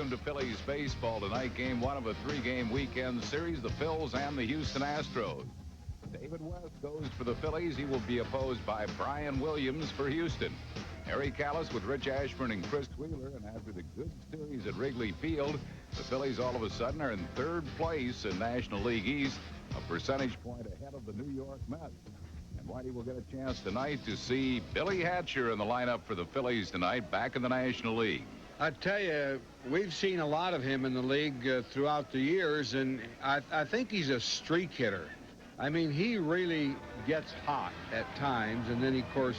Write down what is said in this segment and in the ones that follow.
welcome to Phillies baseball tonight. Game one of a three-game weekend series, the Phils and the Houston Astros. David West goes for the Phillies. He will be opposed by Brian Williams for Houston. Harry Callis with Rich Ashburn and Chris Wheeler. And after the good series at Wrigley Field, the Phillies all of a sudden are in third place in National League East, a percentage point ahead of the New York Mets. And Whitey will get a chance tonight to see Billy Hatcher in the lineup for the Phillies tonight, back in the National League. I tell you, we've seen a lot of him in the league throughout the years, and I think he's a streak hitter. I mean, he really gets hot at times, and then he, of course,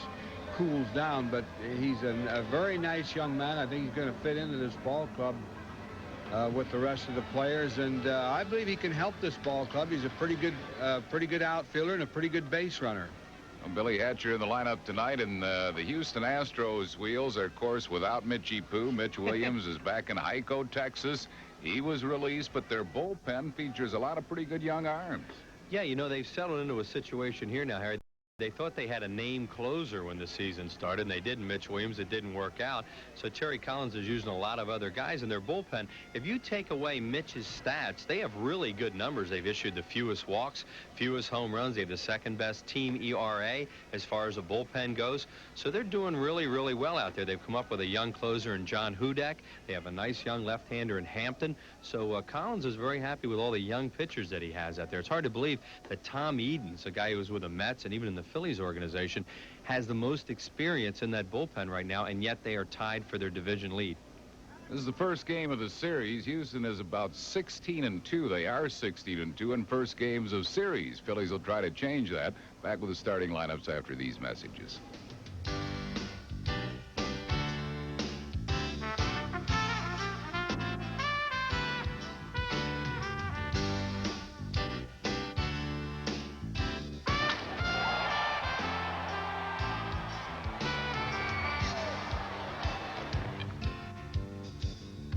cools down. But he's a very nice young man. I think he's going to fit into this ball club with the rest of the players, and I believe he can help this ball club. He's a pretty good outfielder and a pretty good base runner. Billy Hatcher in the lineup tonight, and the Houston Astros wheels are, of course, without Mitchie Poo. Mitch Williams is back in Hyco, Texas. He was released, but their bullpen features a lot of pretty good young arms. Yeah, you know, they've settled into a situation here now, Harry. They thought they had a name closer when the season started, and they didn't. Mitch Williams, it didn't work out. So Terry Collins is using a lot of other guys in their bullpen. If you take away Mitch's stats, they have really good numbers. They've issued the fewest walks, fewest home runs. They have the second best team ERA as far as the bullpen goes. So they're doing really, really well out there. They've come up with a young closer in John Hudak. They have a nice young left-hander in Hampton. So Collins is very happy with all the young pitchers that he has out there. It's hard to believe that Tom Edens, a guy who was with the Mets and even in the Phillies organization, has the most experience in that bullpen right now, and yet they are tied for their division lead. This is the first game of the series. Houston is about 16-2. They are 16-2 in first games of series. Phillies will try to change that. Back with the starting lineups after these messages.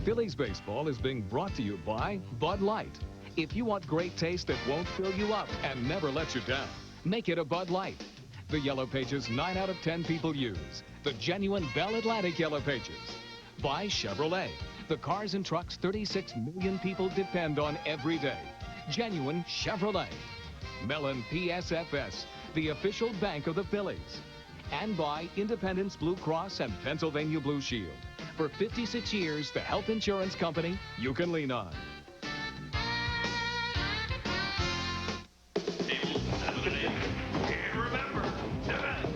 Phillies baseball is being brought to you by Bud Light. If you want great taste that won't fill you up and never lets you down, make it a Bud Light. The Yellow Pages 9 out of 10 people use. The genuine Bell Atlantic Yellow Pages. By Chevrolet. The cars and trucks 36 million people depend on every day. Genuine Chevrolet. Mellon PSFS, the official bank of the Phillies. And by Independence Blue Cross and Pennsylvania Blue Shield. For 56 years, the health insurance company you can lean on. And remember,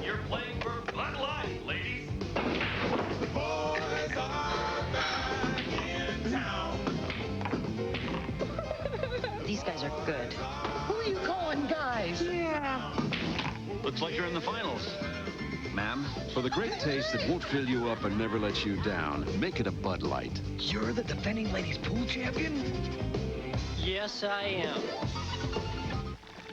you're playing for Bud Light, ladies. The boys are back in town. These guys are good. Who are you calling guys? Yeah. Looks like you're in the finals. Ma'am, for the great taste that won't fill you up and never lets you down, make it a Bud Light. You're the defending ladies pool champion? Yes, I am.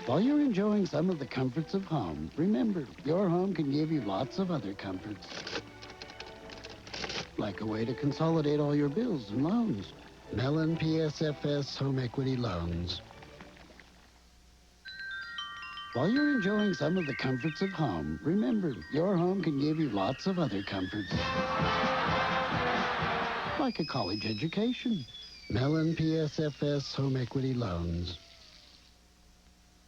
While you're enjoying some of the comforts of home, remember, your home can give you lots of other comforts. Like a way to consolidate all your bills and loans. Mellon PSFS Home Equity Loans. While you're enjoying some of the comforts of home, remember, your home can give you lots of other comforts. Like a college education. Mellon PSFS Home Equity Loans.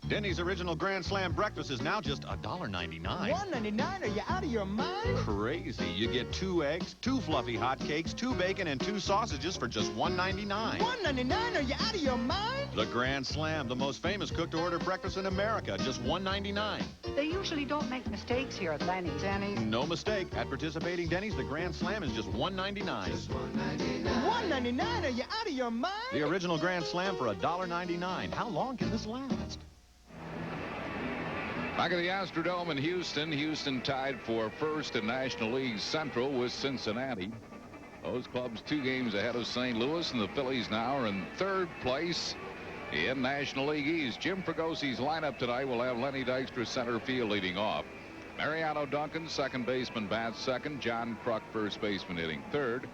Denny's Original Grand Slam Breakfast is now just $1.99. $1.99? Are you out of your mind? Crazy. You get 2 eggs, 2 fluffy hot cakes, 2 bacon, and 2 sausages for just $1.99. $1.99? Are you out of your mind? The Grand Slam, the most famous cooked-to-order breakfast in America, just $1.99. They usually don't make mistakes here at Denny's. No mistake. At participating Denny's, the Grand Slam is just $1.99. Just $1.99? Are you out of your mind? The Original Grand Slam for $1.99. How long can this last? Back at the Astrodome in Houston. Houston tied for first in National League Central with Cincinnati. Those clubs 2 games ahead of St. Louis, and the Phillies now are in third place in National League East. Jim Fragosi's lineup tonight will have Lenny Dykstra center field leading off. Mariano Duncan, second baseman, bats second. John Kruk, first baseman, hitting third.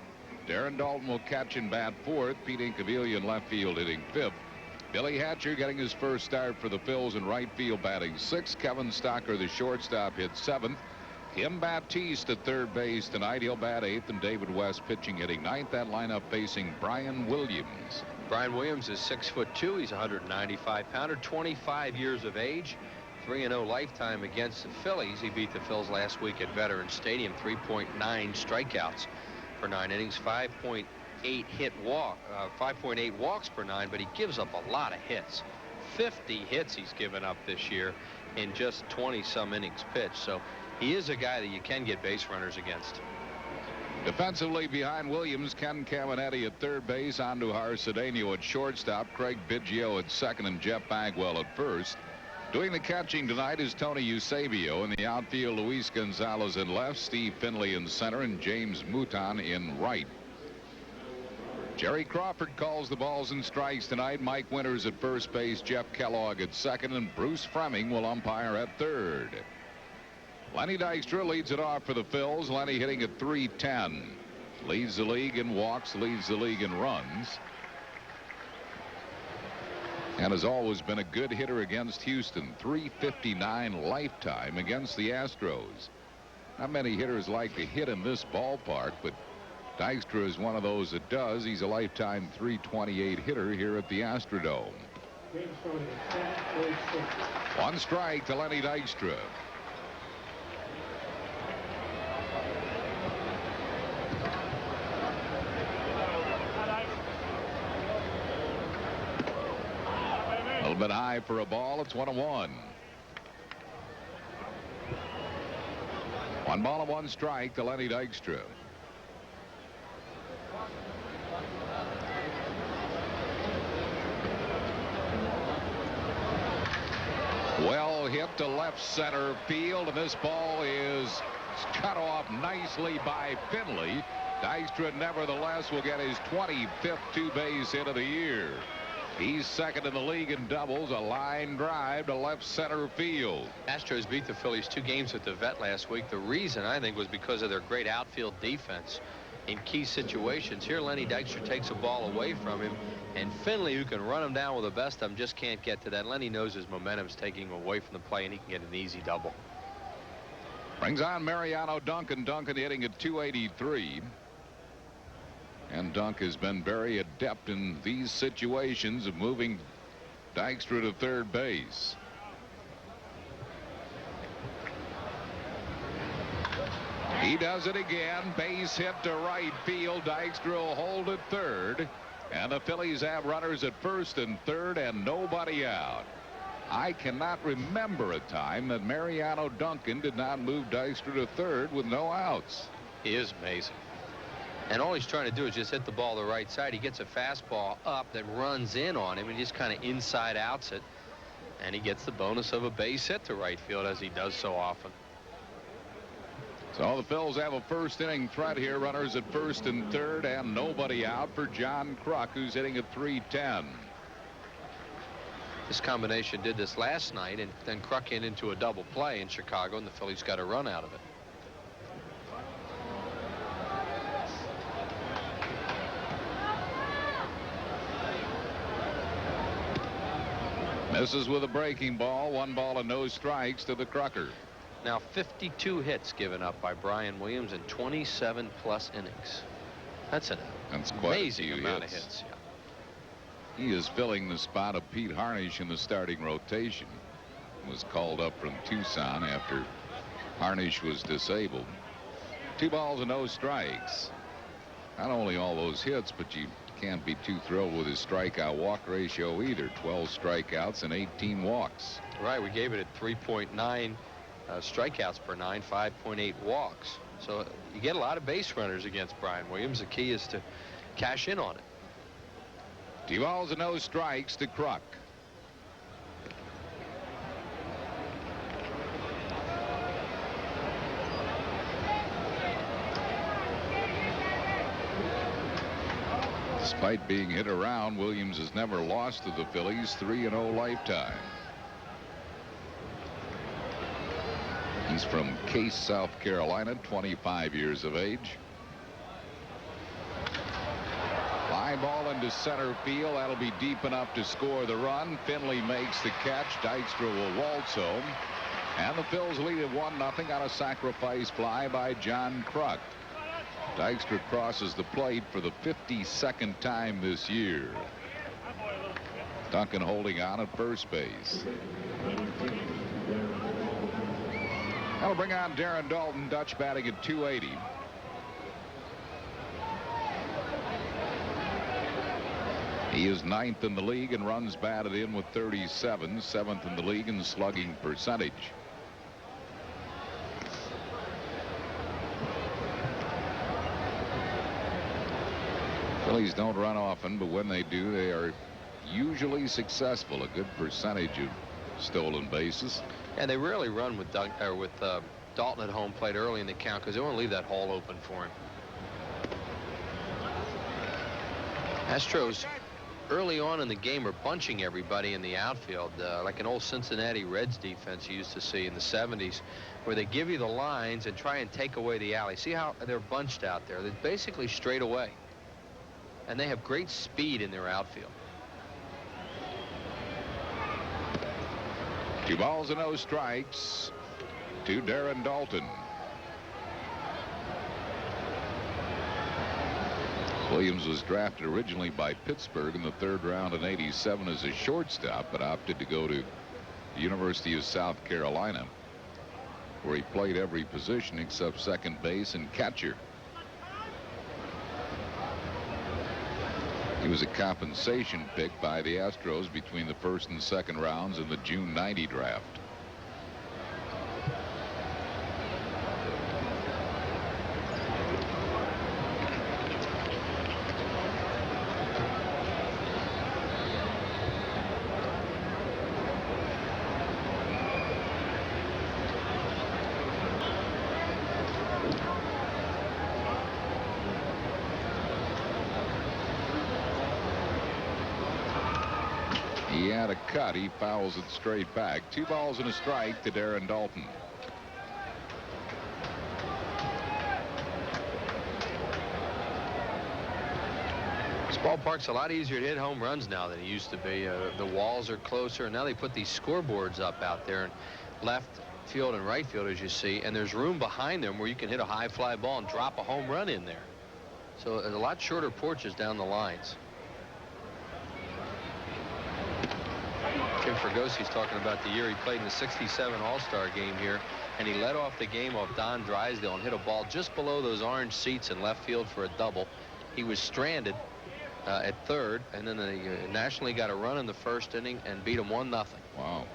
Darren Dalton will catch and bat fourth. Pete Incaviglia in left field hitting fifth. Billy Hatcher getting his first start for the Phils in right field, batting sixth. Kevin Stocker, the shortstop, hit seventh. Kim Baptiste at third base tonight. He'll bat 8th, and David West pitching, hitting 9th. That lineup facing Brian Williams. Brian Williams is 6'2". He's a 195-pounder, 25 years of age, 3-0 lifetime against the Phillies. He beat the Phils last week at Veterans Stadium. 3.9 strikeouts per 9 innings, 5.8 walks per 9, but he gives up a lot of hits. 50 hits he's given up this year in just 20-some innings pitched. So he is a guy that you can get base runners against. Defensively behind Williams, Ken Caminetti at third base, Andujar Cedeno at shortstop, Craig Biggio at second, and Jeff Bagwell at first. Doing the catching tonight is Tony Eusebio. In the outfield, Luis Gonzalez in left, Steve Finley in center, and James Mouton in right. Jerry Crawford calls the balls and strikes tonight. Mike Winters at first base, Jeff Kellogg at second, and Bruce Fremming will umpire at third. Lenny Dykstra leads it off for the Phils. Lenny hitting at .310. Leads the league in walks, leads the league in runs. And has always been a good hitter against Houston. .359 lifetime against the Astros. Not many hitters like to hit in this ballpark, but Dykstra is one of those that does. He's a lifetime .328 hitter here at the Astrodome. 1 strike to Lenny Dykstra. A little bit high for a ball. It's 1-1. 1 ball and 1 strike to Lenny Dykstra. Well hit to left center field, and this ball is cut off nicely by Finley. Dykstra nevertheless will get his 25th 2-base hit of the year. He's second in the league in doubles. A line drive to left center field. Astros beat the Phillies 2 games at the Vet last week. The reason, I think, was because of their great outfield defense in key situations. Here Lenny Dykstra takes a ball away from him, and Finley, who can run him down with the best of them, just can't get to that. Lenny knows his momentum's taking him away from the play, and he can get an easy double. Brings on Mariano Duncan. Duncan hitting at .283. And Dunk has been very adept in these situations of moving Dykstra to third base. He does it again. Base hit to right field. Dykstra will hold at third. And the Phillies have runners at first and third and nobody out. I cannot remember a time that Mariano Duncan did not move Dykstra to third with no outs. He is amazing. And all he's trying to do is just hit the ball the right side. He gets a fastball up that runs in on him and just kind of inside outs it. And he gets the bonus of a base hit to right field, as he does so often. So the Phils have a first inning threat here. Runners at first and third and nobody out for John Kruk, who's hitting at .310. This combination did this last night, and then Kruk into a double play in Chicago, and the Phillies got a run out of it. Misses with a breaking ball. 1 ball and no strikes to the Crucker. Now 52 hits given up by Brian Williams in 27+ innings. That's an amazing amount of hits. Yeah. He is filling the spot of Pete Harnisch in the starting rotation. Was called up from Tucson after Harnisch was disabled. 2 balls and no strikes. Not only all those hits, but you can't be too thrilled with his strikeout walk ratio either. 12 strikeouts and 18 walks. Right, we gave it at 3.9 strikeouts per 9, 5.8 walks. So you get a lot of base runners against Brian Williams. The key is to cash in on it. 2 balls and no strikes to Kruk. Despite being hit around, Williams has never lost to the Phillies. 3-0 lifetime. He's from Case, South Carolina, 25 years of age. Fly ball into center field. That'll be deep enough to score the run. Finley makes the catch. Dykstra will waltz home. And the Phils lead at 1-0 on a sacrifice fly by John Kruk. Dykstra crosses the plate for the 52nd time this year. Duncan holding on at first base. That'll bring on Darren Dalton. Dutch batting at 280. He is 9th in the league in runs batted in with 37, 7th in the league in slugging percentage. Phillies don't run often, but when they do, they are usually successful. A good percentage of stolen bases. And they rarely run with Dalton at home plate early in the count because they want to leave that hole open for him. Astros early on in the game are bunching everybody in the outfield like an old Cincinnati Reds defense you used to see in the 70s, where they give you the lines and try and take away the alley. See how they're bunched out there? They're basically straight away. And they have great speed in their outfield. 2 balls and no strikes to Darren Dalton. Williams was drafted originally by Pittsburgh in the 3rd round in '87 as a shortstop, but opted to go to the University of South Carolina, where he played every position except second base and catcher. He was a compensation pick by the Astros between the 1st and 2nd rounds in the June '90 draft. He had a cut. He fouls it straight back. 2 balls and a strike to Darren Dalton. This ballpark's a lot easier to hit home runs now than it used to be. The walls are closer, and now they put these scoreboards up out there in left field and right field, as you see, and there's room behind them where you can hit a high fly ball and drop a home run in there. So a lot shorter porches down the lines. Jim Fergosi's talking about the year he played in the '67 All-Star game here, and he led off the game off Don Drysdale and hit a ball just below those orange seats in left field for a double. He was stranded at 3rd, and then the National League got a run in the 1st inning and beat him 1-0. Wow.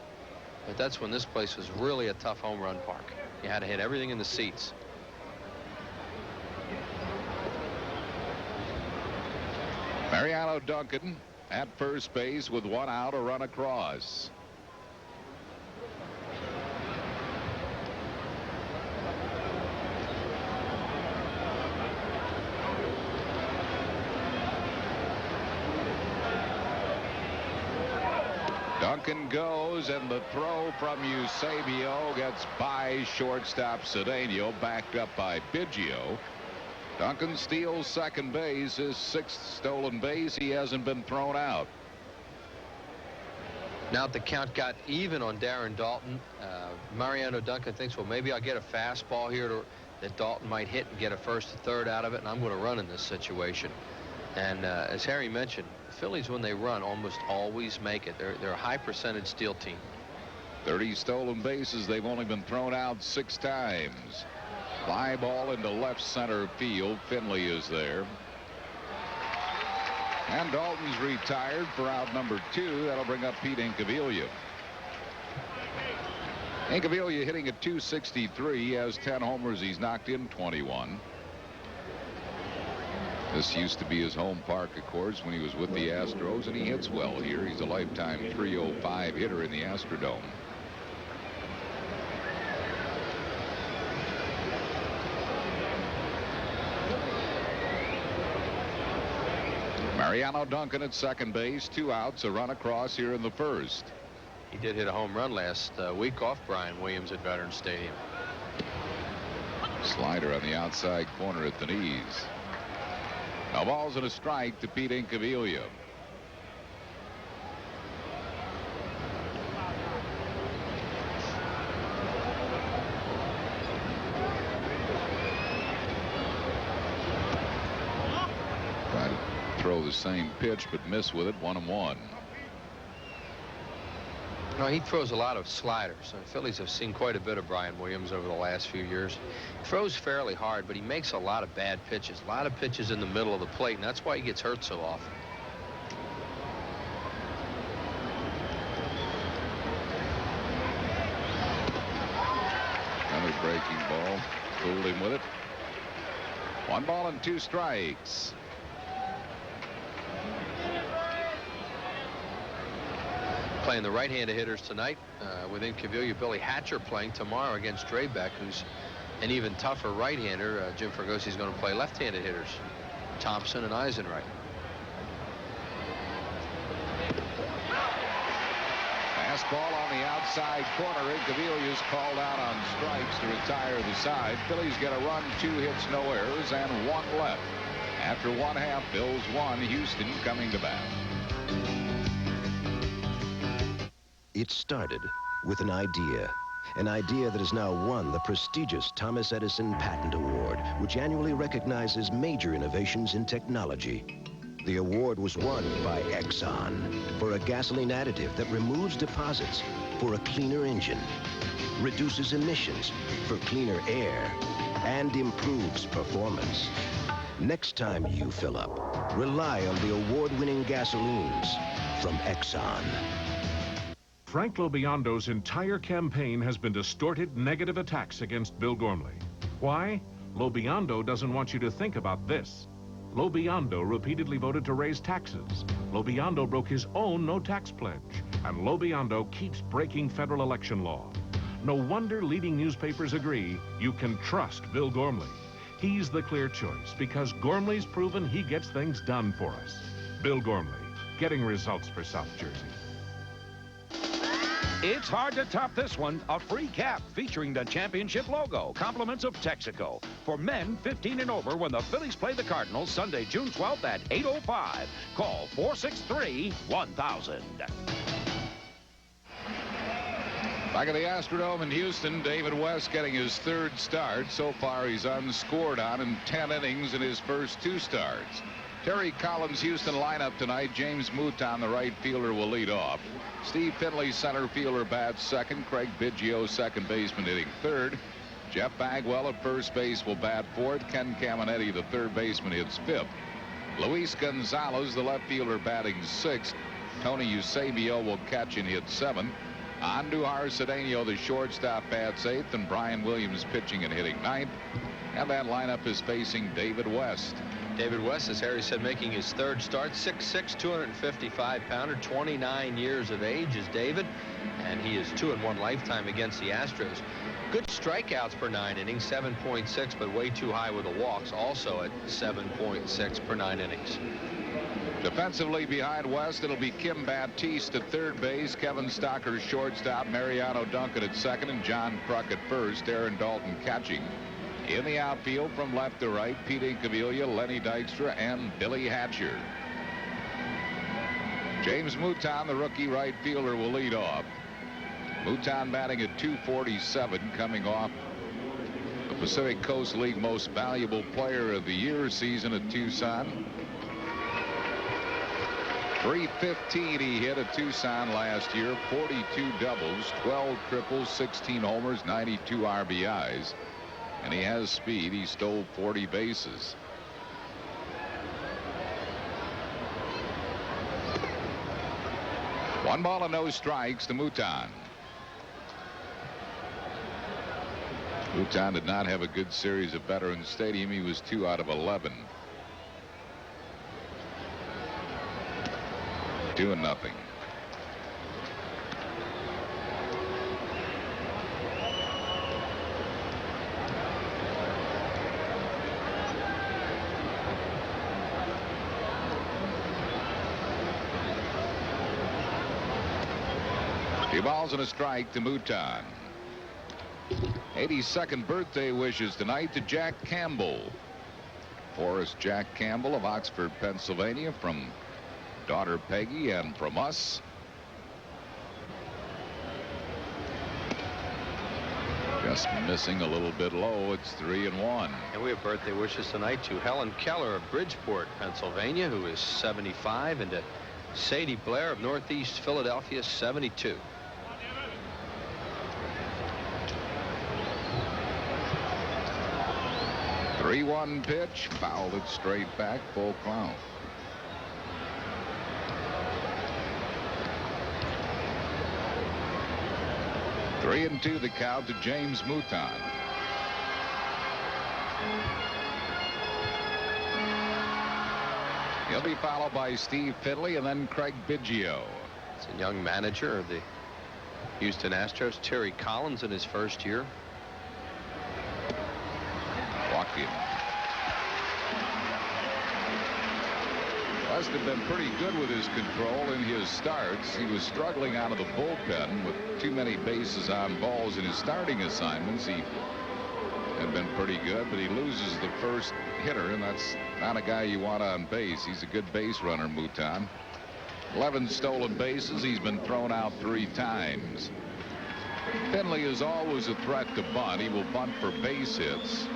But that's when this place was really a tough home run park. You had to hit everything in the seats. Mariano Duncan at first base with 1 out, a run across. Duncan goes, and the throw from Eusebio gets by shortstop Cedeno, backed up by Biggio. Duncan steals second base, his 6th stolen base. He hasn't been thrown out. Now the count got even on Darren Dalton. Mariano Duncan thinks, well, maybe I'll get a fastball here that Dalton might hit and get a 1st or 3rd out of it, and I'm going to run in this situation. And as Harry mentioned, the Phillies, when they run, almost always make it. They're a high percentage steal team. 30 stolen bases. They've only been thrown out 6 times. Fly ball into left center field. Finley is there. And Dalton's retired for out number 2. That'll bring up Pete Incaviglia. Incaviglia hitting at .263. He has 10 homers. He's knocked in 21. This used to be his home park, of course, when he was with the Astros, and he hits well here. He's a lifetime .305 hitter in the Astrodome. Mariano Duncan at second base, 2 outs, a run across here in the 1st. He did hit a home run last week off Brian Williams at Veterans Stadium. Slider on the outside corner at the knees. No balls and a strike to Pete Incaviglia. same pitch, but missed with it. 1-1. No, he throws a lot of sliders. The Phillies have seen quite a bit of Brian Williams over the last few years. He throws fairly hard, but he makes a lot of bad pitches. A lot of pitches in the middle of the plate, and that's why he gets hurt so often. Another breaking ball. Fooled him with it. 1 ball and 2 strikes. Playing the right-handed hitters tonight within Cavilla. Billy Hatcher playing tomorrow against Draybeck, who's an even tougher right-hander. Jim Fergosi's going to play left-handed hitters, Thompson and Eisenreich. Fastball on the outside corner. Cavilla's called out on strikes to retire the side. Phillies get a run, 2 hits, no errors, and 1 left. After 1/2, Bills 1, Houston coming to bat. It started with an idea that has now won the prestigious Thomas Edison Patent Award, which annually recognizes major innovations in technology. The award was won by Exxon for a gasoline additive that removes deposits for a cleaner engine, reduces emissions for cleaner air, and improves performance. Next time you fill up, rely on the award-winning gasolines from Exxon. Frank Lobiando's entire campaign has been distorted negative attacks against Bill Gormley. Why? Lobiando doesn't want you to think about this. Lobiando repeatedly voted to raise taxes. Lobiando broke his own no-tax pledge. And Lobiando keeps breaking federal election law. No wonder leading newspapers agree you can trust Bill Gormley. He's the clear choice because Gormley's proven he gets things done for us. Bill Gormley, getting results for South Jersey. It's hard to top this one. A free cap featuring the championship logo. Compliments of Texaco. For men 15 and over when the Phillies play the Cardinals Sunday, June 12th at 8:05. Call 463-1000. Back at the Astrodome in Houston, David West getting his 3rd start. So far, he's unscored on in 10 innings in his first 2 starts. Terry Collins' Houston lineup tonight. James Mouton, the right fielder, will lead off. Steve Finley, center fielder, bats second. Craig Biggio, second baseman, hitting 3rd. Jeff Bagwell at first base will bat 4th. Ken Caminetti, the 3rd baseman, hits 5th. Luis Gonzalez, the left fielder, batting 6th. Tony Eusebio will catch and hit 7th. Andujar Cedeno, the shortstop, bats 8th. And Brian Williams pitching and hitting 9th. And that lineup is facing David West. David West, as Harry said, making his 3rd start. 6'6", 255-pounder, 29 years of age is David, and he is 2-1 lifetime against the Astros. Good strikeouts per 9 innings, 7.6, but way too high with the walks, also at 7.6 per 9 innings. Defensively behind West, it'll be Kim Baptiste at 3rd base, Kevin Stocker shortstop, Mariano Duncan at 2nd, and John Kruk at 1st. Aaron Dalton catching. In the outfield from left to right, Pete Incaviglia, Lenny Dykstra, and Billy Hatcher. James Mouton, the rookie right fielder, will lead off. Mouton batting at .247, coming off the Pacific Coast League Most Valuable Player of the Year season at Tucson. .315 he hit at Tucson last year, 42 doubles, 12 triples, 16 homers, 92 RBIs. And he has speed. He stole 40 bases. One ball and no strikes to Mouton. Mouton did not have a good series at Veterans Stadium. He was 2 out of 11. 2-0. Two balls and a strike to Mouton. 82nd birthday wishes tonight to Jack Campbell. Forrest Jack Campbell of Oxford, Pennsylvania, from daughter Peggy and from us. Just missing a little bit low. It's 3-1. And we have birthday wishes tonight to Helen Keller of Bridgeport, Pennsylvania, who is 75, and to Sadie Blair of Northeast Philadelphia, 72. Three 3-1 pitch, fouled it straight back, full count. Three and two the count to James Mouton. He'll be followed by Steve Finley and then Craig Biggio. It's a young manager of the Houston Astros, Terry Collins, in his first year. Walked him. West had been pretty good with his control in his starts. He was struggling out of the bullpen with too many bases on balls in his starting assignments. He had been pretty good, but he loses the first hitter, and that's not a guy you want on base. He's a good base runner, Mouton. 11 stolen bases. He's been thrown out 3 times. Finley is always a threat to bunt. He will bunt for base hits.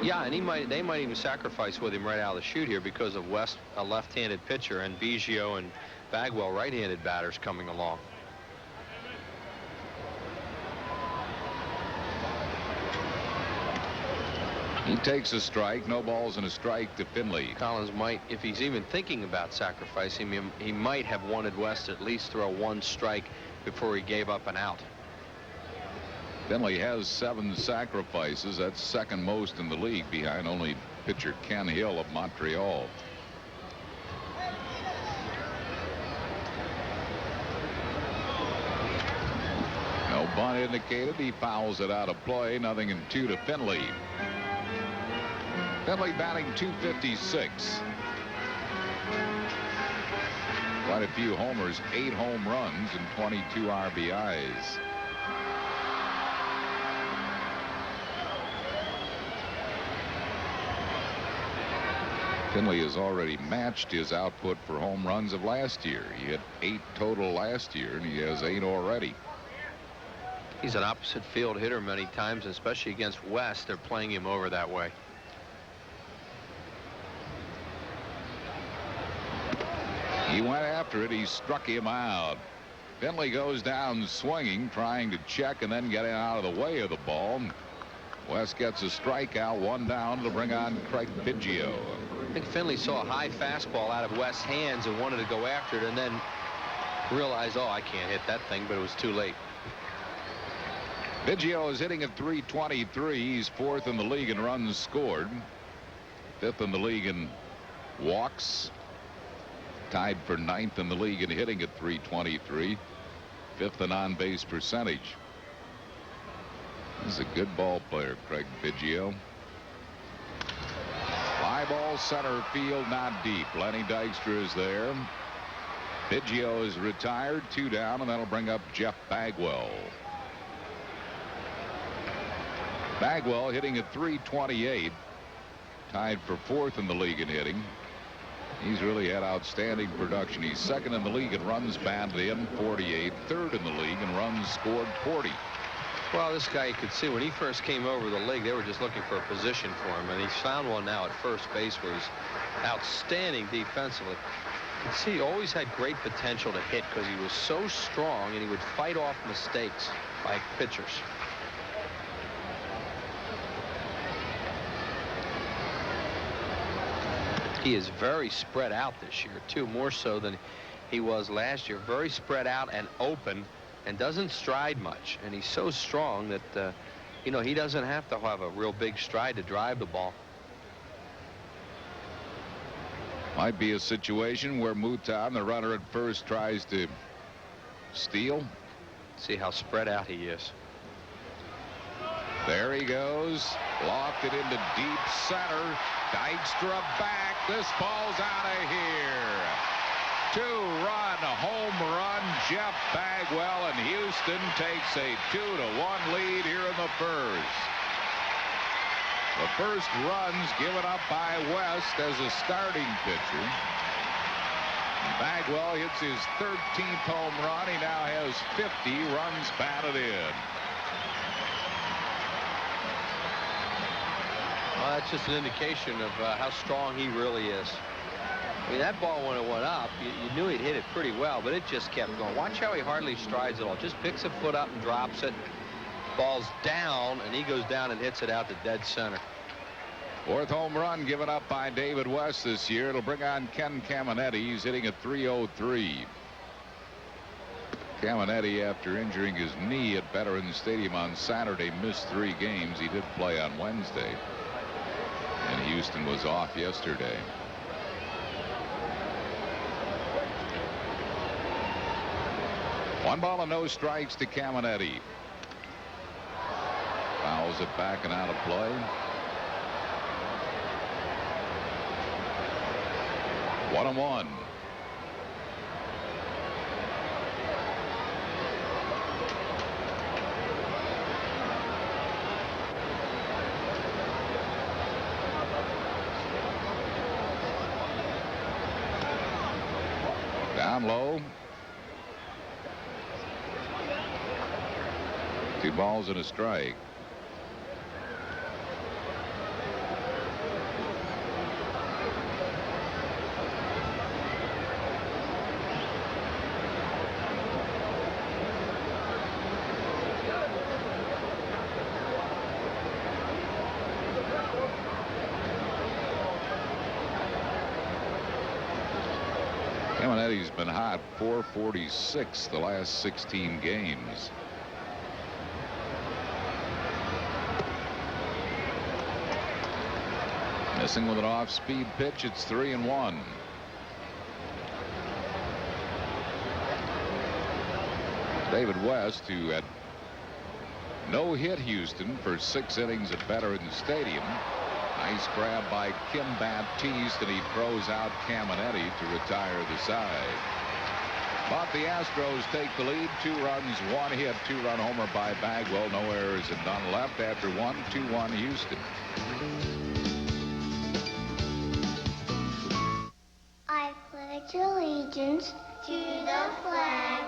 Yeah, and they might even sacrifice with him right out of the chute here because of West, a left-handed pitcher, and Biggio and Bagwell, right-handed batters, coming along. He takes a strike. No balls and a strike to Finley. Collins might, if he's even thinking about sacrificing him, he might have wanted West to at least throw 1 strike before he gave up an out. Finley has 7 sacrifices. That's second most in the league, behind only pitcher Ken Hill of Montreal. No bunt indicated. He fouls it out of play. 0-2 to Finley. Finley batting .256. Quite a few homers, 8 home runs and 22 RBIs. Finley has already matched his output for home runs of last year. He had 8 total last year, and he has 8 already. He's an opposite field hitter many times, especially against West. They're playing him over that way. He went after it. He struck him out. Finley goes down swinging, trying to check and then get out of the way of the ball. West gets a strikeout, 1 down to bring on Craig Biggio. I think Finley saw a high fastball out of West's hands and wanted to go after it, and then realized, oh, I can't hit that thing, but it was too late. Biggio is hitting at .323. He's 4th in the league in runs scored, 5th in the league in walks, tied for 9th in the league in hitting at .323, 5th in on-base percentage. He's a good ball player, Craig Biggio. Fly ball, center field, not deep. Lenny Dykstra is there. Biggio is retired, 2 down, and that'll bring up Jeff Bagwell. Bagwell hitting at .328, tied for 4th in the league in hitting. He's really had outstanding production. He's 2nd in the league in runs batted in, 48, 3rd in the league in runs scored, 40. Well, this guy, you could see when he first came over the league, they were just looking for a position for him, and he's found one now at first base where he's outstanding defensively. You can see he always had great potential to hit because he was so strong and he would fight off mistakes by pitchers. He is very spread out this year, too, more so than he was last year. Very spread out and open, and doesn't stride much. And he's so strong that, you know, he doesn't have to have a real big stride to drive the ball. Might be a situation where Mouton, the runner at first, tries to steal. See how spread out he is. There he goes. Lofted into deep center. Dykstra back. This ball's out of here. 2-run home run. Jeff Bagwell, and Houston takes a 2-1 lead here in the first. The first runs given up by West as a starting pitcher. Bagwell hits his 13th home run. He now has 50 runs batted in. Well, that's just an indication of how strong he really is. I mean, that ball, when it went up, you knew he'd hit it pretty well, but it just kept going. Watch how he hardly strides at all. Just picks a foot up and drops it. Ball's down, and he goes down and hits it out to dead center. 4th home run given up by David West this year. It'll bring on Ken Caminetti. He's hitting at .303. Caminetti, after injuring his knee at Veterans Stadium on Saturday, missed 3 games. He did play on Wednesday. And Houston was off yesterday. One ball and no strikes to Caminetti. Fouls it back and out of play. 1-1. Down low. 2 balls and a strike. Caminetti's been hot, .446 the last 16 games. Missing with an off-speed pitch. It's 3-1. David West, who had no-hit Houston for 6 innings at Veterans Stadium. Nice grab by Kim Baptiste, and he throws out Caminetti to retire the side. But the Astros take the lead. 2 runs, 1 hit, 2-run homer by Bagwell. No errors and none left after 1. 2-1 Houston. I pledge allegiance to the flag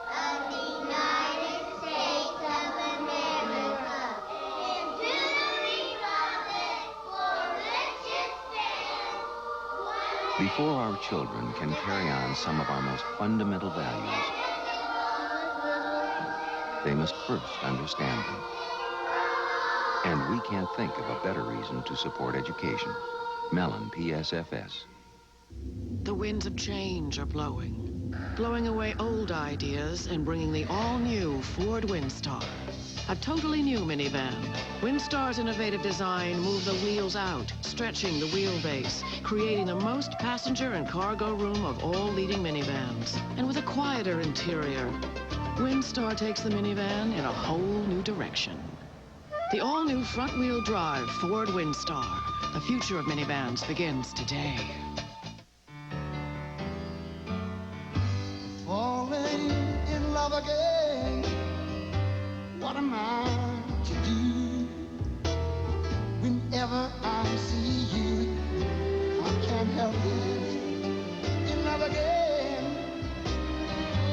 of the United States of America and to the republic for which it stands. Before our children can carry on some of our most fundamental values, they must first understand them. And we can't think of a better reason to support education. Mellon, PSFS. The winds of change are blowing away old ideas and bringing the all-new Ford Windstar. A totally new minivan. Windstar's innovative design moves the wheels out, stretching the wheelbase, creating the most passenger and cargo room of all leading minivans. And with a quieter interior, Windstar takes the minivan in a whole new direction. The all-new front-wheel drive Ford Windstar. The future of minivans begins today. Falling in love again. What am I to do? Whenever I see you, I can't help it. In love again.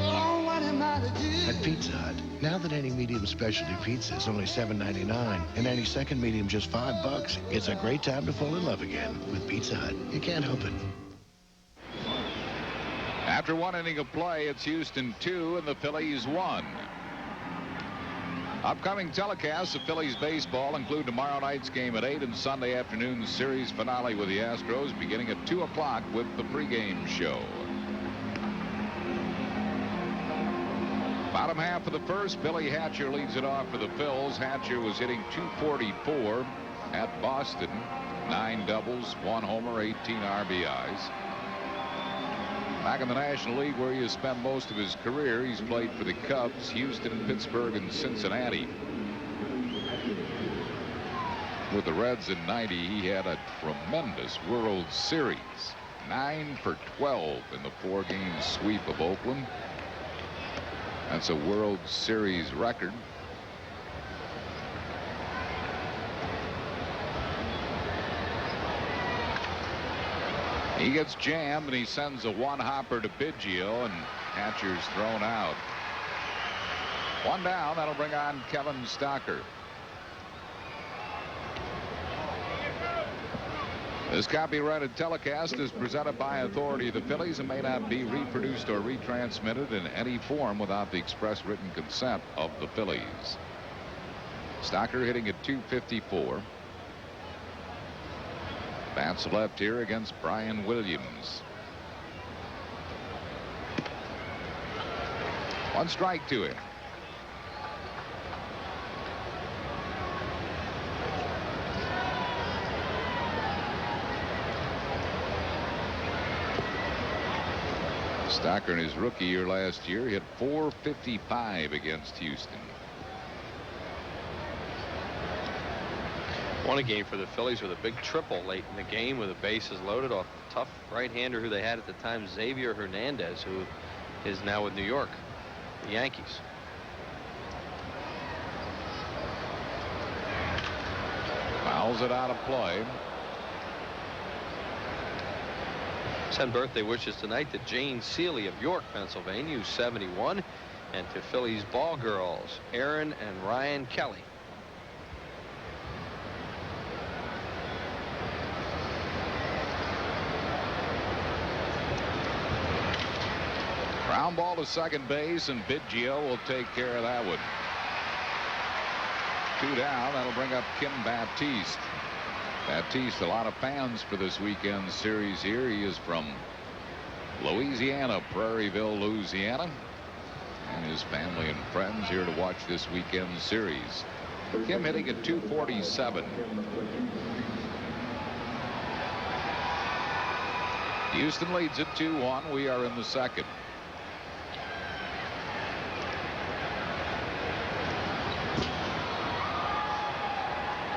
Oh, what am I to do? At Pizza Hut, now that any medium specialty pizza is only $7.99 and any second medium just $5, it's a great time to fall in love again with Pizza Hut. You can't help it. After 1 inning of play, it's Houston 2 and the Phillies 1. Upcoming telecasts of Phillies baseball include tomorrow night's game at 8 and Sunday afternoon's series finale with the Astros beginning at 2 o'clock with the pregame show. Bottom half of the first, Billy Hatcher leads it off for the Phils. Hatcher was hitting .244 at Boston. 9 doubles, 1 homer, 18 RBIs. Back in the National League, where he has spent most of his career, he's played for the Cubs, Houston, Pittsburgh, and Cincinnati. With the Reds in '90, he had a tremendous World Series. 9 for 12 in the 4-game sweep of Oakland. That's a World Series record. He gets jammed, and he sends a one-hopper to Biggio, and catcher's thrown out. One down. That'll bring on Kevin Stocker. This copyrighted telecast is presented by authority of the Phillies and may not be reproduced or retransmitted in any form without the express written consent of the Phillies. Stocker hitting at .254. Bats left here against Brian Williams. One strike to him. Stocker in his rookie year last year hit .455 against Houston. Won a game for the Phillies with a big triple late in the game with the bases loaded off the tough right-hander who they had at the time, Xavier Hernandez, who is now with New York, the Yankees. Fouls it out of play. Send birthday wishes tonight to Jane Seeley of York, Pennsylvania, who's 71, and to Phillies ball girls, Aaron and Ryan Kelly. Ground ball to second base, and Biggio will take care of that one. 2 down. That'll bring up Kim Baptiste. Baptiste, a lot of fans for this weekend series here. He is from Louisiana, Prairieville, Louisiana, and his family and friends here to watch this weekend series. Kim hitting at .247. Houston leads at 2-1. We are in the second.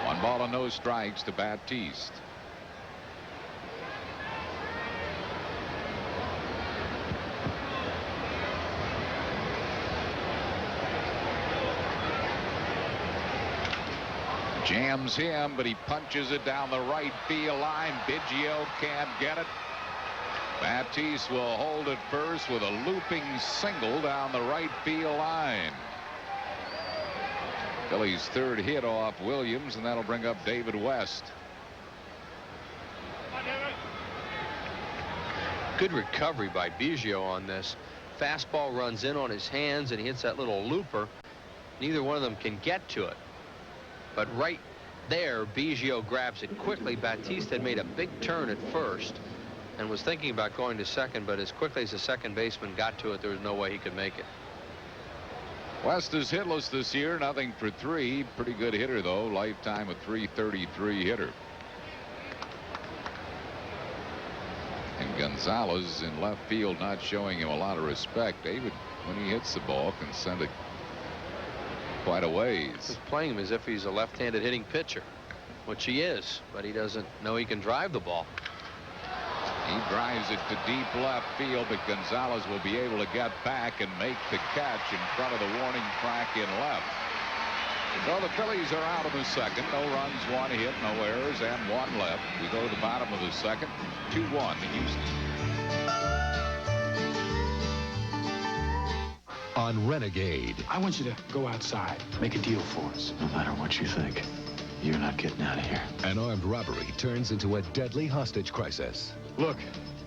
One ball and no strikes to Baptiste. Jams him, but he punches it down the right field line. Biggio can't get it. Baptiste will hold it first with a looping single down the right field line. Phillies' third hit off Williams, and that'll bring up David West. Good recovery by Biggio on this. Fastball runs in on his hands, and he hits that little looper. Neither one of them can get to it. But right there, Biggio grabs it quickly. Baptiste had made a big turn at first and was thinking about going to second, but as quickly as the second baseman got to it, there was no way he could make it. West is hitless this year, nothing for 3. Pretty good hitter, though. Lifetime of .333 hitter. And Gonzalez in left field not showing him a lot of respect. David, when he hits the ball, can send it quite a ways. He's playing him as if he's a left-handed hitting pitcher, which he is, but he doesn't know he can drive the ball. He drives it to deep left field, but Gonzalez will be able to get back and make the catch in front of the warning track in left. So the Phillies are out of the second. No runs, 1 hit, no errors, and 1 left. We go to the bottom of the second. 2-1 Houston. On Renegade. I want you to go outside, make a deal for us. No matter what you think, you're not getting out of here. An armed robbery turns into a deadly hostage crisis. Look,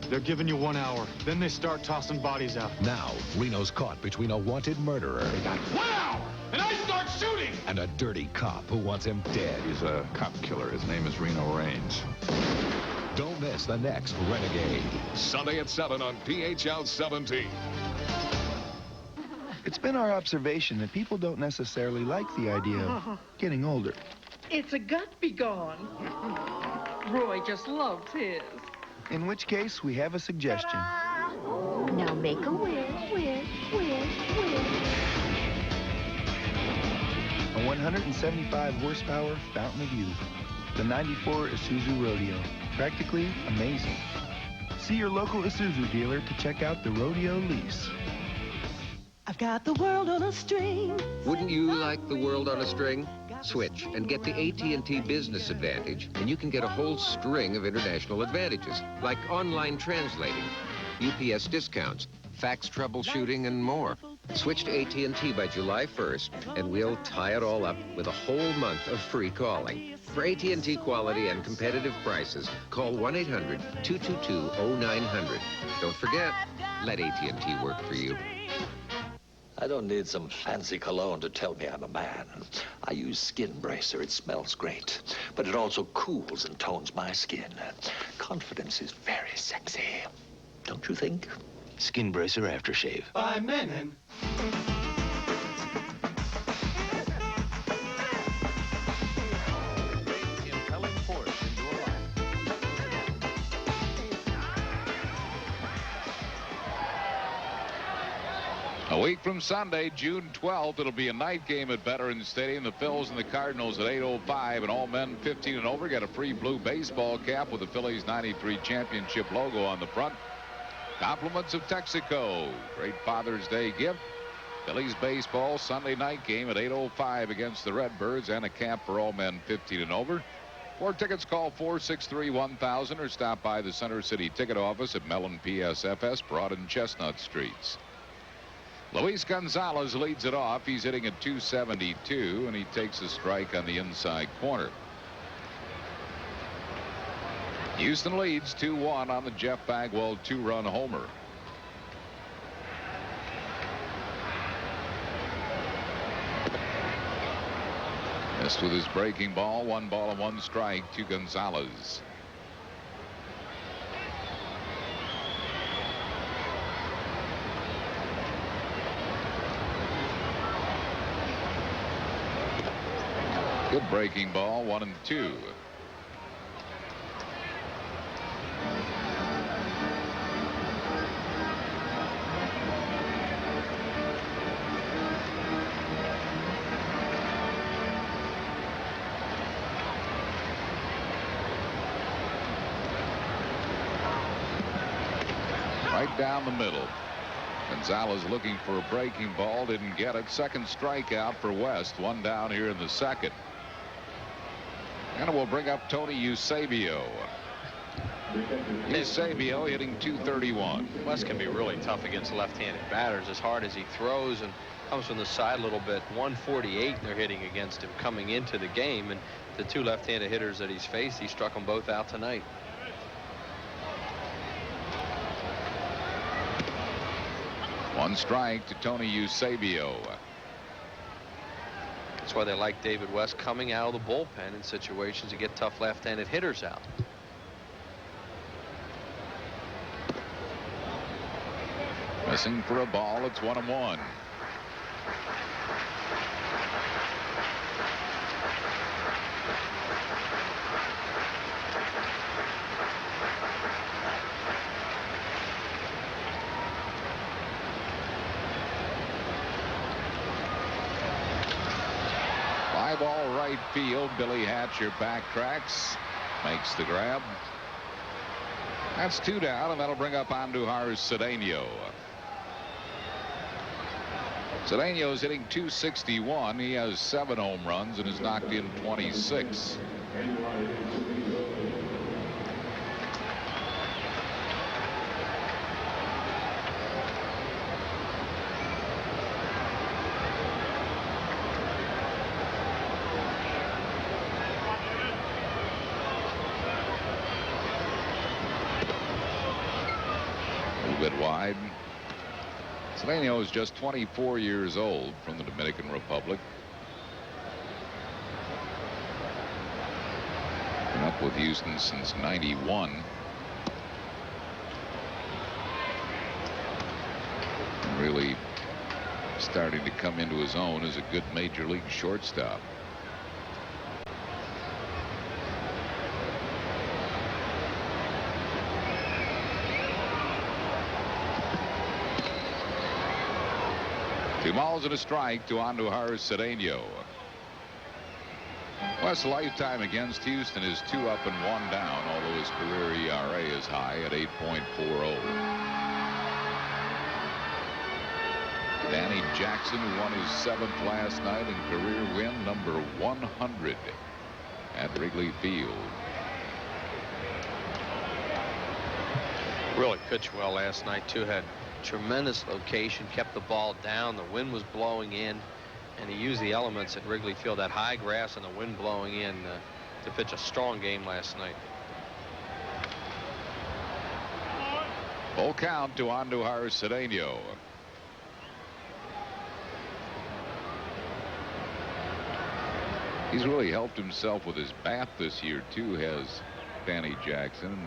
they're giving you 1 hour. Then they start tossing bodies out. Now, Reno's caught between a wanted murderer. They got 1 hour, and I start shooting! And a dirty cop who wants him dead. He's a cop killer. His name is Reno Raines. Don't miss the next Renegade. Sunday at 7 on PHL 17. It's been our observation that people don't necessarily like the idea of getting older. It's a gut be gone. Roy just loves his. In which case, we have a suggestion. Now make a wish. A 175 horsepower fountain of youth. The 94 Isuzu Rodeo. Practically amazing. See your local Isuzu dealer to check out the Rodeo lease. I've got the world on a string. Wouldn't you like the world on a string? Switch and get the AT&T Business Advantage, and you can get a whole string of international advantages, like online translating, UPS discounts, fax troubleshooting, and more. Switch to AT&T by July 1st, and we'll tie it all up with a whole month of free calling. For AT&T quality and competitive prices, call 1-800-222-0900. Don't forget, let AT&T work for you. I don't need some fancy cologne to tell me I'm a man. I use Skin Bracer. It smells great, but it also cools and tones my skin. Confidence is very sexy, don't you think? Skin Bracer Aftershave. By Menon. A week from Sunday, June 12th, it'll be a night game at Veterans Stadium. The Phils and the Cardinals at 8:05, and all men 15 and over get a free blue baseball cap with the Phillies '93 championship logo on the front. Compliments of Texaco. Great Father's Day gift. Phillies baseball Sunday night game at 8:05 against the Redbirds, and a cap for all men 15 and over. For tickets, call 463-1000 or stop by the Center City ticket office at Mellon PSFS, Broad and Chestnut Streets. Luis Gonzalez leads it off. He's hitting at .272, and he takes a strike on the inside corner. Houston leads 2-1 on the Jeff Bagwell 2-run homer. Missed with his breaking ball. 1 ball and 1 strike to Gonzalez. Good breaking ball, 1-2. Right down the middle. Gonzalez looking for a breaking ball, didn't get it. Second strikeout for West. 1 down here in the second. And we'll bring up Tony Eusebio. Eusebio hitting .231. West can be really tough against left-handed batters, as hard as he throws and comes from the side a little bit. 148 they're hitting against him coming into the game, and the 2 left-handed hitters that he's faced, he struck them both out tonight. One strike to Tony Eusebio. That's why they like David West coming out of the bullpen in situations to get tough left-handed hitters out. Missing for a ball. It's 1-1. Ball right field. Billy Hatcher backtracks, makes the grab. That's 2 down, and that'll bring up Andujar Cedeno. Cedeno's hitting .261. He has 7 home runs and has knocked in 26. Bit wide. Cedeno is just 24 years old, from the Dominican Republic. Been up with Houston since '91. And really starting to come into his own as a good major league shortstop. Two balls and a strike to Andujar Cedeno. West's lifetime against Houston is 2 up and 1 down, although his career ERA is high at 8.40. Danny Jackson, who won his 7th last night and career win number 100 at Wrigley Field. Really pitched well last night, too. Had tremendous location, kept the ball down. The wind was blowing in, and he used the elements at Wrigley Field, that high grass and the wind blowing in, to pitch a strong game last night. Full count to Andujar Cedeno. He's really helped himself with his bat this year, too, has Danny Jackson.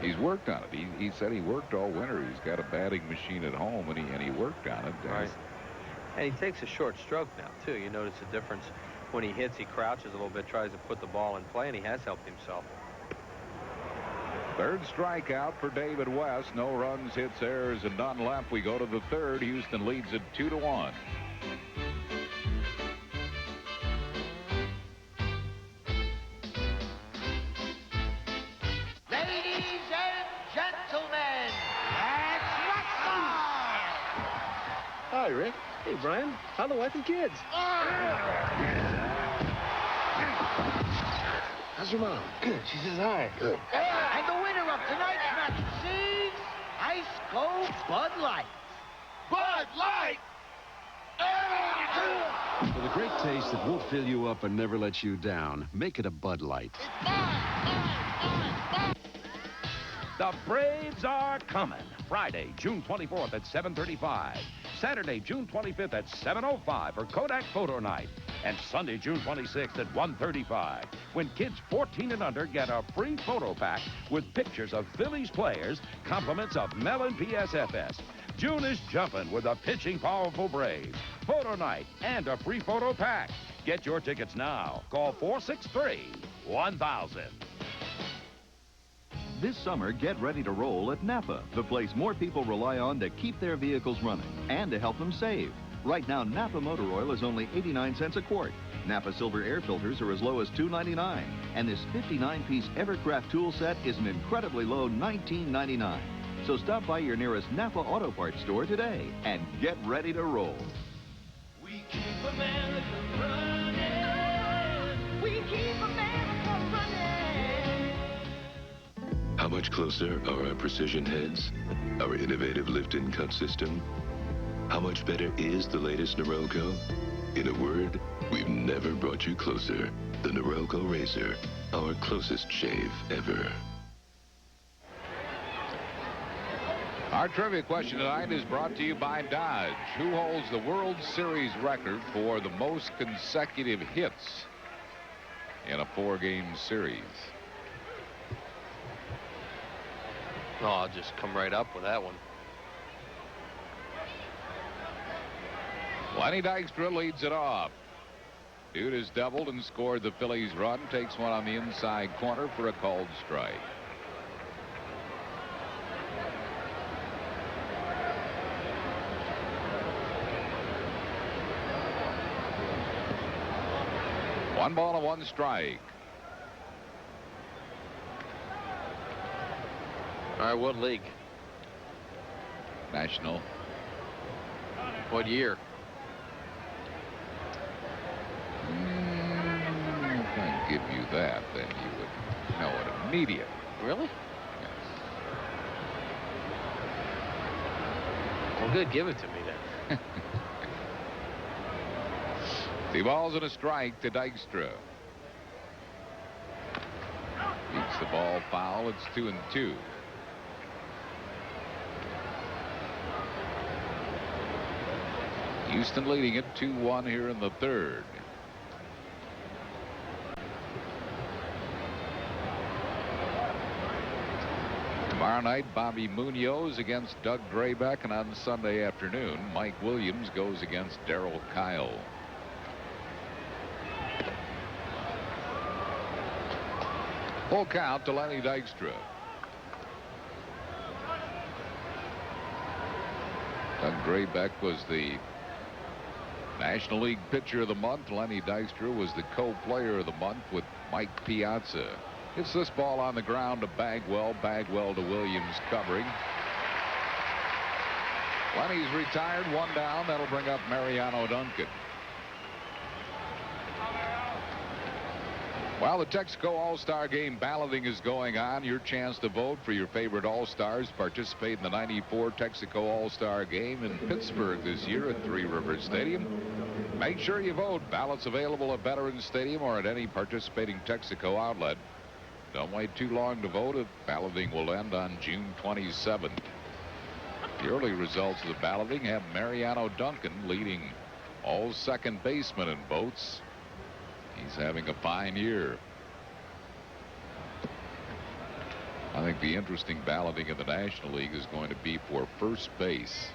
He's worked on it. He said he worked all winter. He's got a batting machine at home, and he worked on it. Right. And he takes a short stroke now, too. You notice the difference. When he hits, he crouches a little bit, tries to put the ball in play, and he has helped himself. 3rd strikeout for David West. No runs, hits, errors, and none left. We go to the 3rd. Houston leads it 2-1. Ladies and gentlemen, let's wrestle! Hi, Rick. Hey, Brian. How are the wife and kids? How's your mom? Good. She says hi. Good. And the winner of tonight's match is Ice Cold Bud Light. Bud Light! With a great taste that won't fill you up and never let you down, make it a Bud Light. The Braves are coming. Friday, June 24th at 7:35. Saturday, June 25th at 7:05 for Kodak Photo Night. And Sunday, June 26th at 1:35, when kids 14 and under get a free photo pack with pictures of Phillies players, compliments of Mellon PSFS. June is jumping with a pitching powerful Braves. Photo night and a free photo pack. Get your tickets now. Call 463-1000. This summer, get ready to roll at Napa, the place more people rely on to keep their vehicles running and to help them save. Right now, Napa motor oil is only 89 cents a quart. Napa Silver air filters are as low as $2.99. And this 59-piece Evercraft tool set is an incredibly low $19.99. So stop by your nearest Napa Auto Parts store today and get ready to roll. We keep America running. We keep America running. How much closer are our precision heads? Our innovative lift and cut system? How much better is the latest Norelco? In a word, we've never brought you closer. The Norelco Razor, our closest shave ever. Our trivia question tonight is brought to you by Dodge. Who holds the World Series record for the most consecutive hits in a 4-game series? Oh, I'll just come right up with that one. Lenny Dykstra leads it off. Dude has doubled and scored the Phillies run. Takes one on the inside corner for a called strike. One ball and one strike. All right, what league? National. What year? If I give you that, then you would know it immediately. Really? Well, good. Give it to me then. 3 balls and a strike to Dykstra. Beats the ball foul. It's 2-2. Houston leading it 2-1 here in the 3rd. Tomorrow night, Bobby Munoz against Doug Drabek, and on Sunday afternoon, Mike Williams goes against Darryl Kyle. Full count to Lenny Dykstra. Doug Drabek was the National League Pitcher of the Month. Lenny Dykstra was the co-player of the month with Mike Piazza. It's this ball on the ground to Bagwell. Bagwell to Williams covering. Lenny's retired, 1 down. That'll bring up Mariano Duncan. While the Texaco All-Star Game balloting is going on, your chance to vote for your favorite All-Stars participate in the '94 Texaco All-Star Game in Pittsburgh this year at Three Rivers Stadium. Make sure you vote. Ballots available at Veterans Stadium or at any participating Texaco outlet. Don't wait too long to vote. Balloting will end on June 27th. The early results of the balloting have Mariano Duncan leading all second basemen in votes. He's having a fine year. I think the interesting balloting in the National League is going to be for first base.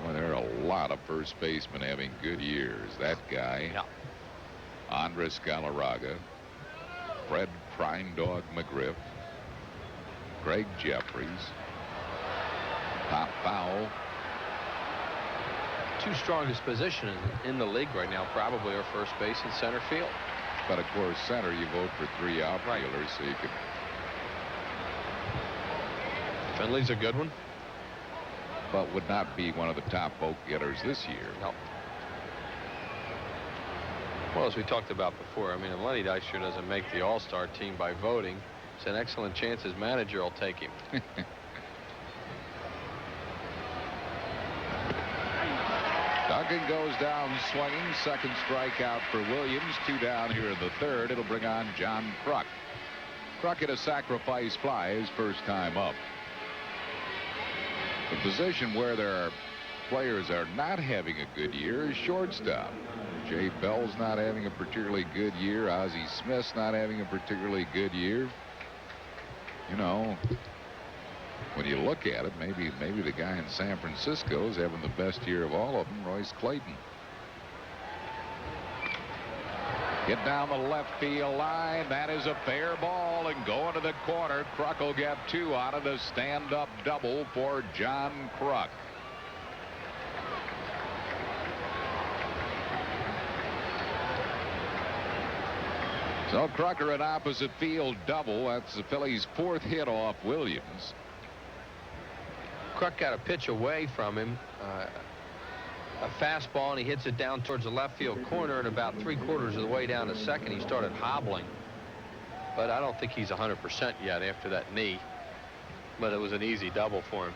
Well, there are a lot of first basemen having good years. That guy, Andres Galarraga, Fred Prime Dog McGriff, Greg Jeffries, Pop Fowl. Two strongest positions in the league right now probably are first base and center field. But of course, center, you vote for 3 outfielders, so you can. Finley's a good one, but would not be one of the top vote getters this year. No. Well, as we talked about before, I mean, if Lenny Dykstra doesn't make the All-Star team by voting, it's an excellent chance his manager will take him. Duncan goes down swinging. Second strikeout for Williams. 2 down here in the third. It'll bring on John Kruk. Kruk hit a sacrifice fly his first time up. The position where there are players are not having a good year is shortstop. Jay Bell's not having a particularly good year. Ozzie Smith's not having a particularly good year. You know, when you look at it, maybe the guy in San Francisco is having the best year of all of them, Royce Clayton. Hit down the left field line. That is a fair ball and going to the corner. Kruk will get 2 on it. A stand-up double for John Kruk. So Kruk an opposite field double. That's the Phillies' 4th hit off Williams. Kruk got a pitch away from him, a fastball, and he hits it down towards the left field corner, and about 3/4 of the way down to second he started hobbling, but I don't think he's 100% yet after that knee, but it was an easy double for him.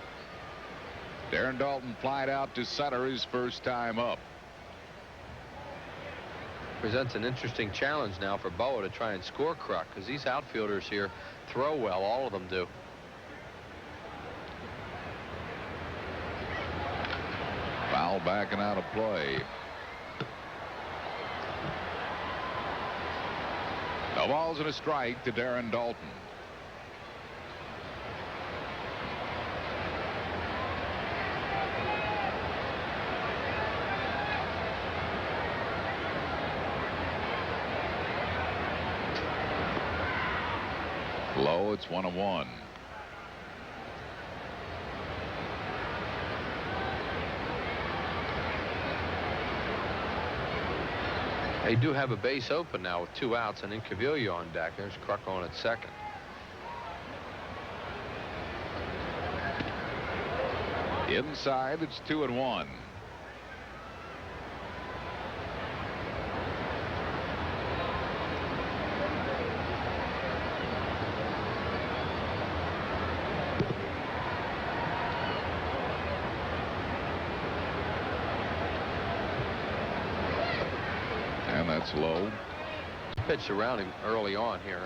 Darren Daulton flied out to center his first time up. Presents an interesting challenge now for Boa to try and score Kruk, because these outfielders here throw well, all of them do. Foul backing out of play. No balls and a strike to Darren Daulton. Low, it's 1-1. They do have a base open now with 2 outs and Incaviglia on deck. There's Kruk on at second. Inside, it's 2-1. That's low. Pitched around him early on here.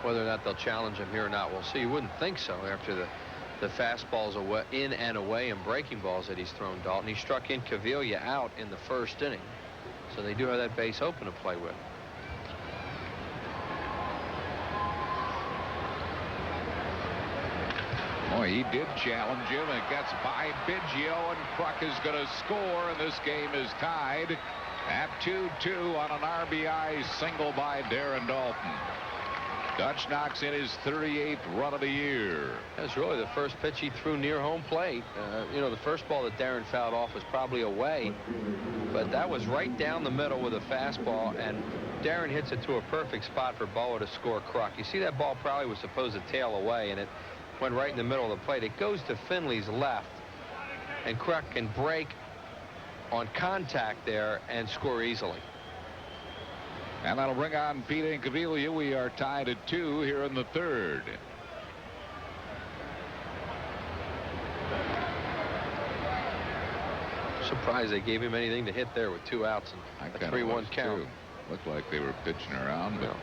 Whether or not they'll challenge him here or not, we'll see. You wouldn't think so after the fastballs away, in and away, and breaking balls that he's thrown Daulton. He struck Incaviglia out in the first inning, so they do have that base open to play with. Boy, he did challenge him, and it gets by Biggio, and Kruk is going to score, and this game is tied at 2-2 on an RBI single by Darren Daulton. Dutch knocks in his 38th run of the year. That's really the first pitch he threw near home plate. You know, the first ball that Darren fouled off was probably away, but that was right down the middle with a fastball, and Darren hits it to a perfect spot for Boa to score Kruk. You see, that ball probably was supposed to tail away, and it went right in the middle of the plate. It goes to Finley's left. and Kruk can break on contact there and score easily. And that'll bring on Pete Incaviglia. We are tied at 2 here in the third. Surprised they gave him anything to hit there with 2 outs and a 3-1 count. Too. Looked like they were pitching around, but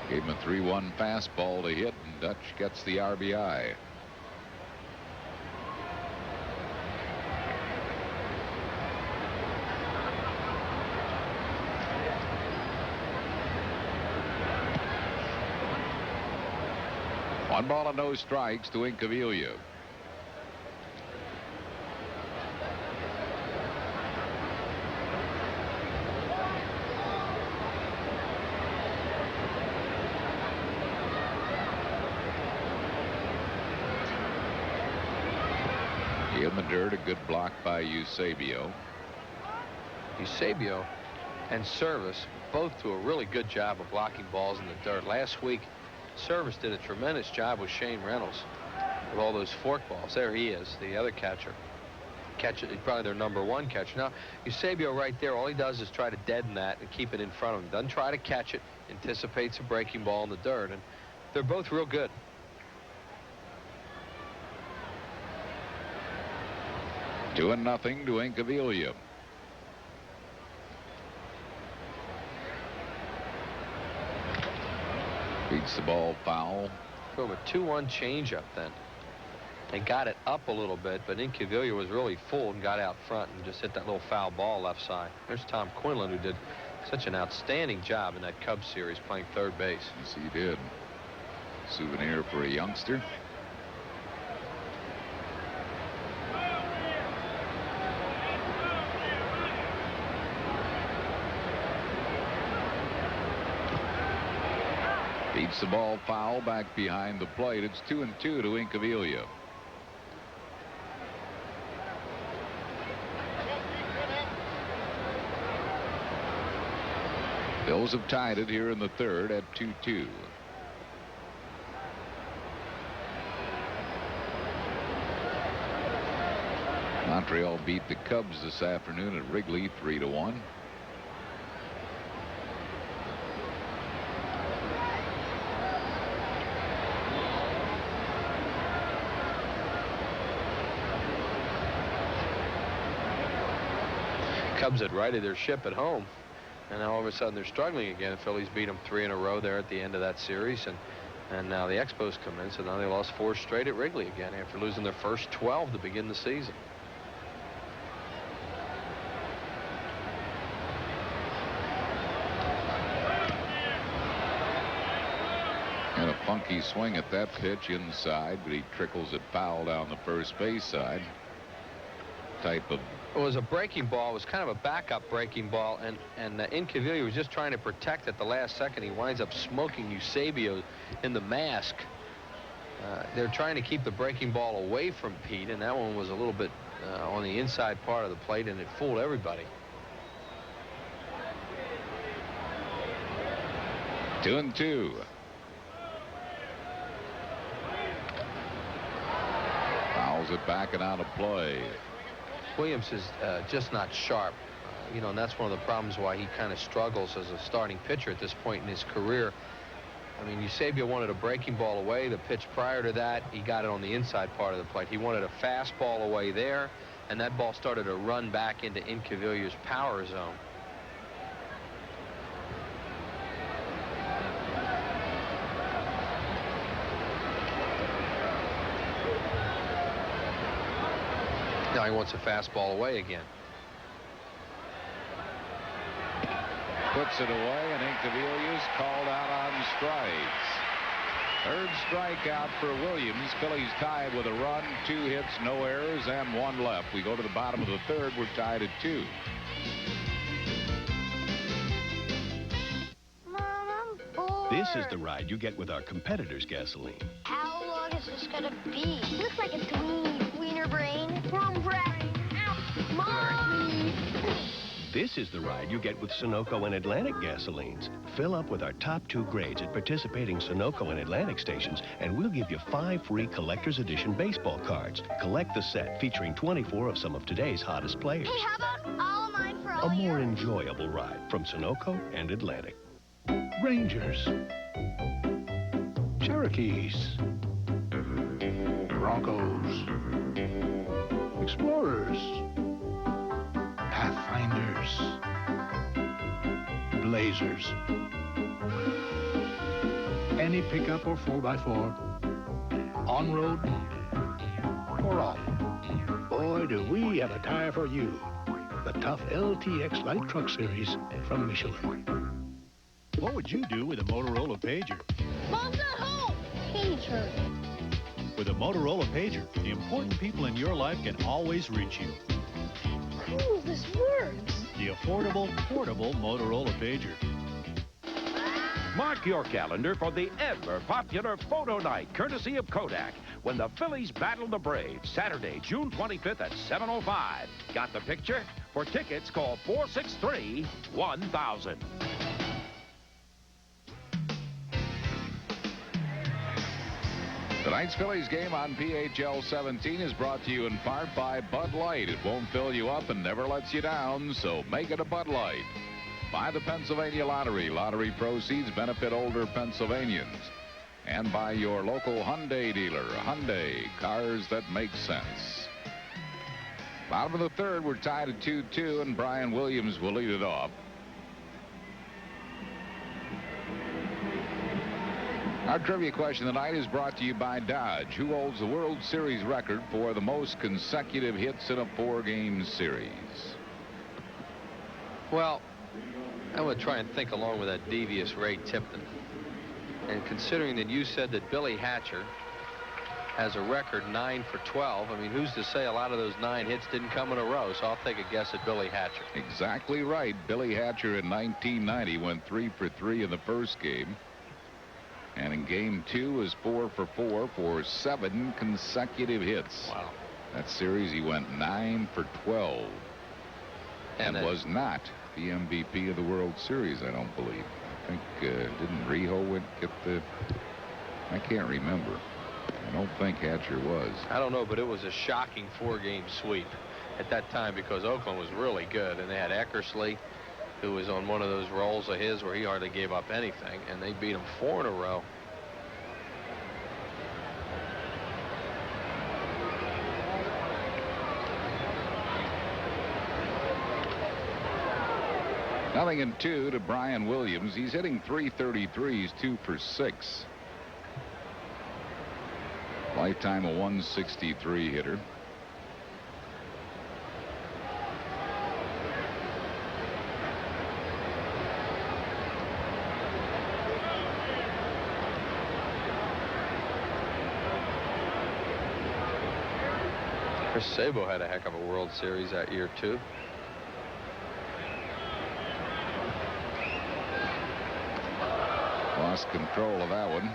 gave him a 3-1 fastball to hit, and Dutch gets the RBI. One ball and no strikes to Incaviglia. In the dirt, a good block by Eusebio. Eusebio and Service both do a really good job of blocking balls in the dirt. Last week, Service did a tremendous job with Shane Reynolds with all those fork balls. There he is, the other catcher. He's probably their #1 catcher. Now, Eusebio right there, all he does is try to deaden that and keep it in front of him. Doesn't try to catch it, anticipates a breaking ball in the dirt, and they're both real good. 2-0 to Incaviglia. Beats the ball foul. Threw him a 2-1 changeup then. And got it up a little bit, but Incaviglia was really full and got out front and just hit that little foul ball left side. There's Tom Quinlan, who did such an outstanding job in that Cubs series playing third base. Yes, he did. Souvenir for a youngster. Beats the ball foul back behind the plate. It's 2-2 to Incaviglia. Phils have tied it here in the third at 2-2. Montreal beat the Cubs this afternoon at Wrigley 3-1. Cubs had righted their ship at home, and now all of a sudden they're struggling again. The Phillies beat them 3 in a row there at the end of that series, and now the Expos come in, so now they lost 4 straight at Wrigley again after losing their first 12 to begin the season. And a funky swing at that pitch inside, but he trickles it foul down the first base side. Type of. It was a breaking ball. It was kind of a backup breaking ball, and Incaviglia was just trying to protect at the last second. He winds up smoking Eusebio in the mask. They're trying to keep the breaking ball away from Pete, and that one was a little bit on the inside part of the plate, and it fooled everybody. 2-2. Fouls it back and out of play. Williams is just not sharp, you know, and that's one of the problems why he kind of struggles as a starting pitcher at this point in his career. I mean, Eusebio wanted a breaking ball away. The pitch prior to that, he got it on the inside part of the plate. He wanted a fastball away there, and that ball started to run back into Incaviglia's power zone. Now he wants a fastball away again. Puts it away, and Incaviglia's called out on strikes. Third strikeout for Williams. Phillies tied with a run, 2 hits, no errors, and 1 left. We go to the bottom of the third. We're tied at 2. Mom, I'm bored. This is the ride you get with our competitors' gasoline. How long is this gonna be? Looks like it's weenie. Wiener brain. Wrong brain. Ow. Mom! This is the ride you get with Sunoco and Atlantic gasolines. Fill up with our top 2 grades at participating Sunoco and Atlantic stations, and we'll give you 5 free Collector's Edition baseball cards. Collect the set featuring 24 of some of today's hottest players. Hey, how about all of mine for all A more yours? enjoyable ride from Sunoco and Atlantic. Rangers. Cherokees. Broncos. Explorers. Pathfinders. Blazers. Any pickup or 4x4. On-road or off. Boy, do we have a tire for you. The tough LTX Light Truck Series from Michelin. What would you do with a Motorola Pager? Mom's not home. Pager. With a Motorola Pager, the important people in your life can always reach you. Cool, this works. The affordable, portable Motorola Pager. Mark your calendar for the ever-popular Photo Night, courtesy of Kodak, when the Phillies battle the Braves, Saturday, June 25th at 7:05. Got the picture? For tickets, call 463-1000. Tonight's Phillies game on PHL 17 is brought to you in part by Bud Light. It won't fill you up and never lets you down, so make it a Bud Light. By the Pennsylvania Lottery. Lottery proceeds benefit older Pennsylvanians. And by your local Hyundai dealer. Hyundai, cars that make sense. Bottom of the third, we're tied at 2-2, and Brian Williams will lead it off. Our trivia question tonight is brought to you by Dodge, who holds the World Series record for the most consecutive hits in a 4-game series. Well, I'm going to try and think along with that devious Ray Tipton. And considering that you said that Billy Hatcher has a record 9 for 12, I mean, who's to say a lot of those 9 hits didn't come in a row? So I'll take a guess at Billy Hatcher. Exactly right. Billy Hatcher in 1990 went 3 for 3 in the first game. And in game 2 was 4 for 4 for 7 consecutive hits. Wow. That series he went 9 for 12. And was not the MVP of the World Series, I don't believe. I think, didn't Rijo get the... I can't remember. I don't think Hatcher was. I don't know, but it was a shocking 4-game sweep at that time because Oakland was really good. And they had Eckersley, who was on one of those rolls of his where he hardly gave up anything, and they beat him 4 in a row. Nothing in 2 to Brian Williams. He's hitting .333. He's 2 for 6. Lifetime a 163 hitter. Chris Sabo had a heck of a World Series that year, too. Lost control of that one.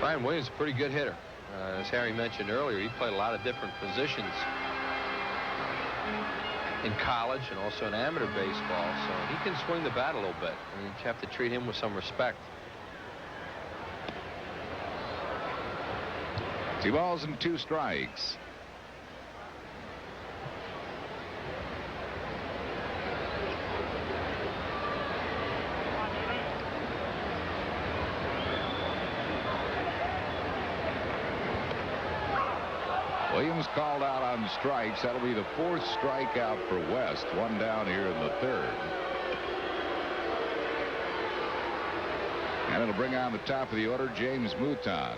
Brian Williams is a pretty good hitter. As Harry mentioned earlier, he played a lot of different positions in college and also in amateur baseball, so he can swing the bat a little bit. And you have to treat him with some respect. 2 balls and 2 strikes. Williams called out on strikes. That'll be the 4th strikeout for West. 1 down here in the 3rd. And it'll bring on the top of the order James Mouton.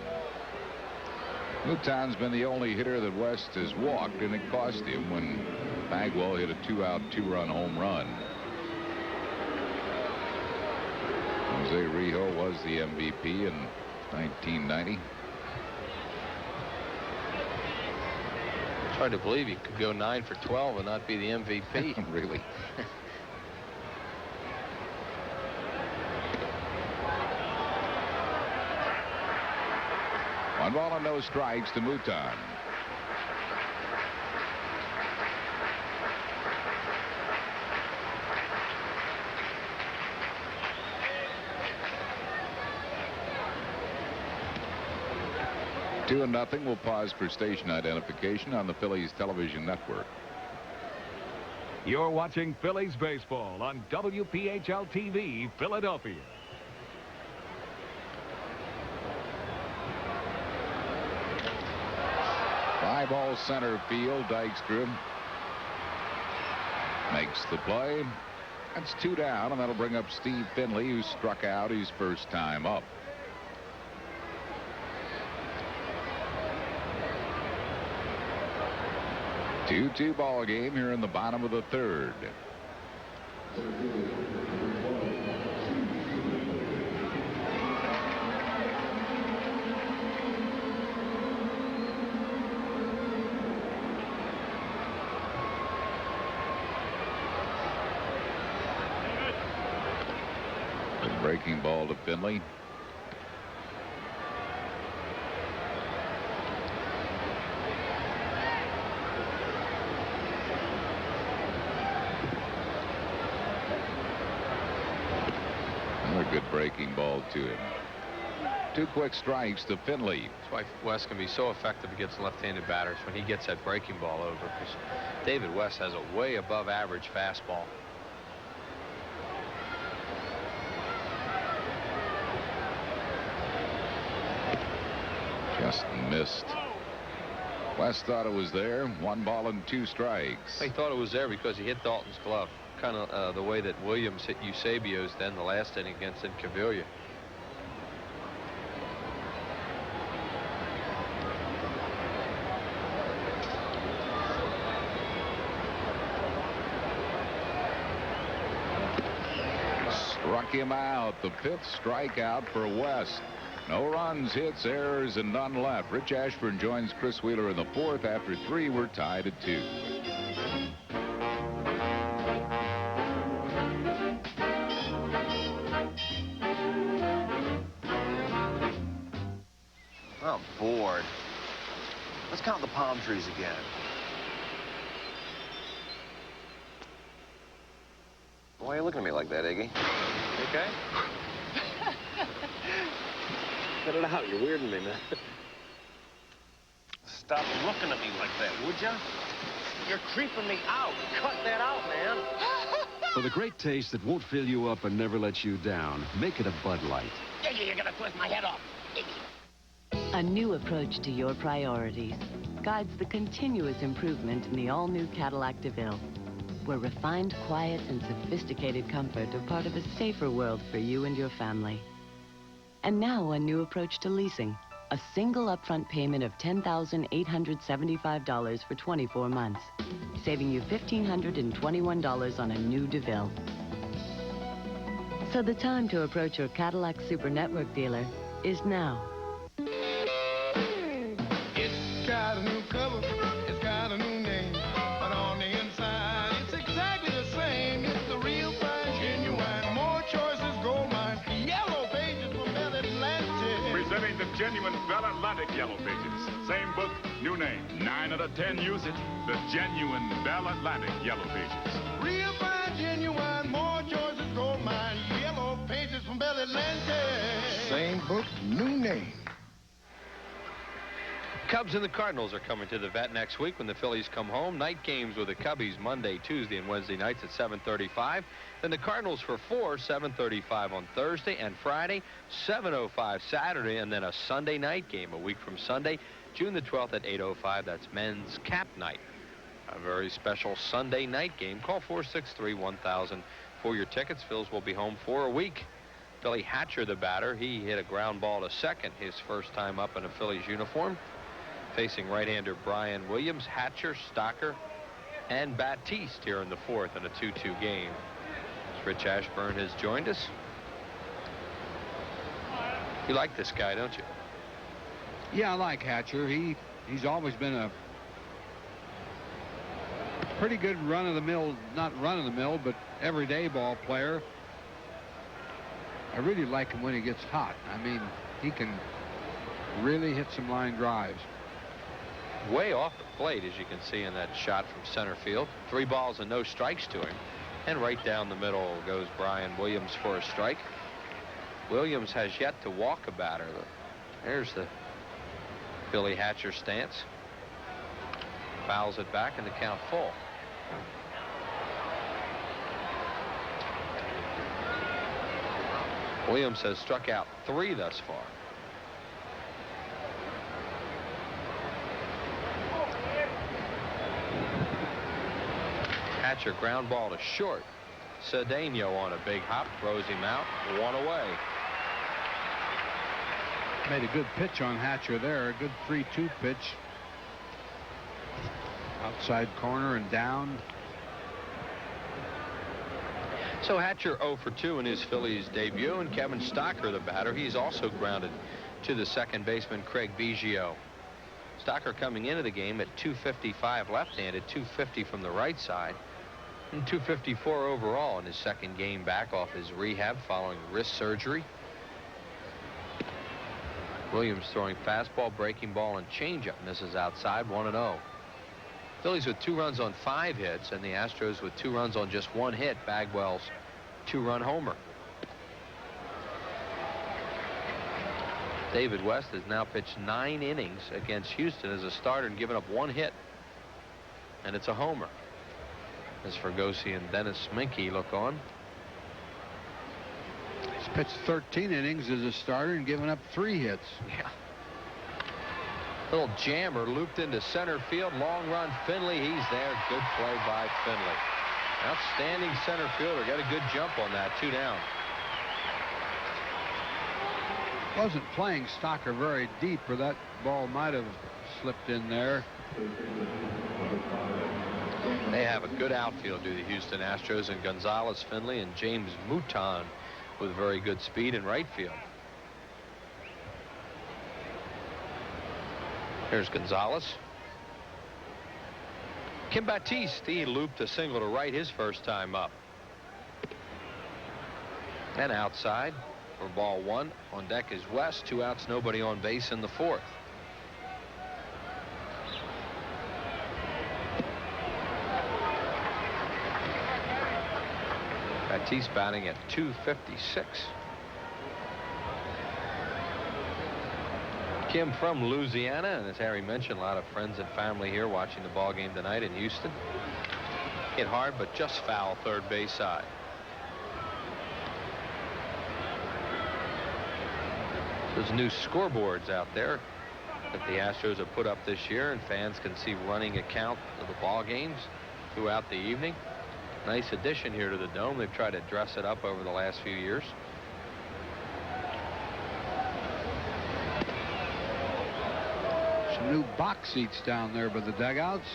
Mouton's been the only hitter that West has walked, and it cost him when Bagwell hit a 2-out, 2-run home run. Jose Rijo was the MVP in 1990. It's hard to believe you could go 9 for 12 and not be the MVP. Really? One ball and no strikes to Mouton. 2-0. We'll pause for station identification on the Phillies television network. You're watching Phillies baseball on WPHL TV, Philadelphia. Fly ball center field. Dykstra makes the play. That's 2 down, and that'll bring up Steve Finley, who struck out his first time up. Two-two ball game here in the bottom of the third. Breaking ball to Finley. Another good breaking ball to him. 2 quick strikes to Finley. That's why West can be so effective against left-handed batters when he gets that breaking ball over, because David West has a way above average fastball. Just missed. West thought it was there. 1 ball and 2 strikes. He thought it was there because he hit Dalton's glove. Kind of the way that Williams hit Eusebio's then the last inning against Incaviglia. Struck him out. The 5th strikeout for West. No runs, hits, errors, and none left. Rich Ashburn joins Chris Wheeler in the 4th. After 3, we're tied at 2. I'm bored. Let's count the palm trees again. Why are you looking at me like that, Iggy? Okay? Cut it out. You're weirding me, man. Stop looking at me like that, would ya? You're creeping me out. Cut that out, man. For the great taste that won't fill you up and never let you down, make it a Bud Light. Iggy, you're gonna twist my head off. Iggy. A new approach to your priorities guides the continuous improvement in the all-new Cadillac DeVille, where refined, quiet, and sophisticated comfort are part of a safer world for you and your family. And now a new approach to leasing. A single upfront payment of $10,875 for 24 months, saving you $1,521 on a new DeVille. So the time to approach your Cadillac Super Network dealer is now. It's got a new cover, it's got a new name, but on the inside, it's exactly the same. It's the real fine, genuine, more choices, gold mine, yellow pages from Bell Atlantic. Presenting the genuine Bell Atlantic Yellow Pages. Same book, new name. 9 out of 10 use it. The genuine Bell Atlantic Yellow Pages. Real fine, genuine, more choices, gold mine, yellow pages from Bell Atlantic. Same book, new name. Cubs and the Cardinals are coming to the vet next week when the Phillies come home. Night games with the Cubbies Monday, Tuesday, and Wednesday nights at 7:35. Then the Cardinals for 4, 7:35 on Thursday and Friday, 7:05 Saturday, and then a Sunday night game a week from Sunday, June the 12th at 8:05. That's men's cap night. A very special Sunday night game. Call 463-1000 for your tickets. Phils will be home for a week. Billy Hatcher, the batter, he hit a ground ball to second his first time up in a Phillies uniform. Facing right-hander Brian Williams, Hatcher, Stocker, and Batiste here in the 4th in a 2-2 game. As Rich Ashburn has joined us. You like this guy, don't you? Yeah, I like Hatcher. He's always been a pretty good run-of-the-mill, not run-of-the-mill, but everyday ball player. I really like him when he gets hot. I mean, he can really hit some line drives. Way off the plate, as you can see in that shot from center field. 3 balls and no strikes to him. And right down the middle goes Brian Williams for a strike. Williams has yet to walk a batter. There's the Billy Hatcher stance. Fouls it back and the count full. Williams has struck out 3 thus far. Hatcher ground ball to short. Cedeno on a big hop, throws him out, 1 away. Made a good pitch on Hatcher there, a good 3-2 pitch. Outside corner and down. So Hatcher 0 for 2 in his Phillies debut, and Kevin Stocker, the batter, he's also grounded to the second baseman Craig Biggio. Stocker coming into the game at 255 left-handed, 250 from the right side, and 254 overall in his second game back off his rehab following wrist surgery. Williams throwing fastball, breaking ball, and changeup. Misses outside, 1-0. Phillies with 2 runs on 5 hits, and the Astros with 2 runs on just 1 hit. Bagwell's 2-run homer. David West has now pitched 9 innings against Houston as a starter and given up 1 hit, and it's a homer. As Fergosi and Dennis Minke look on. He's pitched 13 innings as a starter and given up 3 hits. Yeah. Little jammer looped into center field. Long run. Finley, he's there. Good play by Finley. Outstanding center fielder. Got a good jump on that. 2 down. Wasn't playing Stocker very deep, or that ball might have slipped in there. They have a good outfield, do the Houston Astros, and Gonzalez, Finley, and James Mouton with very good speed in right field. Here's Gonzalez. Kim Batiste, he looped a single to right his first time up. And outside for ball 1. On deck is West. 2 outs, nobody on base in the 4th. Batiste batting at 256. Kim from Louisiana, and as Harry mentioned, a lot of friends and family here watching the ball game tonight in Houston. Hit hard, but just foul third base side. There's new scoreboards out there that the Astros have put up this year, and fans can see running account of the ball games throughout the evening. Nice addition here to the Dome. They've tried to dress it up over the last few years. Some new box seats down there by the dugouts.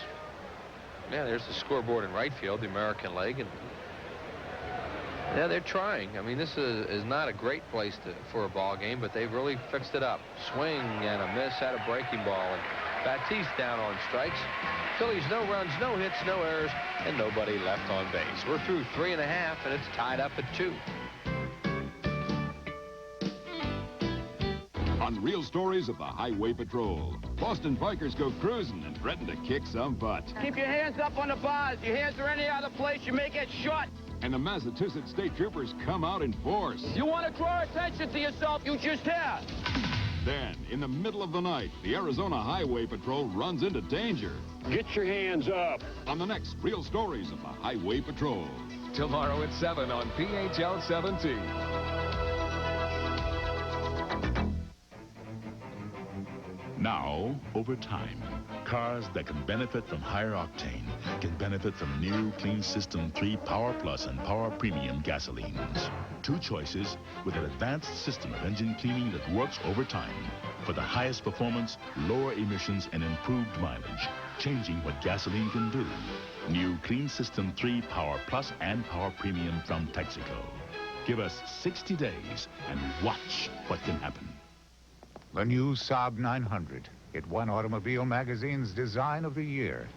Yeah, there's the scoreboard in right field, the American League, and yeah, they're trying. I mean, this is not a great place for a ball game, but they've really fixed it up. Swing and a miss at a breaking ball, and Batiste down on strikes. Phillies no runs, no hits, no errors, and nobody left on base. We're through 3.5, and it's tied up at 2. On Real Stories of the Highway Patrol, Boston bikers go cruising and threaten to kick some butt. Keep your hands up on the bars. Your hands are any other place, you may get shot. And the Massachusetts State Troopers come out in force. You want to draw attention to yourself, you just have. Then, in the middle of the night, the Arizona Highway Patrol runs into danger. Get your hands up. On the next Real Stories of the Highway Patrol. Tomorrow at 7 on PHL 17. Now, over time, cars that can benefit from higher octane can benefit from new Clean System 3 Power Plus and Power Premium gasolines. 2 choices with an advanced system of engine cleaning that works over time for the highest performance, lower emissions, and improved mileage, changing what gasoline can do. New Clean System 3 Power Plus and Power Premium from Texaco. Give us 60 days and watch what can happen. The new Saab 900. It won Automobile Magazine's Design of the Year.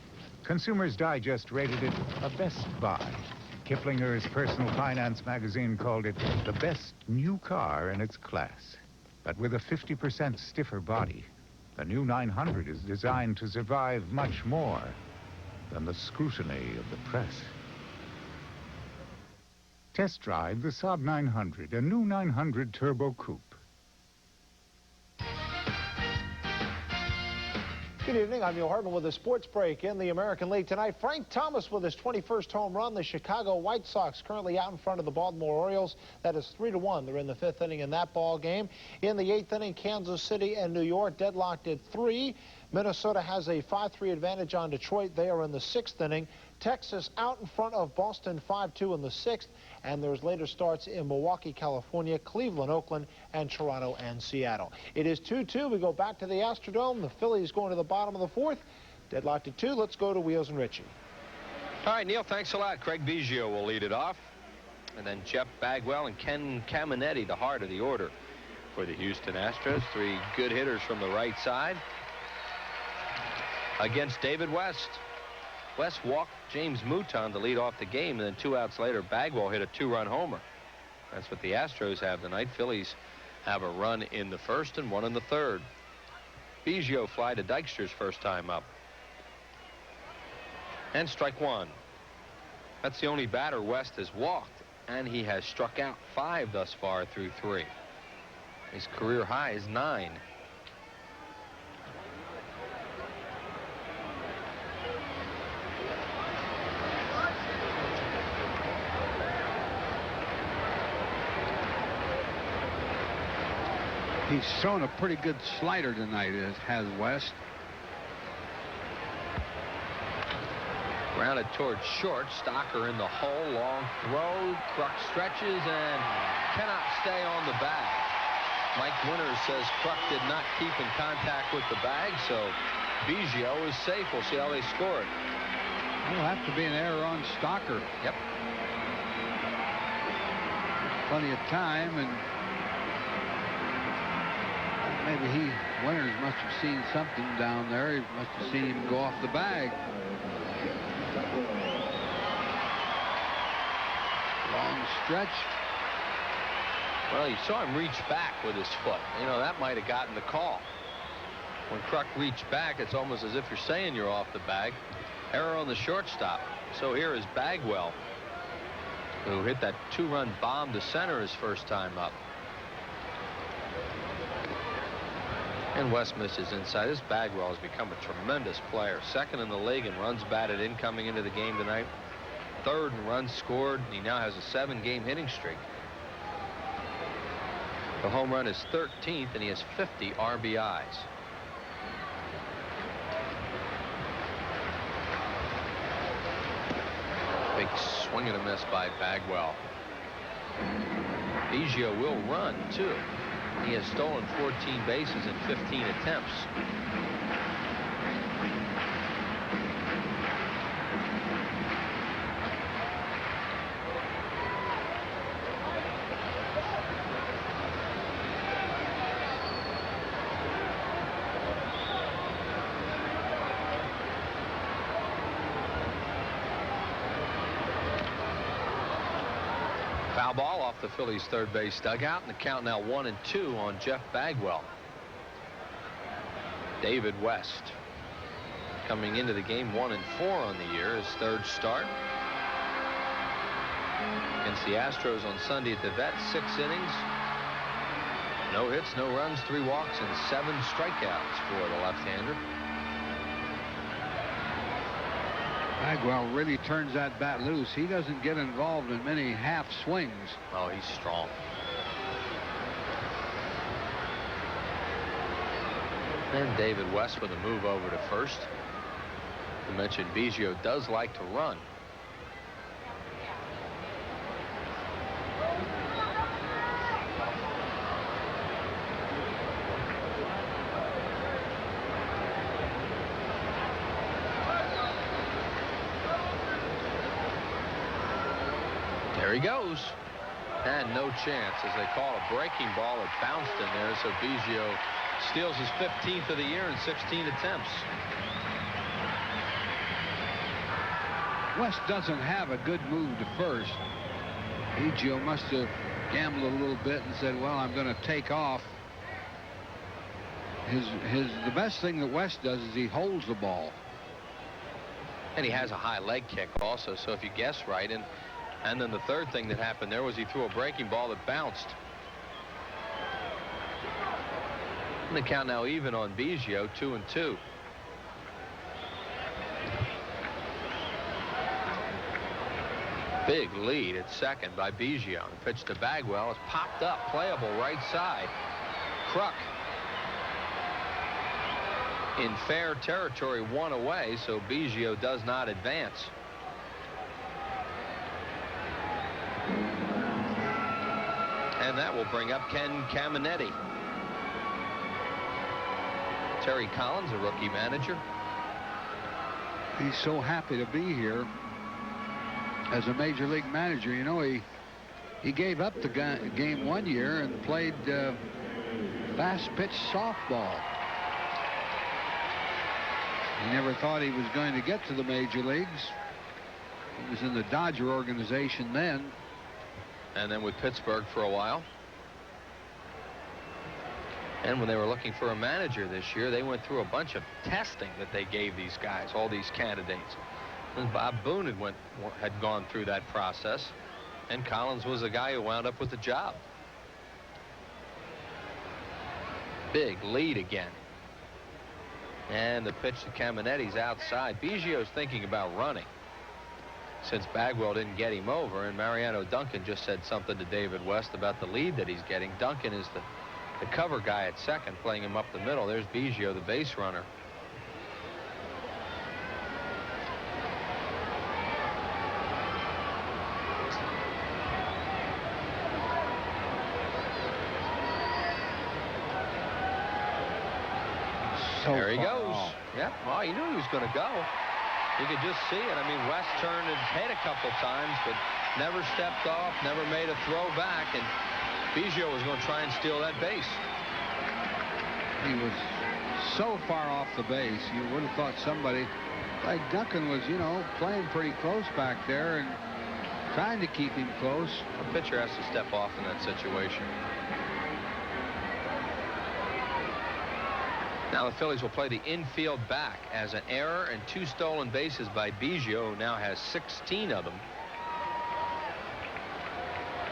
Consumers Digest rated it a best buy. Kiplinger's Personal Finance magazine called it the best new car in its class. But with a 50% stiffer body, the new 900 is designed to survive much more than the scrutiny of the press. Test drive the Saab 900, a new 900 Turbo Coupe. Good evening. I'm Neil Hartman with a sports break in the American League tonight. Frank Thomas with his 21st home run. The Chicago White Sox currently out in front of the Baltimore Orioles. That is 3-1. They're in the 5th inning in that ball game. In the 8th inning, Kansas City and New York deadlocked at 3. Minnesota has a 5-3 advantage on Detroit. They are in the 6th inning. Texas out in front of Boston 5-2 in the 6th. And there's later starts in Milwaukee, California, Cleveland, Oakland, and Toronto and Seattle. It is 2-2. We go back to the Astrodome. The Phillies going to the bottom of the 4th. Deadlocked at 2. Let's go to Wheels and Richie. All right, Neil, thanks a lot. Craig Biggio will lead it off. And then Jeff Bagwell and Ken Caminetti, the heart of the order for the Houston Astros. 3 good hitters from the right side against David West. West walked James Mouton to lead off the game, and then 2 outs later, Bagwell hit a 2-run homer. That's what the Astros have tonight. Phillies have a run in the 1st and 1 in the 3rd. Biggio fly to Dykstra's first time up. And strike 1. That's the only batter West has walked, and he has struck out 5 thus far through 3. His career high is 9. He's shown a pretty good slider tonight, has West. Grounded towards short. Stocker in the hole. Long throw. Kruk stretches and cannot stay on the bag. Mike Winters says Kruk did not keep in contact with the bag, so Biggio is safe. We'll see how they score it. It'll have to be an error on Stocker. Yep. Plenty of time, and maybe Winters must have seen something down there. He must have seen him go off the bag. Long stretch. Well, you saw him reach back with his foot. You know, that might have gotten the call. When Kruk reached back, it's almost as if you're saying you're off the bag. Error on the shortstop. So here is Bagwell, who hit that 2-run bomb to center his first time up. And West misses inside. This Bagwell has become a tremendous player. 2nd in the league in runs batted in coming into the game tonight. 3rd in runs scored. He now has a 7-game hitting streak. The home run is 13th, and he has 50 RBIs. Big swing and a miss by Bagwell. Biggio will run, too. He has stolen 14 bases in 15 attempts. Foul ball off the Phillies' 3rd base dugout, and the count now 1-2 on Jeff Bagwell. David West coming into the game 1-4 on the year, his 3rd start. Against the Astros on Sunday at the Vet, 6 innings. No hits, no runs, 3 walks, and 7 strikeouts for the left-hander. Bagwell really turns that bat loose. He doesn't get involved in many half swings. Oh, he's strong. And David West with a move over to first. You mentioned Biggio does like to run. There he goes. And no chance, as they call a breaking ball. It bounced in there, so Biggio steals his 15th of the year in 16 attempts. West doesn't have a good move to first. Biggio must have gambled a little bit and said, well, I'm going to take off. The best thing that West does is he holds the ball. And he has a high leg kick also, so if you guess right, and then the 3rd thing that happened there was he threw a breaking ball that bounced. And the count now even on Biggio, 2-2. Big lead at second by Biggio. The pitch to Bagwell is popped up, playable right side. Kruk in fair territory, one away, so Biggio does not advance. And that will bring up Ken Caminetti. Terry Collins, a rookie manager. He's so happy to be here as a major league manager. You know, he gave up the game one year and played fast pitch softball. He never thought he was going to get to the major leagues. He was in the Dodger organization then. And then with Pittsburgh for a while. And when they were looking for a manager this year, they went through a bunch of testing that they gave these guys, all these candidates. And Bob Boone had gone through that process, and Collins was the guy who wound up with the job. Big lead again. And the pitch to Caminetti's outside. Biggio's thinking about running since Bagwell didn't get him over, and Mariano Duncan just said something to David West about the lead that he's getting. Duncan is the cover guy at second, playing him up the middle. There's Biggio, the base runner. There he goes. Yep. Well, he knew he was going to go. You could just see it. I mean, West turned his head a couple times, but never stepped off, never made a throw back, and Biggio was going to try and steal that base. He was so far off the base, you would have thought somebody like Duncan was, you know, playing pretty close back there and trying to keep him close. A pitcher has to step off in that situation. Now the Phillies will play the infield back as an error and 2 stolen bases by Biggio, who now has 16 of them.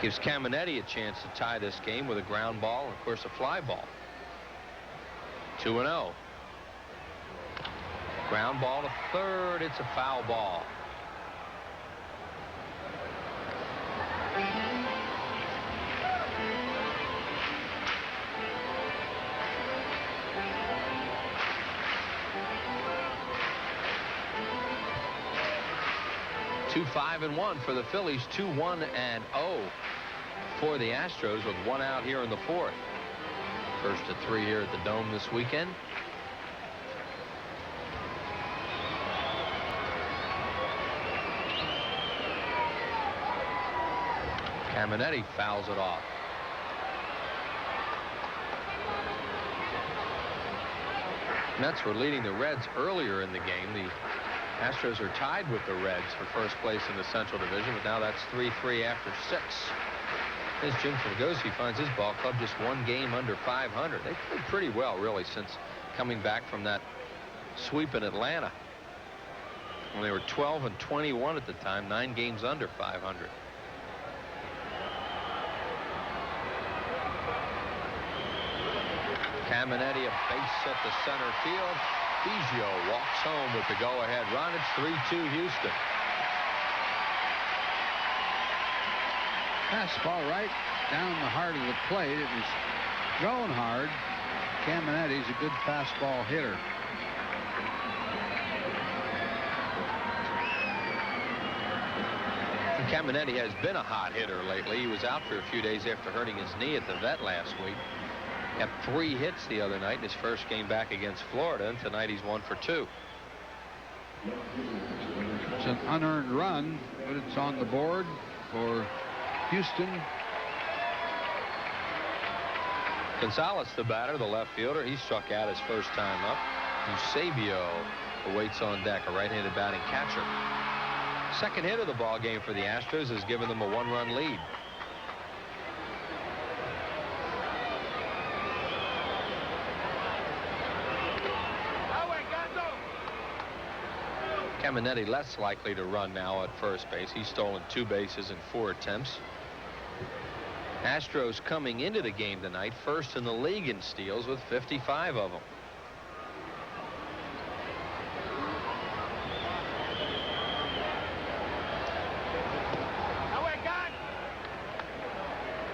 Gives Caminetti a chance to tie this game with a ground ball and, of course, a fly ball. 2-0. Ground ball to third. It's a foul ball. Two 5-1 for the Phillies. 2-1-0 for the Astros with 1 out here in the 4th. First to 3 here at the Dome this weekend. Caminetti fouls it off. Mets were leading the Reds earlier in the game. The Astros are tied with the Reds for first place in the Central Division, but now that's 3-3 after 6. As Jim Fregosi finds his ball club just 1 game under 500. They played pretty well, really, since coming back from that sweep in Atlanta. When they were 12-21 at the time, 9 games under 500. Caminetti, a base at the center field. Biggio walks home with the go-ahead run. It's 3-2 Houston. Fastball right down the heart of the plate. It was thrown hard. Caminetti's a good fastball hitter. Caminetti has been a hot hitter lately. He was out for a few days after hurting his knee at the vet last week. Got 3 hits the other night in his first game back against Florida, and tonight he's 1 for 2. It's an unearned run, but it's on the board for Houston. Gonzalez, the batter, the left fielder, he struck out his first time up. Eusebio awaits on deck, a right-handed batting catcher. Second hit of the ball game for the Astros has given them a 1-run lead. Caminetti less likely to run now at first base. He's stolen 2 bases in 4 attempts. Astros coming into the game tonight first in the league in steals with 55 of them.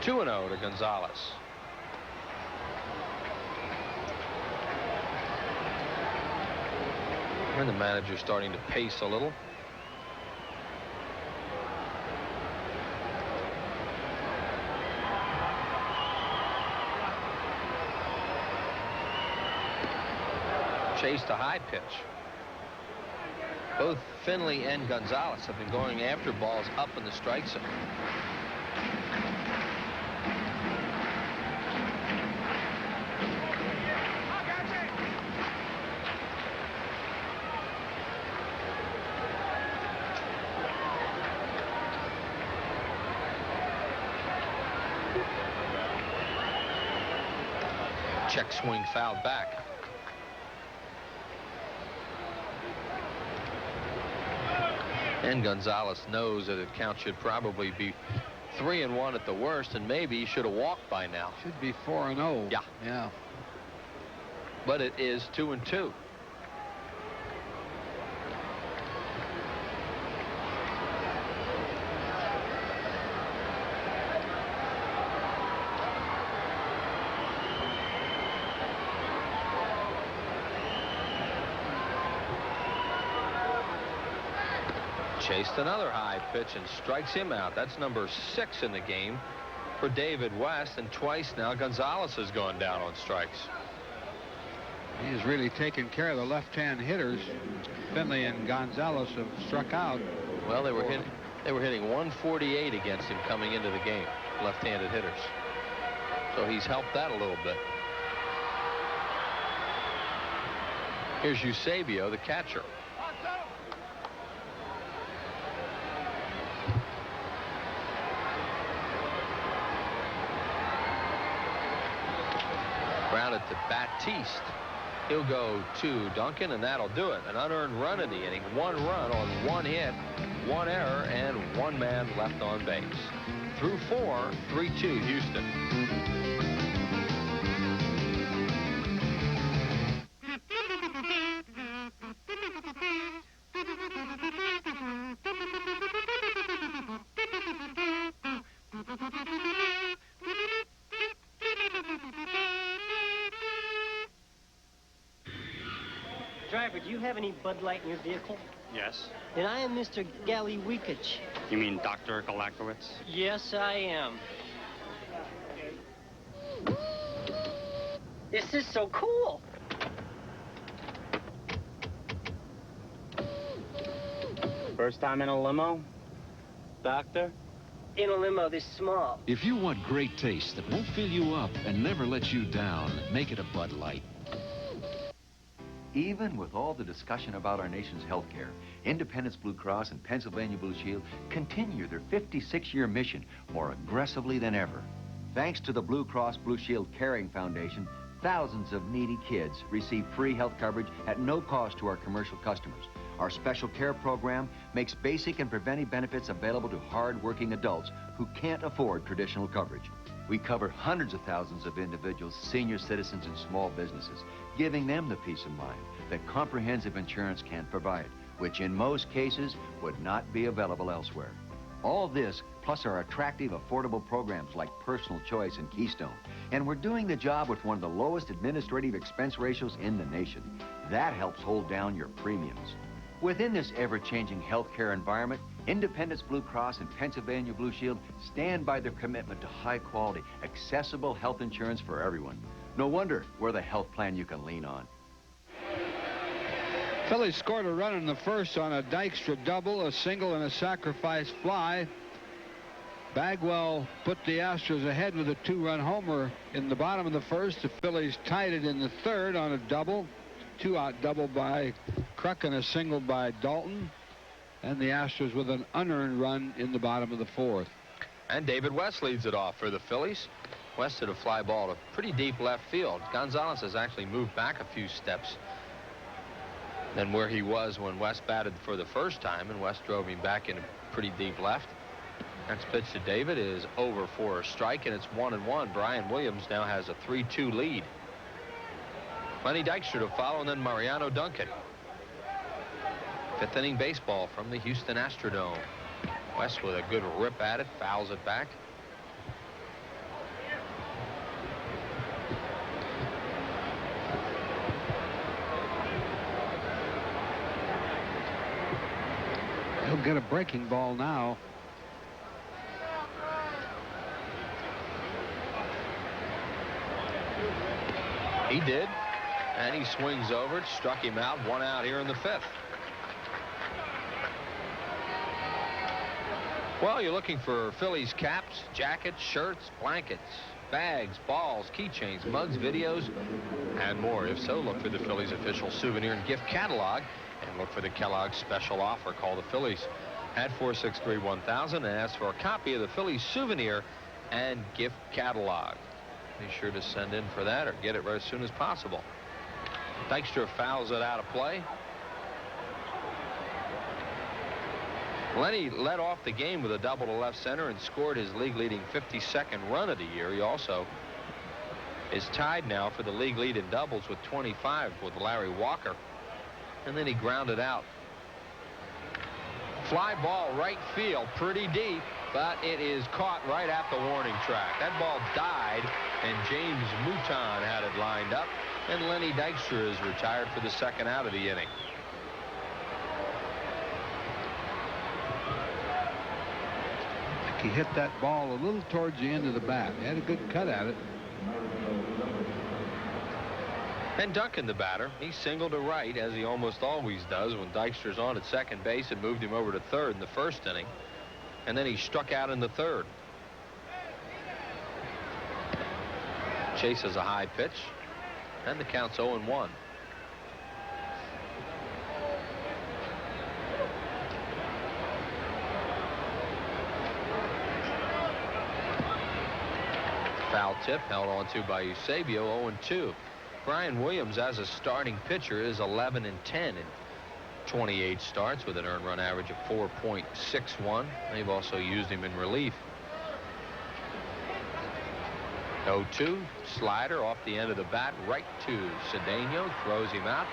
2-0 to Gonzalez. And the manager's starting to pace a little. Chased a high pitch. Both Finley and Gonzalez have been going after balls up in the strike zone. Check swing fouled back. And Gonzalez knows that the count should probably be 3-1 at the worst, and maybe he should have walked by now. Should be 4-0. Yeah. Yeah. But it is 2-2. Chased another high pitch and strikes him out. That's number 6 in the game for David West, and twice now Gonzalez has gone down on strikes. He's really taken care of the left-hand hitters. Finley and Gonzalez have struck out. Well, they were hitting 148 against him coming into the game, left-handed hitters. So he's helped that a little bit. Here's Eusebio, the catcher. Grounded to Batiste. He'll go to Duncan, and that'll do it. An unearned run in the inning. 1 run on 1 hit, 1 error, and 1 man left on base. Through 4, 3-2 Houston. Driver, do you have any Bud Light in your vehicle? Yes. Then I am Mr. Gallywikich. You mean Dr. Galakowitz? Yes, I am. This is so cool. First time in a limo? Doctor? In a limo this small. If you want great taste that won't fill you up and never let you down, make it a Bud Light. Even with all the discussion about our nation's health care, Independence Blue Cross and Pennsylvania Blue Shield continue their 56-year mission more aggressively than ever. Thanks to the Blue Cross Blue Shield Caring Foundation, thousands of needy kids receive free health coverage at no cost to our commercial customers. Our special care program makes basic and preventive benefits available to hard-working adults who can't afford traditional coverage. We cover hundreds of thousands of individuals, senior citizens, and small businesses, giving them the peace of mind that comprehensive insurance can provide, which in most cases would not be available elsewhere. All this, plus our attractive, affordable programs like Personal Choice and Keystone. And we're doing the job with one of the lowest administrative expense ratios in the nation. That helps hold down your premiums. Within this ever-changing healthcare environment, Independence Blue Cross and Pennsylvania Blue Shield stand by their commitment to high-quality, accessible health insurance for everyone. No wonder we're the health plan you can lean on. Phillies scored a run in the first on a Dykstra double, a single, and a sacrifice fly. Bagwell put the Astros ahead with a 2-run homer in the bottom of the first. The Phillies tied it in the third on a double. 2-out double by Kruk and a single by Dalton. And the Astros with an unearned run in the bottom of the fourth. And David West leads it off for the Phillies. West hit a fly ball to pretty deep left field. Gonzalez has actually moved back a few steps than where he was when West batted for the first time, and West drove him back into pretty deep left. Next pitch to David is over for a strike, and it's 1-1. Brian Williams now has a 3-2 lead. Lenny Dykstra to follow, and then Mariano Duncan. Fifth inning baseball from the Houston Astrodome. West with a good rip at it, fouls it back. He'll get a breaking ball now. He did, and he swings over it, struck him out, 1 out here in the 5th. Well, you're looking for Phillies caps, jackets, shirts, blankets, bags, balls, keychains, mugs, videos, and more. If so, look for the Phillies official souvenir and gift catalog, and look for the Kellogg's special offer. Call the Phillies at 463-1000 and ask for a copy of the Phillies souvenir and gift catalog. Be sure to send in for that or get it right as soon as possible. Dykstra fouls it out of play. Lenny led off the game with a double to left center and scored his league-leading 52nd run of the year. He also is tied now for the league lead in doubles with 25 with Larry Walker. And then he grounded out. Fly ball right field, pretty deep, but it is caught right at the warning track. That ball died, and James Mouton had it lined up, and Lenny Dykstra is retired for the 2nd out of the inning. He hit that ball a little towards the end of the bat. He had a good cut at it. And Duncan, the batter, he singled to right, as he almost always does when Dykstra's on at second base, and moved him over to third in the 1st inning. And then he struck out in the 3rd. Chases a high pitch, and the count's 0-1. Foul tip held on to by Eusebio. 0-2. Brian Williams as a starting pitcher is 11-10 in 28 starts with an earned run average of 4.61. They've also used him in relief. 0-2. Slider off the end of the bat right to Cedeno. Throws him out.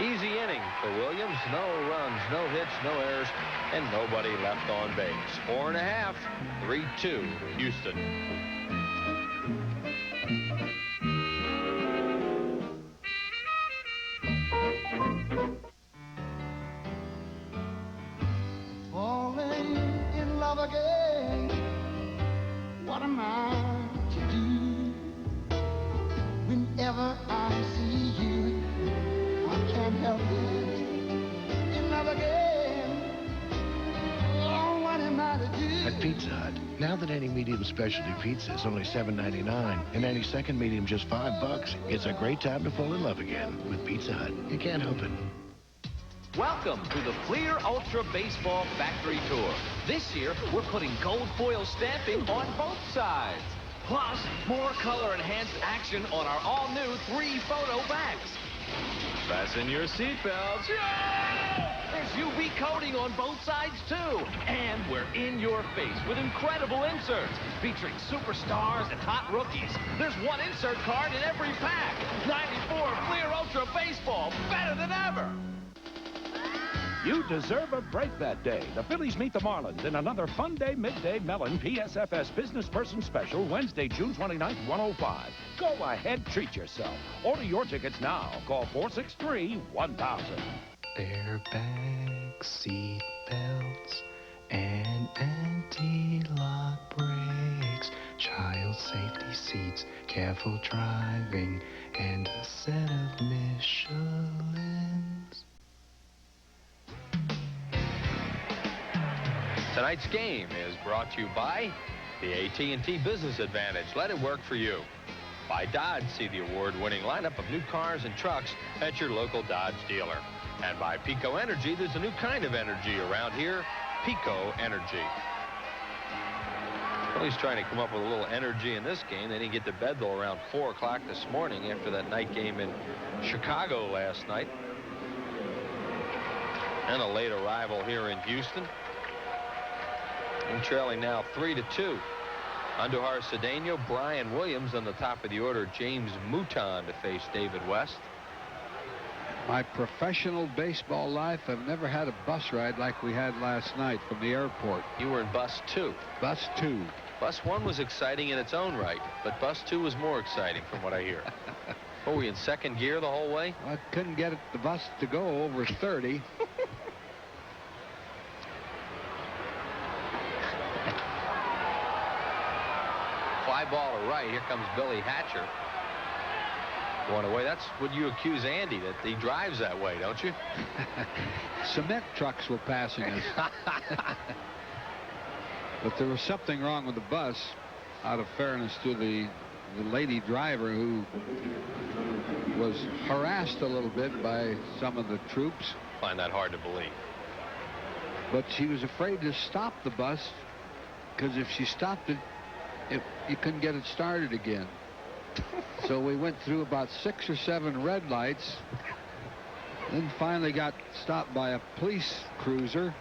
Easy inning for Williams. No runs, no hits, no errors, and nobody left on base. 4.5. 3-2 Houston. Falling in love again. What am I to do? Whenever I see you, I can't help it. In love again. Oh, what am I to do? At Pizza Hut, now that any medium specialty pizza is only $7.99 and any second medium just $5, it's a great time to fall in love again with Pizza Hut. You can't help it. Welcome to the Fleer Ultra Baseball Factory Tour. This year, we're putting gold foil stamping on both sides. Plus, more color-enhanced action on our all-new 3-photo backs. Fasten your seatbelts. Yeah! There's UV coating on both sides, too. And we're in your face with incredible inserts featuring superstars and hot rookies. There's one insert card in every pack. 94 Fleer Ultra Baseball, better than ever. You deserve a break that day. The Phillies meet the Marlins in another Fun Day Midday Mellon PSFS Business Person Special, Wednesday, June 29th, 1:05. Go ahead, treat yourself. Order your tickets now. Call 463-1000. Airbags, seat belts, and anti-lock brakes, child safety seats, careful driving, and a set of Michelins. Tonight's game is brought to you by the AT&T Business Advantage. Let it work for you. By Dodge. See the award-winning lineup of new cars and trucks at your local Dodge dealer. And by Pico Energy. There's a new kind of energy around here, Pico Energy. Phillies trying to come up with a little energy in this game. They didn't get to bed, though, around 4 o'clock this morning after that night game in Chicago last night. And a late arrival here in Houston. And trailing now 3-2. Andujar Cedeno, Brian Williams on the top of the order. James Mouton to face David West. My professional baseball life, I've never had a bus ride like we had last night from the airport. You were in bus 2. Bus 2. Bus 1 was exciting in its own right, but bus 2 was more exciting from what I hear. What, were we in second gear the whole way? I couldn't get the bus to go over 30. Fly ball to right. Here comes Billy Hatcher. One away. That's what you accuse Andy, that he drives that way, don't you? Cement trucks were passing us. But there was something wrong with the bus, out of fairness to the lady driver, who was harassed a little bit by some of the troops. Find that hard to believe. But she was afraid to stop the bus, because if she stopped it, you couldn't get it started again. So we went through about 6 or 7 red lights, then finally got stopped by a police cruiser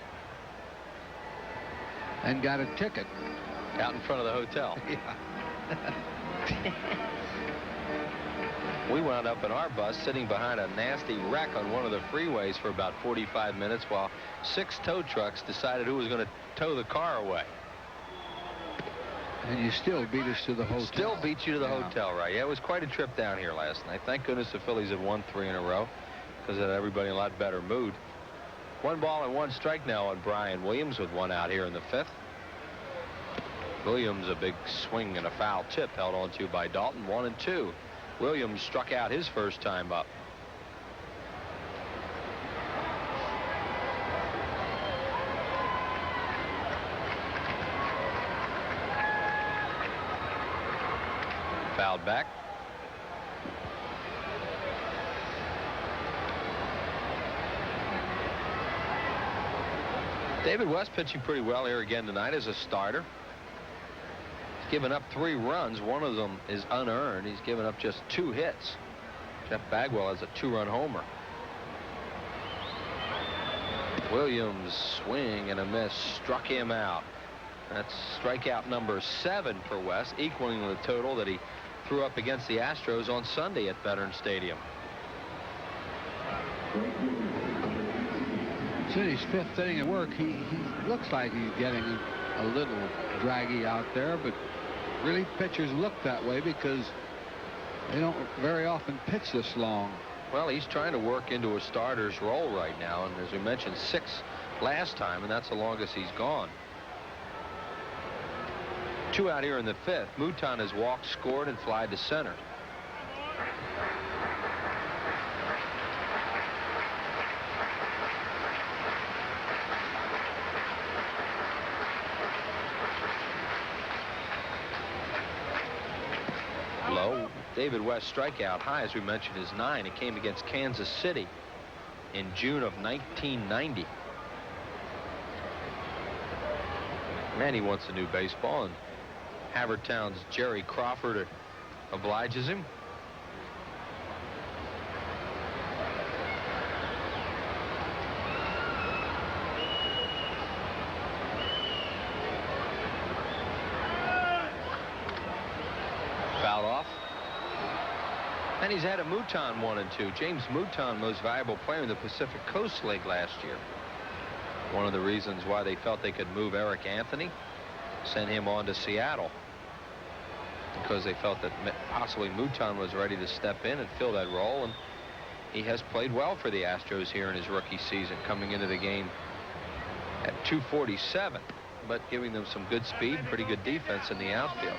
and got a ticket. Out in front of the hotel. Yeah. We wound up in our bus sitting behind a nasty wreck on one of the freeways for about 45 minutes while 6 tow trucks decided who was going to tow the car away. And you still beat us to the hotel. Still beat you to the hotel, right? Yeah, it was quite a trip down here last night. Thank goodness the Phillies had won 3 in a row, because it had everybody in a lot better mood. 1 ball and 1 strike now on Brian Williams with 1 out here in the 5th. Williams, a big swing and a foul tip held on to by Dalton. 1-2. Williams struck out his first time up. Fouled back. David West pitching pretty well here again tonight as a starter. He's given up 3 runs. 1 of them is unearned. He's given up just 2 hits. Jeff Bagwell has a 2-run homer. Williams, swing and a miss, struck him out. That's strikeout number 7 for West, equaling the total that he threw up against the Astros on Sunday at Veterans Stadium. It's in his 5th inning of work. He looks like he's getting a little draggy out there, but really pitchers look that way because they don't very often pitch this long. Well, he's trying to work into a starter's role right now, and as we mentioned, 6 last time, and that's the longest he's gone. 2 out here in the 5th. Mouton has walked, scored, and flied to center. Low. David West strikeout high, as we mentioned, is 9. It came against Kansas City in June of 1990. Man, he wants a new baseball, and Havertown's Jerry Crawford obliges him. Fouled off. And he's had a Mouton 1-2. James Mouton, most valuable player in the Pacific Coast League last year. One of the reasons why they felt they could move Eric Anthony, send him on to Seattle, because they felt that possibly Mouton was ready to step in and fill that role, and he has played well for the Astros here in his rookie season, coming into the game at 247, but giving them some good speed, pretty good defense in the outfield.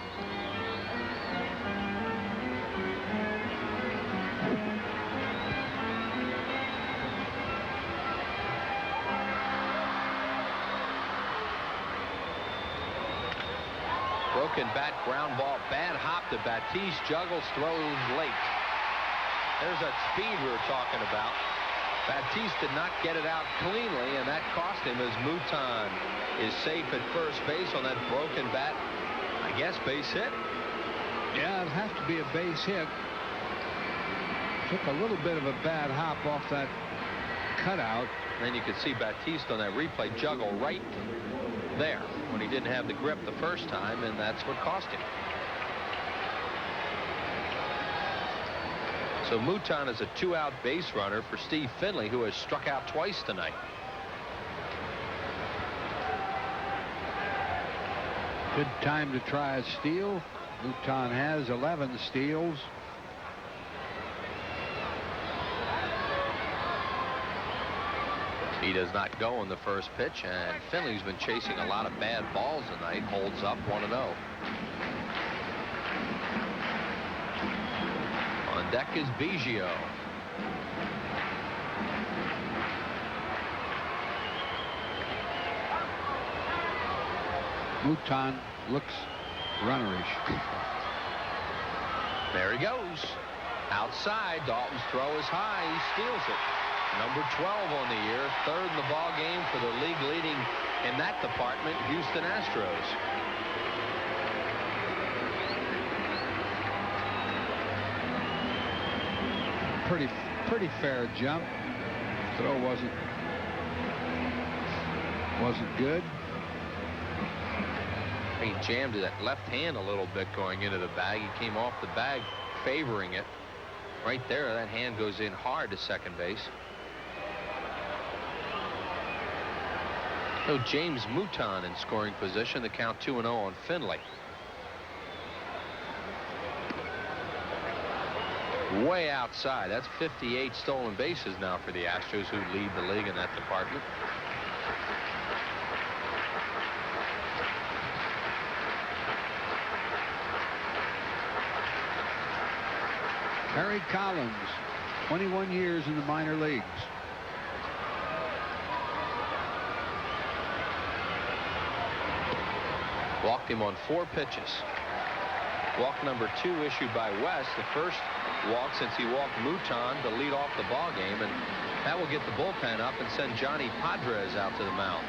Broken bat, ground ball, bad hop to Batiste, juggles, throws late. There's that speed we were talking about. Batiste did not get it out cleanly, and that cost him as Mouton is safe at first base on that broken bat. I guess base hit. Yeah, it'd have to be a base hit. Took a little bit of a bad hop off that cutout. Then you could see Batiste on that replay juggle right there when he didn't have the grip the first time, and that's what cost him. So Mouton is a 2-out base runner for Steve Finley, who has struck out twice tonight. Good time to try a steal. Mouton has 11 steals. He does not go on the first pitch, and Finley's been chasing a lot of bad balls tonight. Holds up 1-0. On deck is Biggio. Mouton looks runnerish. There he goes. Outside, Dalton's throw is high. He steals it. Number 12 on the year, third in the ball game for the league leading in that department, Houston Astros. Pretty fair jump. Throw wasn't good. He jammed that left hand a little bit going into the bag. He came off the bag favoring it. Right there, that hand goes in hard to second base. So James Mouton in scoring position. The count 2-0 on Finley. Way outside. That's 58 stolen bases now for the Astros, who lead the league in that department. Harry Collins, 21 years in the minor leagues. Walked him on 4 pitches. Walk number 2 issued by West. The first walk since he walked Mouton to lead off the ball game, and that will get the bullpen up and send Johnny Padres out to the mound.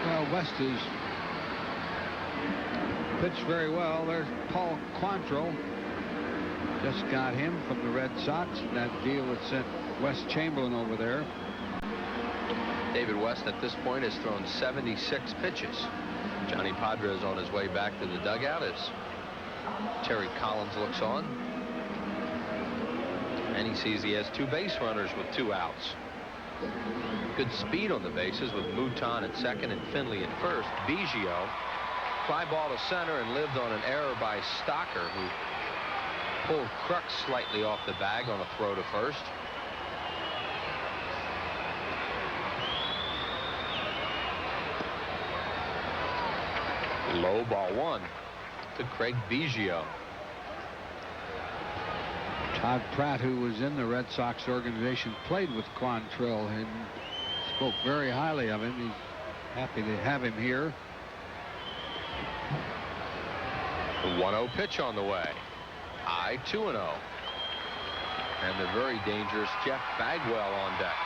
Well, West has pitched very well. There's Paul Quantrill. Just got him from the Red Sox. That deal that sent Wes Chamberlain over there. David West at this point has thrown 76 pitches. Johnny Padres on his way back to the dugout as Terry Collins looks on. And he sees he has 2 base runners with 2 outs. Good speed on the bases with Mouton at second and Finley at first. Biggio fly ball to center and lived on an error by Stocker, who pulled Crux slightly off the bag on a throw to first. Low ball 1 to Craig Biggio. Todd Pratt, who was in the Red Sox organization, played with Quantrill and spoke very highly of him. He's happy to have him here. The 1-0 pitch on the way. High 2-0. And the very dangerous Jeff Bagwell on deck.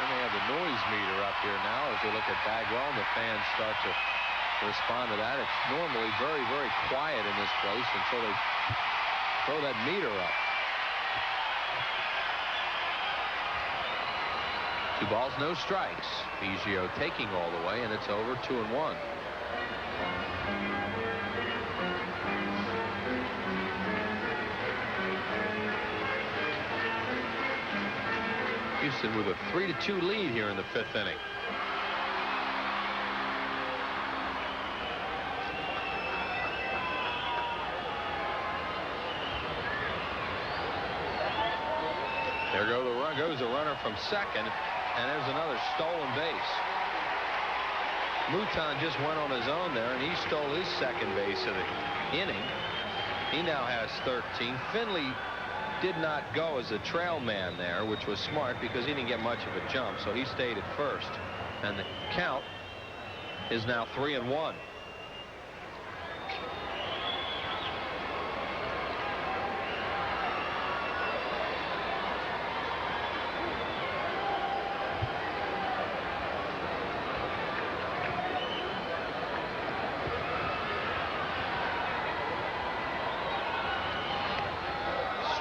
And they have the noise meter up here now as they look at Bagwell, and the fans start to respond to that. It's normally very, very quiet in this place until they throw that meter up. 2 balls, no strikes. Biggio taking all the way, and it's over 2-1. Houston with a 3-2 lead here in the 5th inning. There goes a runner from second, and there's another stolen base. Mouton just went on his own there, and he stole his second base of the inning. He now has 13. Finley did not go as a trail man there, which was smart because he didn't get much of a jump, so he stayed at first. And the count is now 3-1.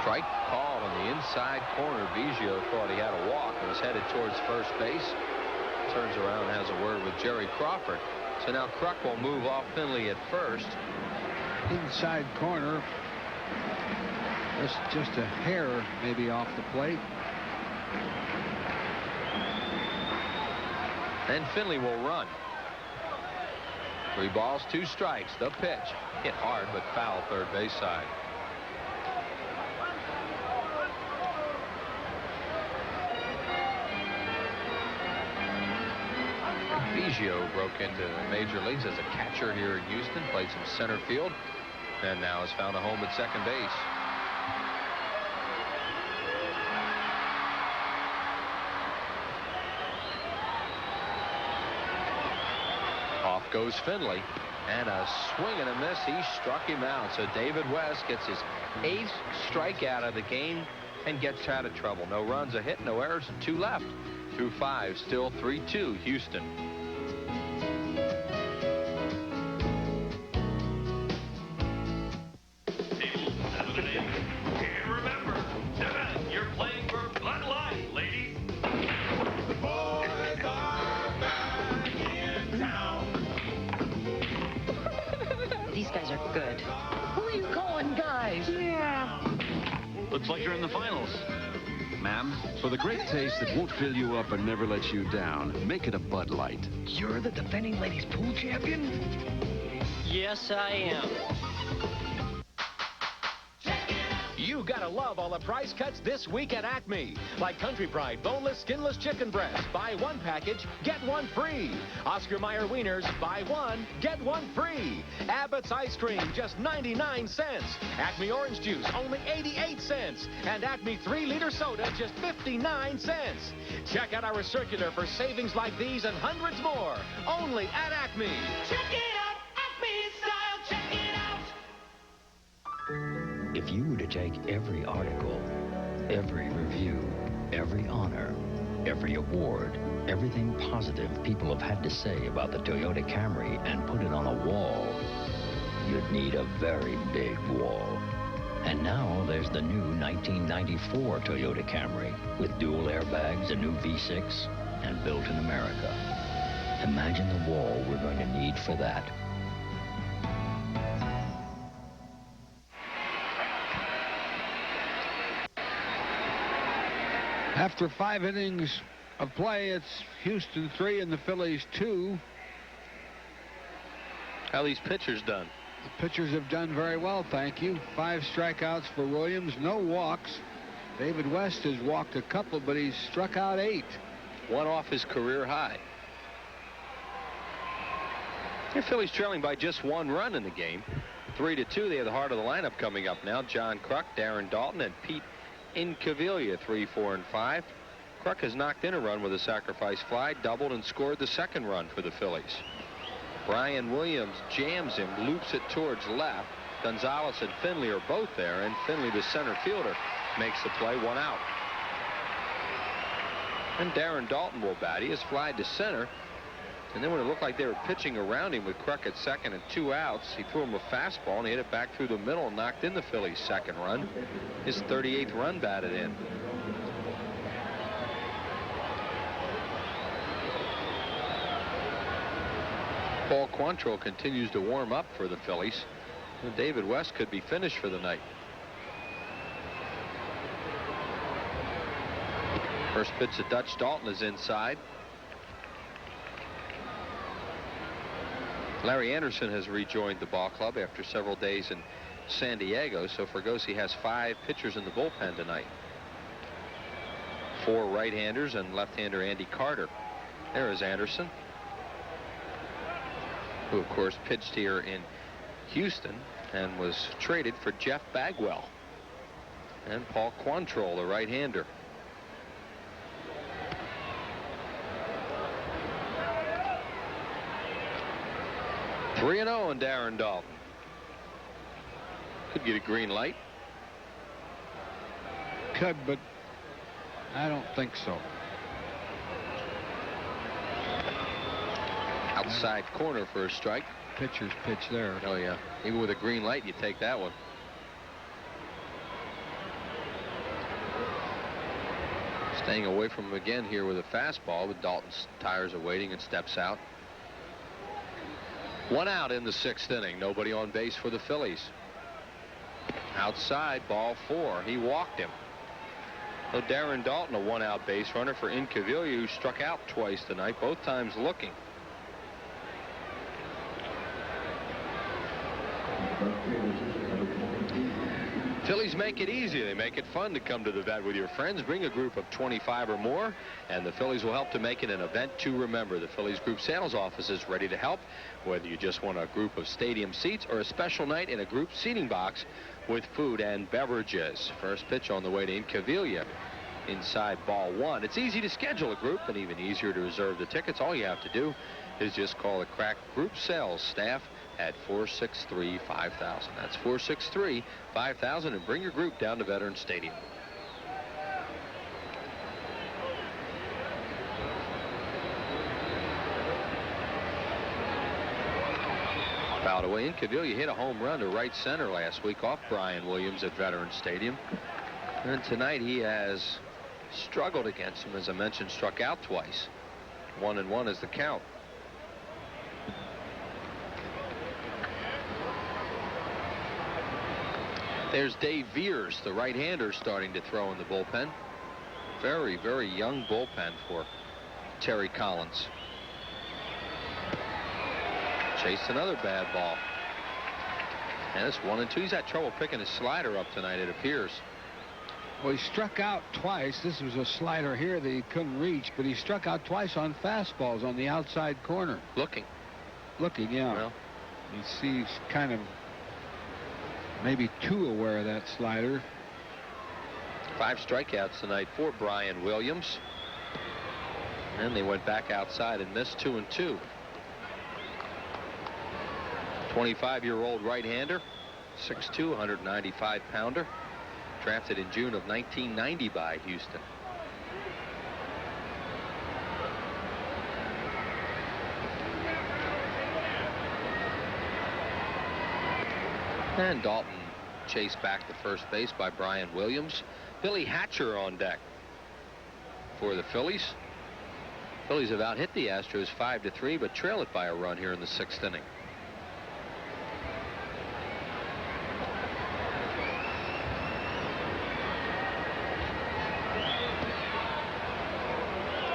Strike called on the inside corner. Biggio thought he had a walk and was headed towards first base. Turns around and has a word with Jerry Crawford. So now Kruk will move off Finley at first. Inside corner. Just a hair maybe off the plate. And Finley will run. 3 balls, 2 strikes. The pitch hit hard but foul third base side. Biggio broke into the major leagues as a catcher here in Houston, played some center field, and now has found a home at second base. Off goes Finley, and a swing and a miss. He struck him out. So David West gets his 8th strikeout of the game and gets out of trouble. No runs, a hit, no errors, and 2 left. Through 5, still 3-2 Houston. These guys are good. Who are you calling guys? Yeah. Looks like you're in the finals. Ma'am, for the great taste that won't fill you up and never let you down, make it a Bud Light. You're the defending ladies pool champion? Yes, I am. You gotta love all the price cuts this week at Acme. Like Country Pride boneless, skinless chicken breast. Buy 1 package, get 1 free. Oscar Mayer wieners, buy 1, get 1 free. Abbott's ice cream, just 99 cents. Acme orange juice, only 88 cents. And Acme 3-liter soda, just 59 cents. Check out our circular for savings like these and hundreds more. Only at Acme. Check it out, Acme style, check it out. If you were to take every article, every review, every honor, every award, everything positive people have had to say about the Toyota Camry and put it on a wall, you'd need a very big wall. And now there's the new 1994 Toyota Camry with dual airbags, a new V6, and built in America. Imagine the wall we're going to need for that. After 5 innings of play, it's Houston 3 and the Phillies 2. How these pitchers done? The pitchers have done very well, thank you. 5 strikeouts for Williams, no walks. David West has walked a couple, but he's struck out 8. 1 off his career high. The Phillies trailing by just 1 run in the game. 3-2. They have the heart of the lineup coming up now. John Kruk, Darren Dalton, and Pete Incaviglia, 3, 4, and 5. Kruk has knocked in a run with a sacrifice fly, doubled, and scored the 2nd run for the Phillies. Brian Williams jams him, loops it towards left. Gonzalez and Finley are both there, and Finley, the center fielder, makes the play, 1 out. And Darren Dalton will bat. He has flied to center. And then when it looked like they were pitching around him with Kruk at 2nd and 2 outs, he threw him a fastball and he hit it back through the middle and knocked in the Phillies' 2nd run. His 38th run batted in. Paul Quantrill continues to warm up for the Phillies. And David West could be finished for the night. First pitch to Dutch Dalton is inside. Larry Anderson has rejoined the ball club after several days in San Diego, so Fregosi has 5 pitchers in the bullpen tonight. 4 right-handers and left-hander Andy Carter. There is Anderson, who of course pitched here in Houston and was traded for Jeff Bagwell. And Paul Quantrill, the right-hander. Three 3-0 on Darren Dalton. Could get a green light. Could, but I don't think so. Outside corner for a strike. Pitcher's pitch there. Oh, yeah. Even with a green light, you take that one. Staying away from him again here with a fastball, but Dalton's tires are waiting and steps out. 1 out in the 6th inning. Nobody on base for the Phillies. Outside, ball 4. He walked him. So Darren Dalton, a 1-out base runner for Incaviglia, who struck out twice tonight, both times looking. Phillies make it easy. They make it fun to come to the vet with your friends. Bring a group of 25 or more, and the Phillies will help to make it an event to remember. The Phillies group sales office is ready to help, whether you just want a group of stadium seats or a special night in a group seating box with food and beverages. First pitch on the way to Incaviglia inside ball one. It's easy to schedule a group and even easier to reserve the tickets. All you have to do is just call the Crack Group Sales staff at 463-5000. That's 463-5000, and bring your group down to Veterans Stadium. Fouled away. Incaviglia hit a home run to right center last week off Brian Williams at Veterans Stadium. And tonight he has struggled against him. As I mentioned, struck out twice. 1-1 is the count. There's Dave Veers, the right-hander, starting to throw in the bullpen. Very, very young bullpen for Terry Collins. Chased another bad ball. And it's 1-2. He's had trouble picking his slider up tonight, it appears. Well, he struck out twice. This was a slider here that he couldn't reach, but he struck out twice on fastballs on the outside corner. Looking, yeah. Well, you see, he's kind of maybe too aware of that slider. 5 strikeouts tonight for Brian Williams. And they went back outside and missed 2-2. 25-year-old right-hander, 6'2", 195-pounder. Drafted in June of 1990 by Houston. And Dalton chased back to first base by Brian Williams. Billy Hatcher on deck for the Phillies. Phillies have out-hit the Astros 5-3, but trail it by a run here in the 6th inning.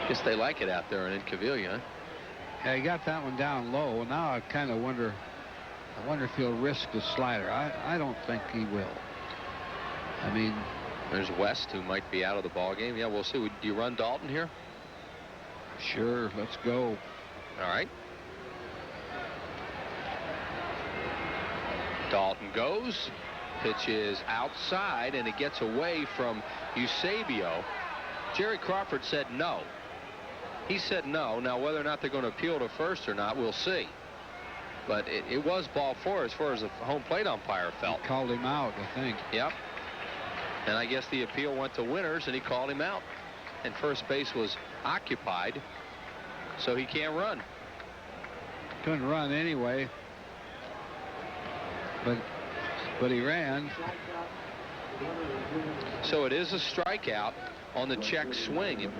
Guess they like it out there in Incaviglia, huh? Yeah, he got that one down low. Now I kind of wonder. I wonder if he'll risk the slider. I don't think he will. I mean, there's West, who might be out of the ball game. Yeah, we'll see. Do you run Dalton here? Sure, let's go. All right. Dalton goes. Pitch is outside, and it gets away from Eusebio. Jerry Crawford said no. He said no. Now, whether or not they're going to appeal to first or not, we'll see. But it was ball 4 as far as the home plate umpire felt. He called him out, I think. Yep. And I guess the appeal went to Winters, and he called him out. And first base was occupied, so he can't run. Couldn't run anyway. But he ran. So it is a strikeout on the check swing.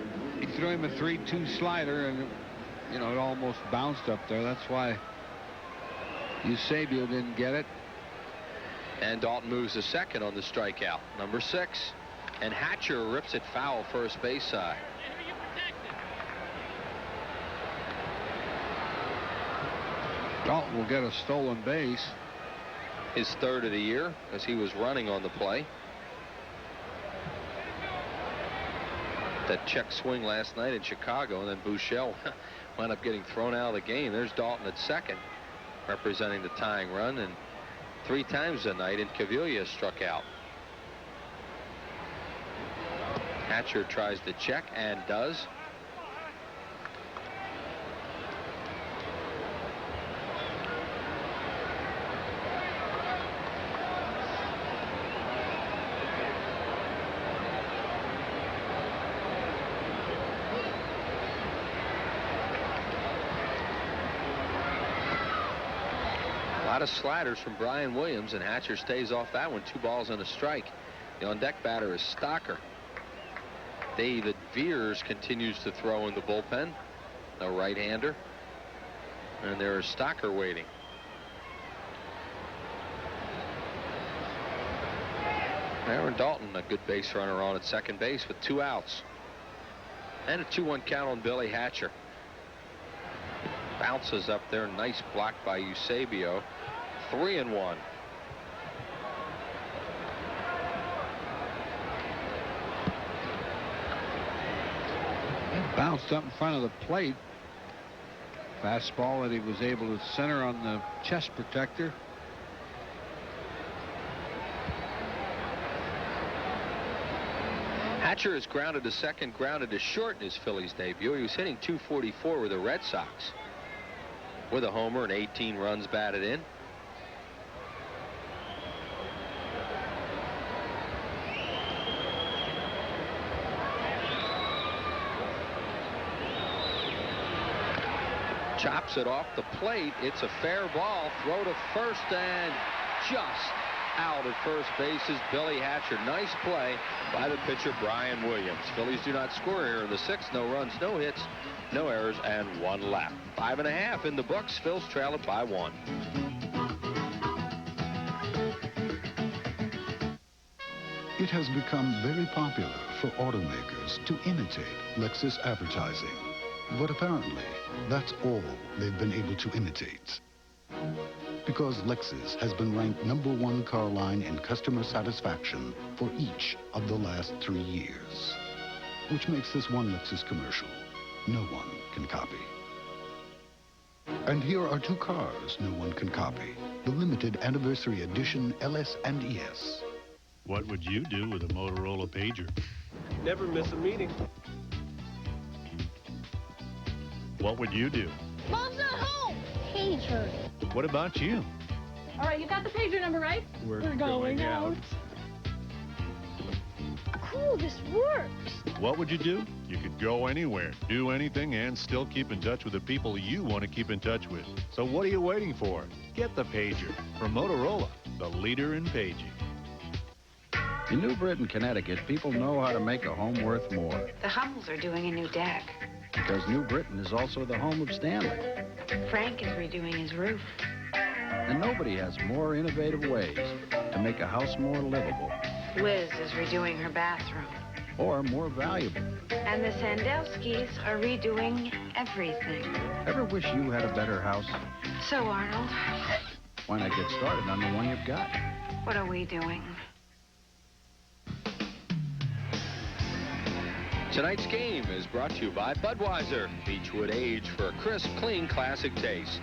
He threw him a 3-2 slider, and you know, it almost bounced up there. That's why Eusebio didn't get it. And Dalton moves to second on the strikeout, number 6. And Hatcher rips it foul first base side. Dalton will get a stolen base. His 3rd of the year, as he was running on the play. That check swing last night in Chicago, and then Bouchel wound up getting thrown out of the game. There's Dalton at second, representing the tying run, and 3 times a night Incaviglia struck out. Hatcher tries to check and does. A lot of sliders from Brian Williams, and Hatcher stays off that one. 2 balls and a strike. The on-deck batter is Stocker. David Veers continues to throw in the bullpen, a right-hander. And there is Stocker waiting. Aaron Dalton, a good base runner, on at second base with 2 outs. And a 2-1 count on Billy Hatcher. Bounces up there. Nice block by Eusebio. 3-1. Bounced up in front of the plate. Fastball that he was able to center on the chest protector. Hatcher is grounded to second, grounded to short in his Phillies debut. He was hitting .244 with the Red Sox, with a homer and 18 runs batted in. Chops it off the plate. It's a fair ball. Throw to first and just out at first base is Billy Hatcher. Nice play by the pitcher Brian Williams. Phillies do not score here in the sixth. No runs, no hits, no errors, and 1 left. 5.5 in the books. Phils trail it by 1. It has become very popular for automakers to imitate Lexus advertising. But apparently, that's all they've been able to imitate. Because Lexus has been ranked #1 car line in customer satisfaction for each of the last 3 years. Which makes this one Lexus commercial no one can copy. And here are 2 cars no one can copy. The limited anniversary edition LS and ES. What would you do with a Motorola pager? Never miss a meeting. What would you do? Mom's not home. Pager. What about you? All right, you got the pager number, right? We're going out. Cool, this works. What would you do? You could go anywhere, do anything, and still keep in touch with the people you want to keep in touch with. So what are you waiting for? Get the pager from Motorola, the leader in paging. In New Britain, Connecticut, people know how to make a home worth more. The Hummels are doing a new deck. Because New Britain is also the home of Stanley. Frank is redoing his roof. And nobody has more innovative ways to make a house more livable. Liz is redoing her bathroom. Or more valuable. And the Sandelskis are redoing everything. Ever wish you had a better house? So, Arnold, Why not get started on the one you've got? what are we doing? Tonight's game is brought to you by Budweiser. Beechwood age for a crisp, clean, classic taste.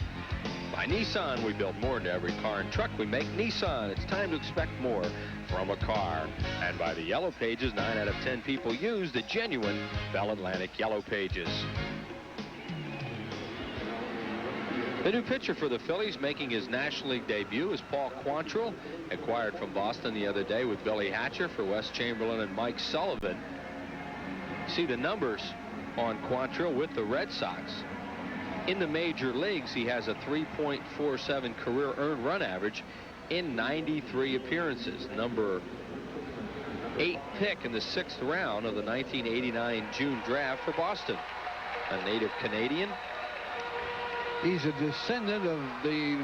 By Nissan, we build more into every car and truck we make. Nissan, it's time to expect more from a car. And by the Yellow Pages, 9 out of 10 people use the genuine Bell Atlantic Yellow Pages. The new pitcher for the Phillies making his National League debut is Paul Quantrill, acquired from Boston the other day with Billy Hatcher for Wes Chamberlain and Mike Sullivan. See the numbers on Quantrill with the Red Sox. In the major leagues, he has a 3.47 career earned run average in 93 appearances. Number 8 pick in the 6th round of the 1989 June draft for Boston. A native Canadian. He's a descendant of the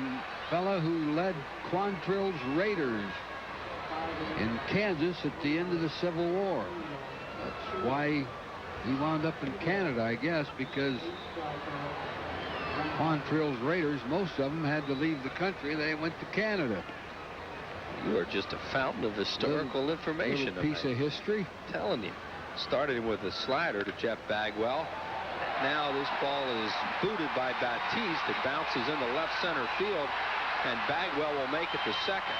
fella who led Quantrill's Raiders in Kansas at the end of the Civil War. That's why he wound up in Canada, I guess, because Quantrill's Raiders, most of them had to leave the country. They went to Canada. You are just a fountain of historical information. Little piece of history. I'm telling you. Started with a slider to Jeff Bagwell. Now this ball is booted by Batiste. It bounces into left center field, and Bagwell will make it to second.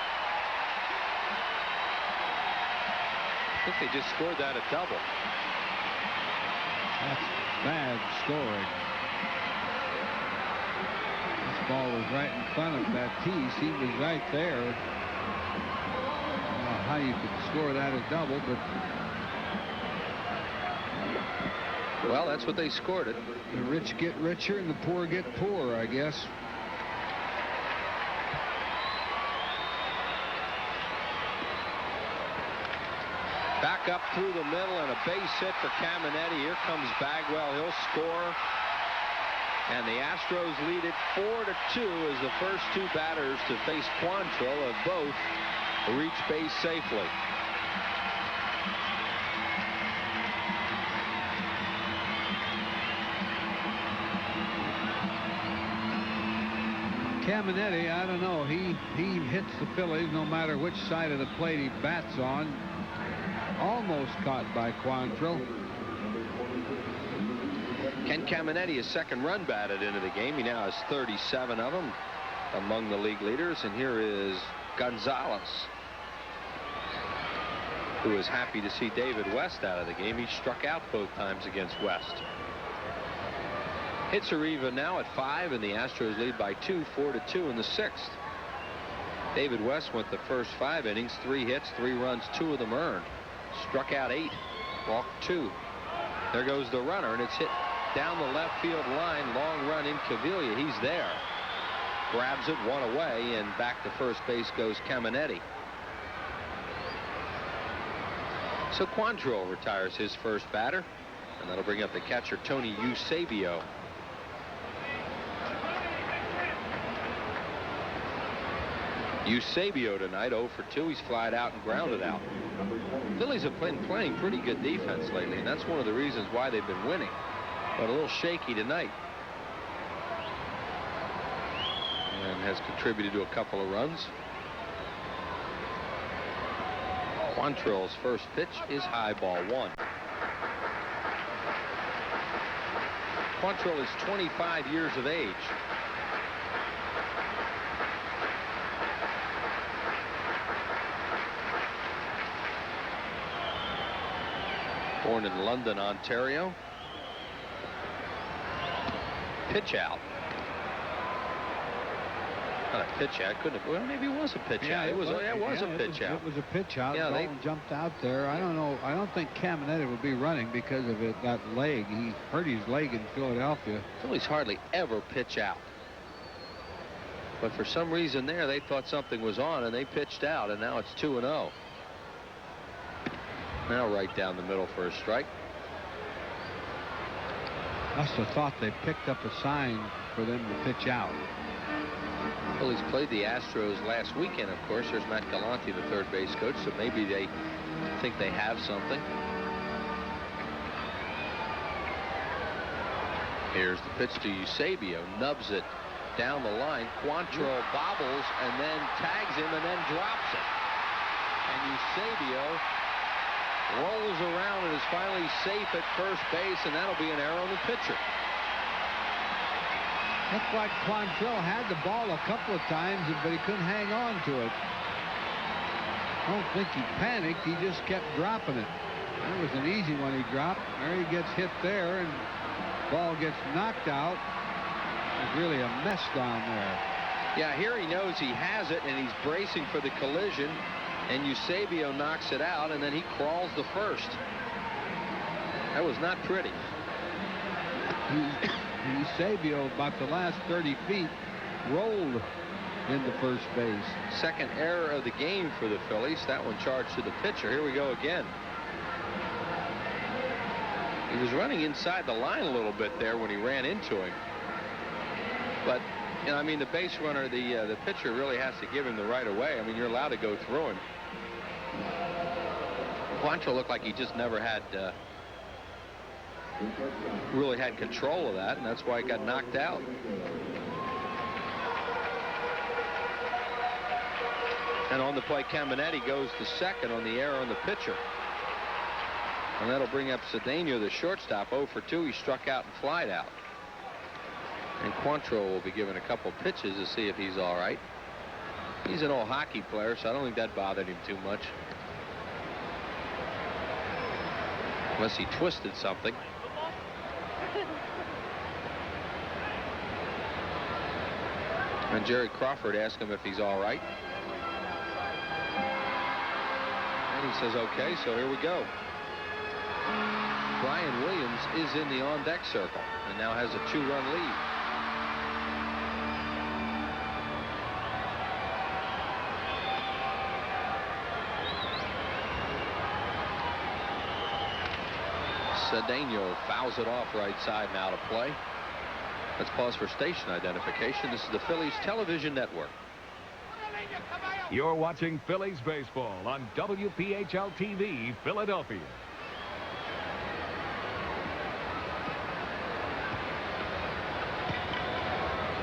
I think they just scored that a double. That's bad scoring. This ball was right in front of Batiste. He was right there. I don't know how you could score that a double, but... Well, that's what they scored it. The rich get richer and the poor get poorer, I guess. Back up through the middle and a base hit for Caminetti. Here comes Bagwell. He'll score. And the Astros lead it 4-2 as the first 2 batters to face Quantrill have both reached base safely. Caminetti, I don't know. He hits the Phillies no matter which side of the plate he bats on. Almost caught by Quantrill. Ken Caminetti, his second run batted into the game. He now has 37 of them, among the league leaders. And here is Gonzalez, who is happy to see David West out of the game. He struck out both times against West. Hits are even now at 5, and the Astros lead by 2, 4-2 in the 6th. David West went the first 5 innings, 3 hits, 3 runs, 2 of them earned. Struck out 8, walked 2. There goes the runner, and it's hit down the left field line. Long run in Cavilla. He's there. Grabs it, 1 away, and back to first base goes Caminetti. So Quantrill retires his first batter, and that'll bring up the catcher Tony Eusebio. Eusebio tonight 0 for 2. He's flied out and grounded out. Phillies have been playing pretty good defense lately, and that's one of the reasons why they've been winning. But a little shaky tonight. And has contributed to a couple of runs. Quantrill's first pitch is high, ball 1. Quantrill is 25 years of age. Born in London, Ontario. Pitch out. Not a pitch out. Couldn't have. Well, maybe it was a pitch out. It was a pitch out. It was a pitch out. Yeah, Dalton jumped out there. I don't know. I don't think Caminetti will be running because of that leg. He hurt his leg in Philadelphia. Phillies hardly ever pitch out. But for some reason there, they thought something was on, and they pitched out, and now it's 2-0. Now right down the middle for a strike. Must have thought they picked up a sign for them to pitch out. Phillies played the Astros last weekend, of course. There's Matt Galante, the third base coach, so maybe they think they have something. Here's the pitch to Eusebio. Nubs it down the line. Quantrill bobbles and then tags him and then drops it. And Eusebio rolls around and is finally safe at first base, and that'll be an error on the pitcher. Looked like Quantrill had the ball a couple of times, but he couldn't hang on to it. I don't think he panicked. He just kept dropping it. That was an easy one he dropped. There he gets hit there, and ball gets knocked out. It's really a mess down there. Yeah, here he knows he has it, and he's bracing for the collision. And Eusebio knocks it out, and then he crawls to first. That was not pretty. Eusebio, about the last 30 feet, rolled into first base. Second error of the game for the Phillies. That one charged to the pitcher. Here we go again. He was running inside the line a little bit there when he ran into him. But, you know, I mean, the base runner, the pitcher really has to give him the right of way. I mean, you're allowed to go through him. Quantrill looked like he just never had really had control of that, and that's why he got knocked out. And on the play, Caminetti goes to second on the error on the pitcher. And that'll bring up Cedeno, the shortstop, 0 for 2. He struck out and flied out. And Quantrill will be given a couple pitches to see if he's all right. He's an old hockey player, so I don't think that bothered him too much. Unless he twisted something. And Jerry Crawford asked him if he's all right. And he says, okay, so here we go. Brian Williams is in the on-deck circle and now has a 2-run lead. Cedeno fouls it off right side now to play. Let's pause for station identification. This is the Phillies Television Network. You're watching Phillies baseball on WPHL TV, Philadelphia.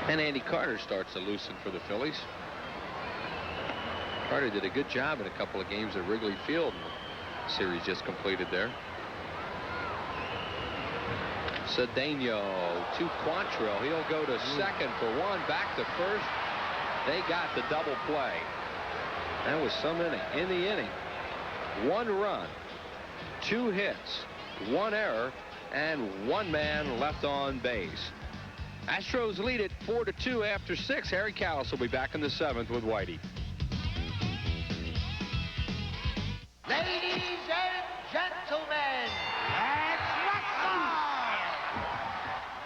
And Andy Carter starts to loosen for the Phillies. Carter did a good job in a couple of games at Wrigley Field in the series just completed there. Cedeno to Quantrill. He'll go to second for one, back to first. They got the double play. That was some inning. In the inning, 1 run, 2 hits, 1 error, and 1 man left on base. Astros lead it 4-2 after 6. Harry Callis will be back in the 7th with Whitey. Ladies and gentlemen, let's wrestle!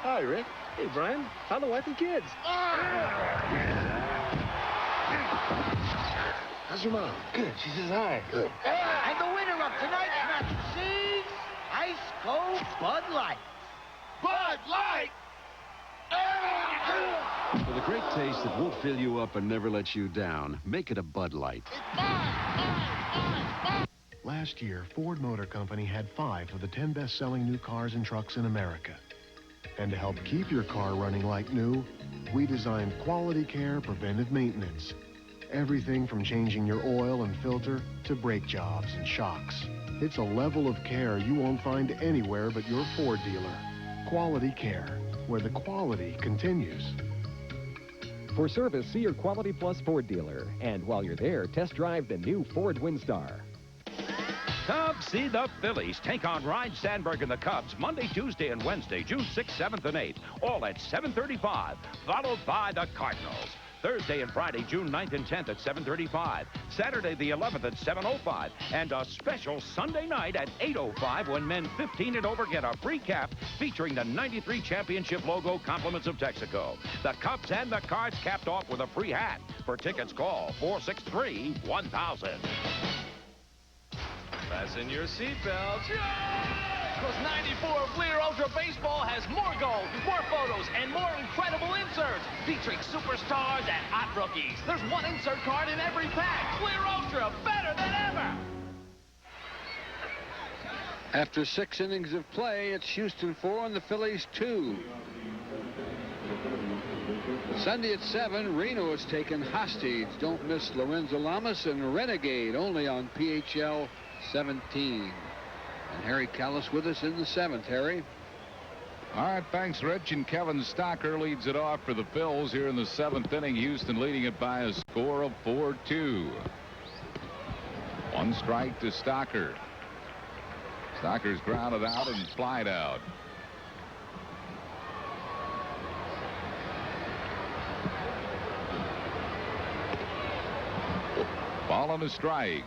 Hi, Rick. Hey, Brian. How the wife and kids? How's your mom? Good. She says hi. Good. And the winner of tonight's match sees Ice Cold Bud Light. Bud Light! For the great taste that won't fill you up and never let you down, make it a Bud Light. Last year, Ford Motor Company had 5 of the 10 best-selling new cars and trucks in America. And to help keep your car running like new, we designed quality care preventive maintenance. Everything from changing your oil and filter to brake jobs and shocks. It's a level of care you won't find anywhere but your Ford dealer. Quality care, where the quality continues. For service, see your Quality Plus Ford dealer. And while you're there, test drive the new Ford Windstar. Come see the Phillies take on Ryne Sandberg and the Cubs Monday, Tuesday, and Wednesday, June 6th, 7th, and 8th, all at 7:35, followed by the Cardinals. Thursday and Friday, June 9th and 10th at 7:35. Saturday the 11th at 7:05. And a special Sunday night at 8:05 when men 15 and over get a free cap featuring the '93 championship logo, compliments of Texaco. The Cubs and the Cards capped off with a free hat. For tickets, call 463-1000. Fasten your seatbelts. Because 94 Fleer Ultra Baseball has more gold, more photos, and more incredible inserts featuring superstars and hot rookies. There's 1 insert card in every pack. Fleer Ultra, better than ever. After 6 innings of play, it's Houston 4 and the Phillies 2. Sunday at 7, Reno is taken hostage. Don't miss Lorenzo Lamas and Renegade, only on PHL 17. And Harry Callis with us in the 7th. Harry? All right, thanks, Rich. And Kevin Stocker leads it off for the Phils here in the 7th inning. Houston leading it by a score of 4-2. 1 strike to Stocker. Stocker's grounded out and flied out. Ball on a strike.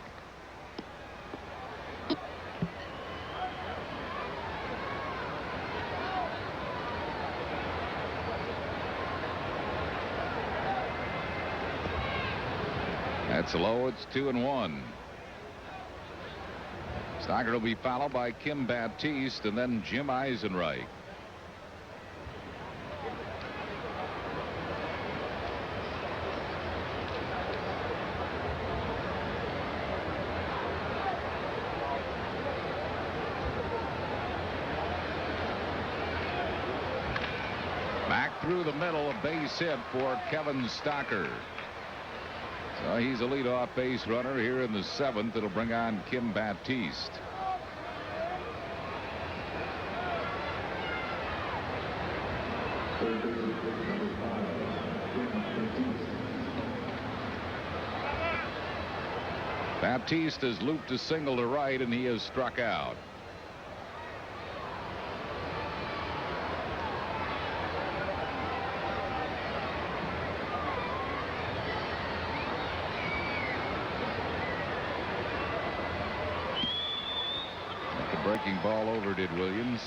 That's low. It's 2-1. Stocker will be followed by Kim Baptiste and then Jim Eisenreich. Back through the middle, a base hit for Kevin Stocker. So he's a leadoff base runner here in the 7th. It'll bring on Kim Baptiste. Baptiste has looped a single to right, and he has struck out. Breaking ball over, did Williams.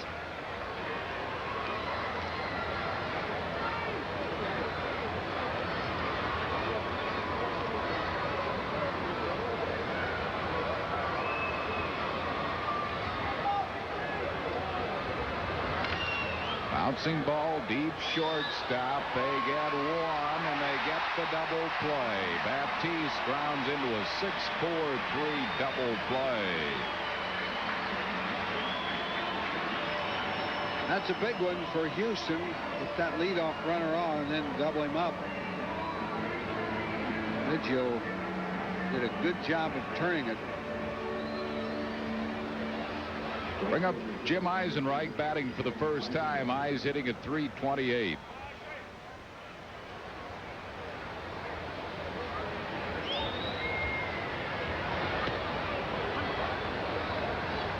Bouncing ball, deep shortstop. They get 1, and they get the double play. Baptiste grounds into a 6-4-3 double play. That's a big one for Houston. Get that leadoff runner on and then double him up. Biggio did a good job of turning it. Bring up Jim Eisenreich batting for the first time. Eyes hitting at .328.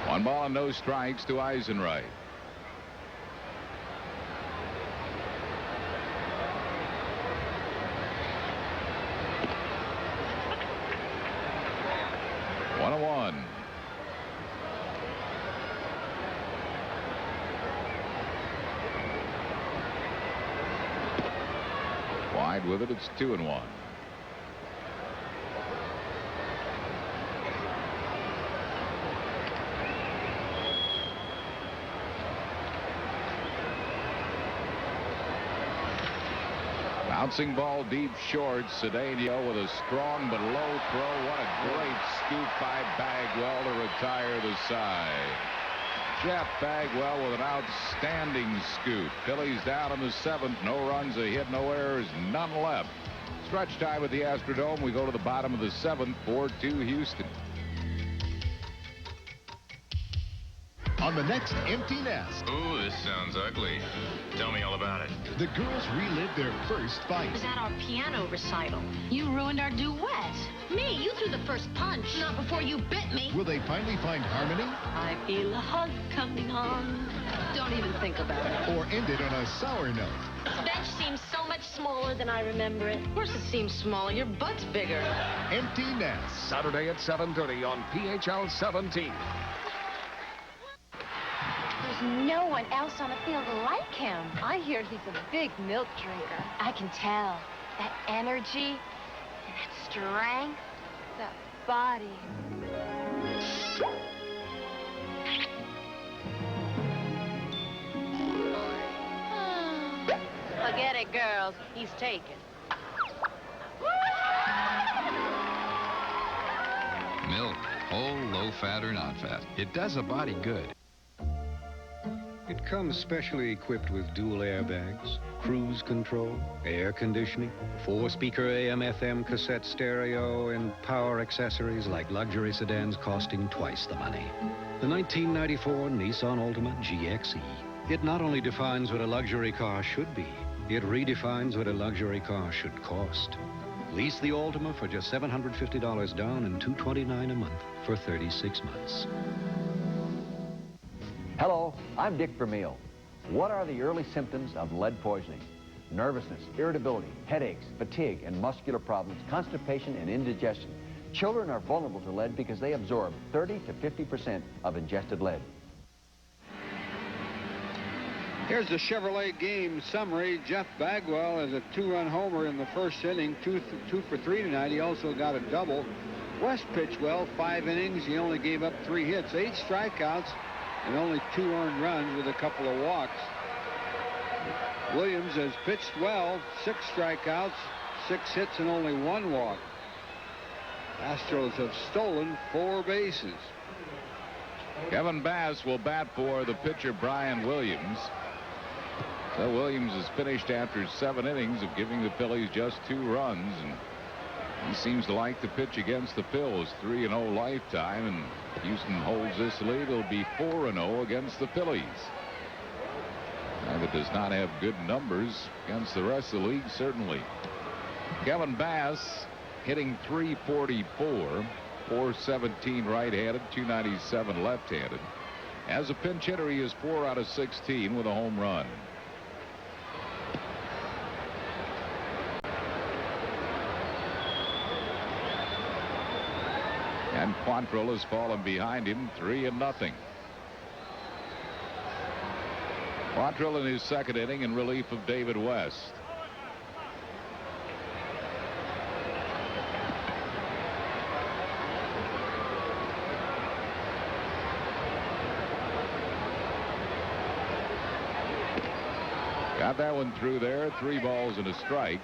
One ball and no strikes to Eisenreich. One and one. Wide with it. It's 2-1. Bouncing ball deep short. Cedeno with a strong but low throw. What a great scoop by Bagwell to retire the side. Jeff Bagwell with an outstanding scoop. Phillies down in the 7th. No runs, a hit, no errors, none left. Stretch time at the Astrodome. We go to the bottom of the 7th. 4-2 Houston. On the next Empty Nest. Ooh, this sounds ugly. Tell me all about it. The girls relive their first fight. It was at our piano recital. You ruined our duet. Me, you threw the first punch. Not before you bit me. Will they finally find harmony? I feel a hug coming on. Don't even think about it. Or end it on a sour note? This bench seems so much smaller than I remember it. Of course it seems smaller. Your butt's bigger. Empty Nest. Saturday at 7:30 on PHL 17. There's no one else on the field like him. I hear he's a big milk drinker. I can tell. That energy, and that strength, that body. Forget it, girls. He's taken. Milk, whole, low fat or not fat. It does a body good. It comes specially equipped with dual airbags, cruise control, air conditioning, 4-speaker AM/FM cassette stereo, and power accessories like luxury sedans costing twice the money. The 1994 Nissan Altima GXE. It not only defines what a luxury car should be, it redefines what a luxury car should cost. Lease the Altima for just $750 down and $229 a month for 36 months. Hello, I'm Dick Vermeil. What are the early symptoms of lead poisoning? Nervousness, irritability, headaches, fatigue, and muscular problems, constipation, and indigestion. Children are vulnerable to lead because they absorb 30 to 50% of ingested lead. Here's the Chevrolet game summary. Jeff Bagwell has a 2-run homer in the first inning, 2 for 3 tonight. He also got a double. West pitched well, 5 innings. He only gave up 3 hits, 8 strikeouts, and only 2 earned runs with a couple of walks. Williams has pitched well, 6 strikeouts, 6 hits, and only 1 walk. Astros have stolen 4 bases. Kevin Bass will bat for the pitcher Brian Williams. So Williams is finished after 7 innings of giving the Phillies just 2 runs, and he seems to like to pitch against the Phils. 3-0 lifetime, and Houston holds this lead. It'll be 4-0 against the Phillies. And it does not have good numbers against the rest of the league, certainly. Kevin Bass hitting .344, .417 right-handed, .297 left-handed. As a pinch hitter, he is 4 out of 16 with a home run. And Quantrill has fallen behind him 3-0. Quantrill in his second inning in relief of David West. Got that one through there. 3 balls and a strike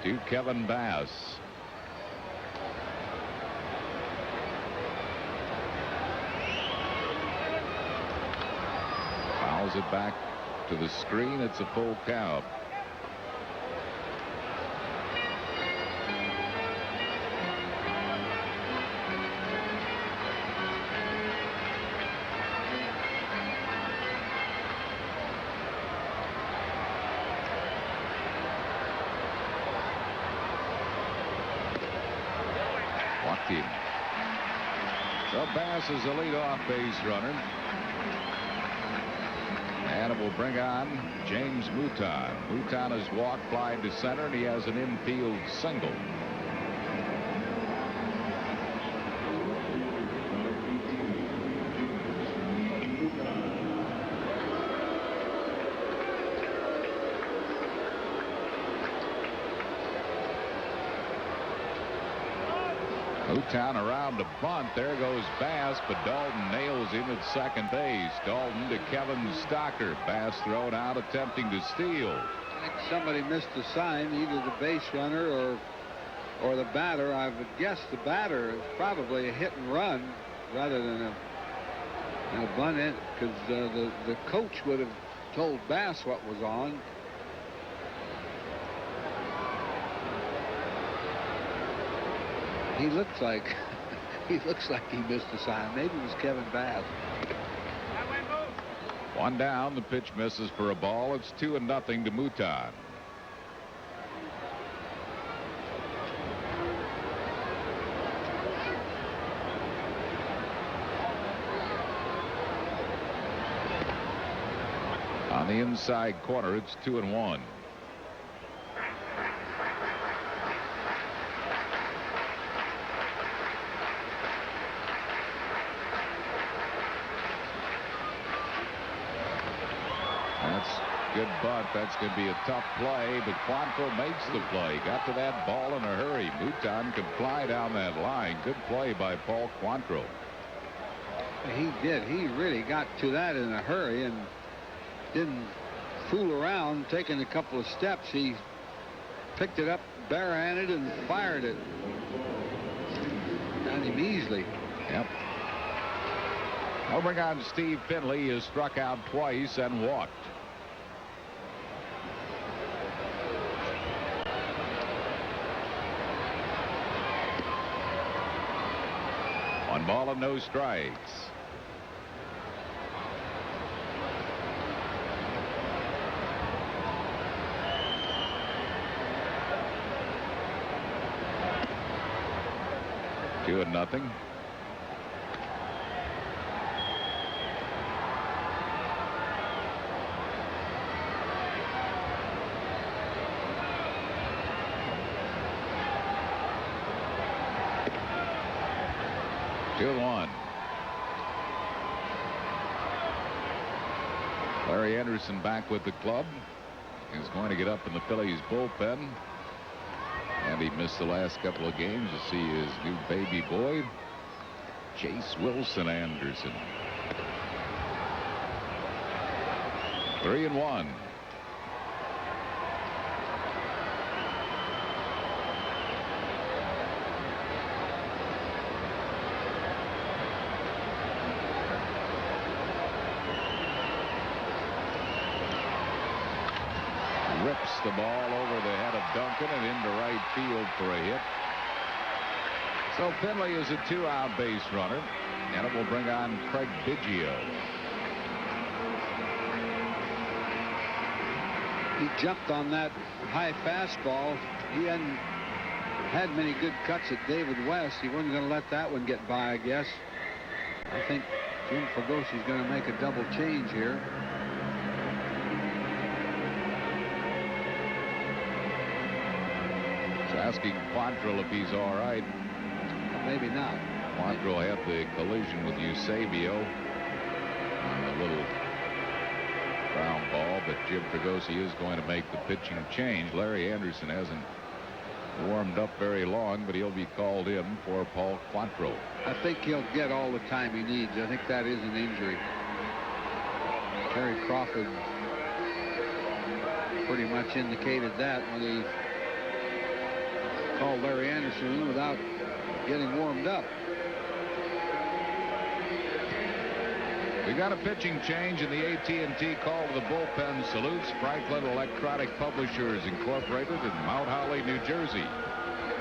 to Kevin Bass. Fouls it back to the screen. It's a full count. him. So Bass is the leadoff base runner. And it will bring on James Mouton. Mouton has walked, flied to center, and he has an infield single. Mouton around to bunt. There goes Bass, but Dalton nails him at second base. Dalton to Kevin Stocker. Bass thrown out, attempting to steal. I think somebody missed the sign, either the base runner or the batter. I would guess the batter is probably a hit and run rather than a bunt in, because the coach would have told Bass what was on. He looks like he missed the sign. Maybe it was Kevin Bass. One down. The pitch misses for a ball. It's 2-0 to Mouton. On the inside corner, it's 2-1. Good bunt. That's going to be a tough play, but Quantrill makes the play. Got to that ball in a hurry. Mouton could fly down that line. Good play by Paul Quantrill. He did. He really got to that in a hurry and didn't fool around, taking a couple of steps. He picked it up barehanded and fired it. Got him easily. Yep. I'll bring on Steve Finley. He has struck out twice and walked. One ball and no strikes. Two and nothing. Larry Anderson back with the club. He's going to get up in the Phillies bullpen. And he missed the last couple of games to see his new baby boy, Chase Wilson Anderson. 3-1. Rips the ball over the head of Duncan and into right field for a hit. So Finley is a 2-out base runner, and it will bring on Craig Biggio. He jumped on that high fastball. He hadn't had many good cuts at David West. He wasn't going to let that one get by, I guess. I think Jim Fregosi's going to make a double change here. Asking Quantrill if he's all right. Maybe not. Quantrill had the collision with Eusebio on a little ground ball, but Jim Fregosi is going to make the pitching change. Larry Anderson hasn't warmed up very long, but he'll be called in for Paul Quantrill. I think he'll get all the time he needs. I think that is an injury. Terry Crawford pretty much indicated that when he called Larry Anderson in without getting warmed up. We got a pitching change in the AT&T call to the bullpen. Salutes Franklin Electronic Publishers Incorporated in Mount Holly, New Jersey.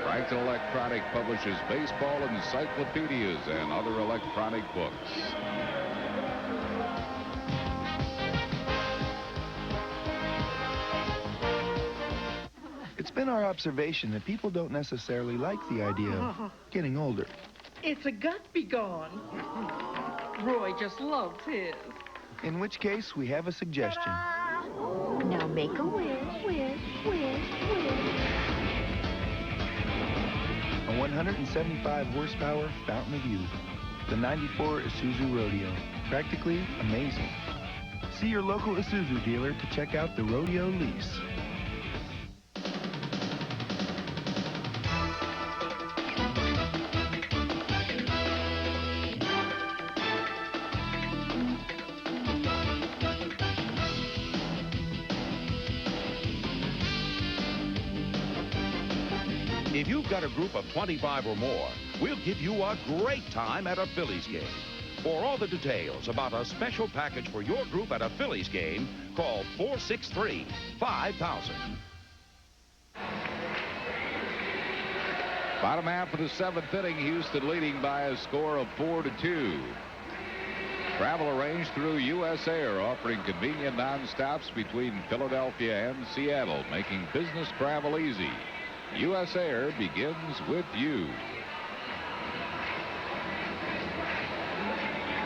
Franklin Electronic publishes baseball encyclopedias and other electronic books. It's been our observation that people don't necessarily like the idea of getting older. It's a gut be gone. Roy just loves his. In which case, we have a suggestion. Now make a wish. A 175 horsepower fountain of youth. The 94 Isuzu Rodeo. Practically amazing. See your local Isuzu dealer to check out the Rodeo lease. If you've got a group of 25 or more, we'll give you a great time at a Phillies game. For all the details about a special package for your group at a Phillies game, call 463-5000. Bottom half of the 7th inning, Houston leading by a score of 4-2. Travel arranged through U.S. Air, offering convenient non-stops between Philadelphia and Seattle, making business travel easy. U.S. Air begins with you.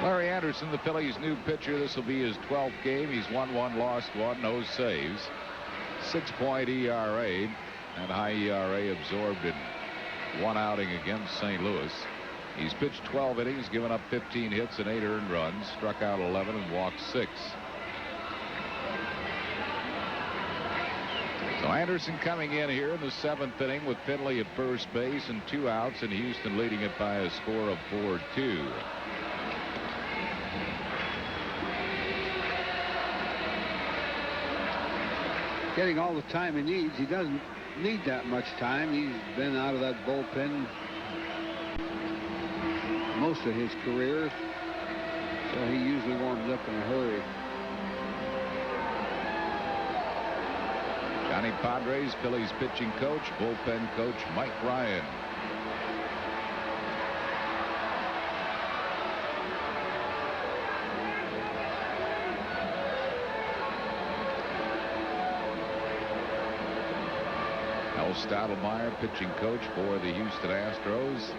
Larry Anderson, the Phillies' new pitcher. This will be his 12th game. He's won 1, lost 1, no saves. 6.0 ERA, and high ERA absorbed in 1 outing against St. Louis. He's pitched 12 innings, given up 15 hits and 8 earned runs, struck out 11 and walked 6. So Anderson coming in here in the 7th inning with Finley at first base and 2 outs, and Houston leading it by a score of 4-2. Getting all the time he needs. He doesn't need that much time. He's been out of that bullpen most of his career, so he usually warms up in a hurry. Johnny Padres, Phillies pitching coach, bullpen coach Mike Ryan. Al Stottlemyre, pitching coach for the Houston Astros.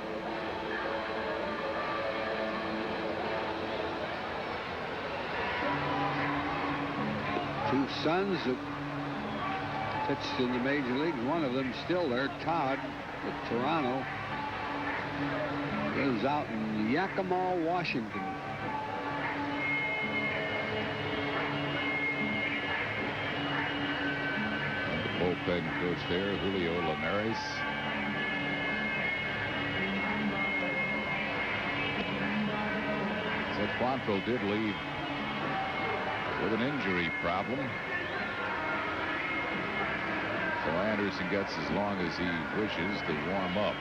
Two sons that pitched in the major leagues. One of them still there, Todd, with Toronto. Lives out in Yakima, Washington. The bullpen coach there, Julio Linares. So Quantrill did leave with an injury problem. So Anderson gets as long as he wishes to warm up.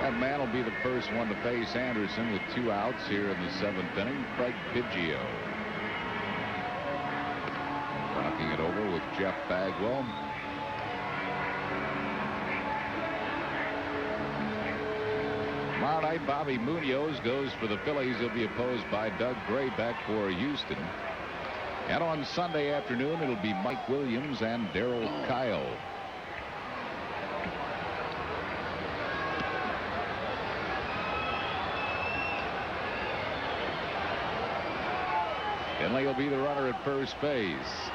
That man will be the first one to face Anderson with 2 outs here in the 7th inning. Craig Biggio. Knocking it over with Jeff Bagwell. Tomorrow night, Bobby Munoz goes for the Phillies. He'll be opposed by Doug Gray back for Houston. And on Sunday afternoon, it'll be Mike Williams and Darryl Kyle. Finley will be the runner at first base.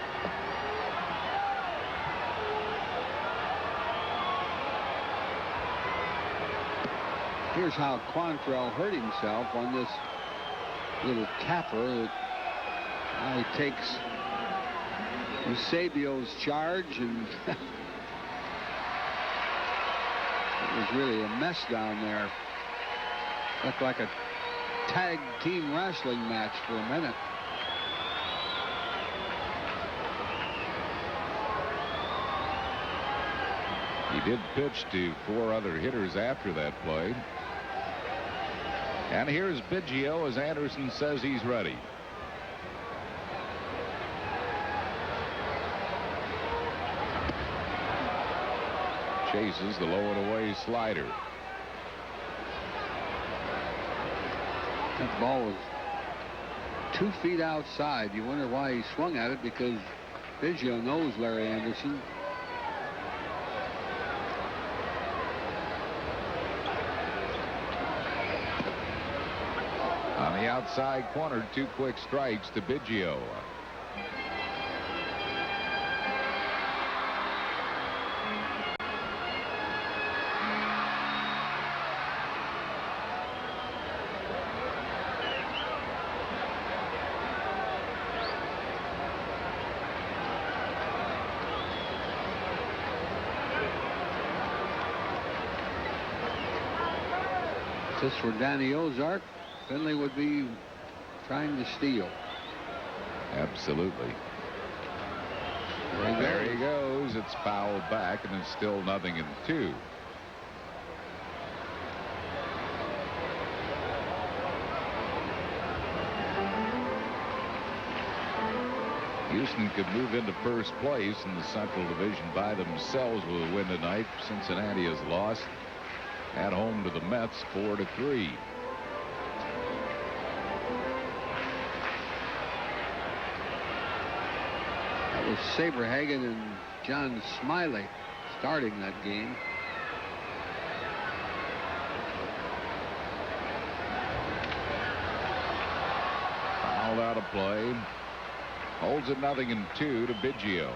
Here's how Quantrill hurt himself on this little tapper that he takes Eusebio's charge, and it was really a mess down there. Looked like a tag team wrestling match for a minute. He did pitch to 4 other hitters after that play. And here's Biggio as Anderson says he's ready. Chases the low and away slider. That ball was 2 feet outside. You wonder why he swung at it, because Biggio knows Larry Anderson. On the outside corner, 2 quick strikes to Biggio. If this were Danny Ozark, Finley would be trying to steal. Absolutely. There he goes. It's fouled back, and it's still 0-2. Houston could move into first place in the Central Division by themselves with a win tonight. Cincinnati has lost at home to the Mets 4-3. That was Saberhagen and John Smiley starting that game. Fouled out of play. Holds it 0-2 to Biggio.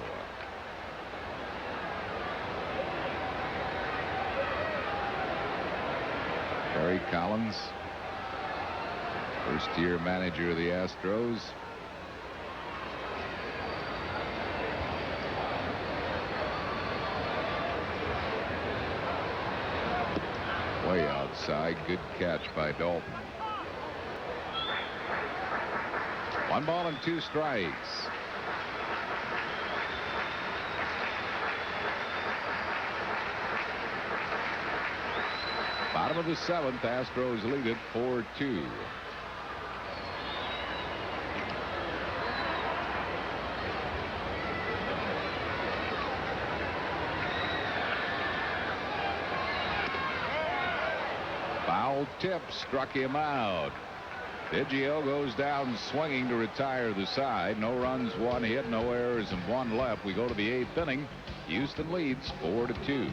Terry Collins, first-year manager of the Astros. Way outside. Good catch by Dalton. 1 ball and 2 strikes. Bottom of the 7th, Astros lead it 4-2. Foul tip struck him out. Biggio goes down swinging to retire the side. No runs, 1 hit, no errors, and 1 left. We go to the 8th inning. Houston leads 4-2.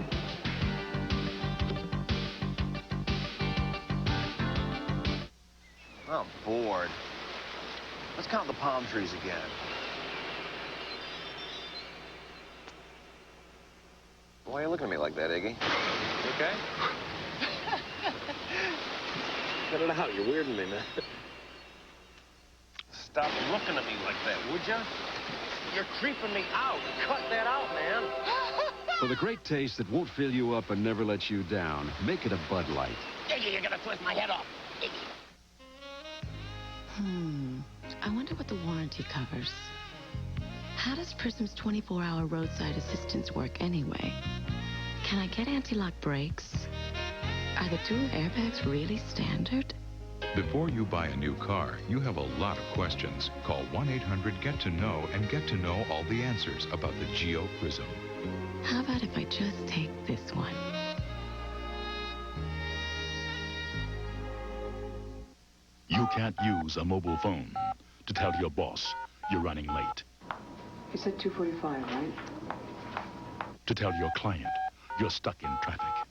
I'm bored. Let's count the palm trees again. Why are you looking at me like that, Iggy? You okay? Cut it out. You're weirding me, man. Stop looking at me like that, would you? You're creeping me out. Cut that out, man. For the great taste that won't fill you up and never let you down, make it a Bud Light. Iggy, you're gonna twist my head off. Iggy. I wonder what the warranty covers. How does Prism's 24-hour roadside assistance work anyway? Can I get anti-lock brakes? Are the dual airbags really standard? Before you buy a new car, you have a lot of questions. Call 1-800-GET-TO-KNOW and get to know all the answers about the Geo Prism. How about if I just take this one? You can't use a mobile phone to tell your boss you're running late. You said 2:45, right? To tell your client you're stuck in traffic.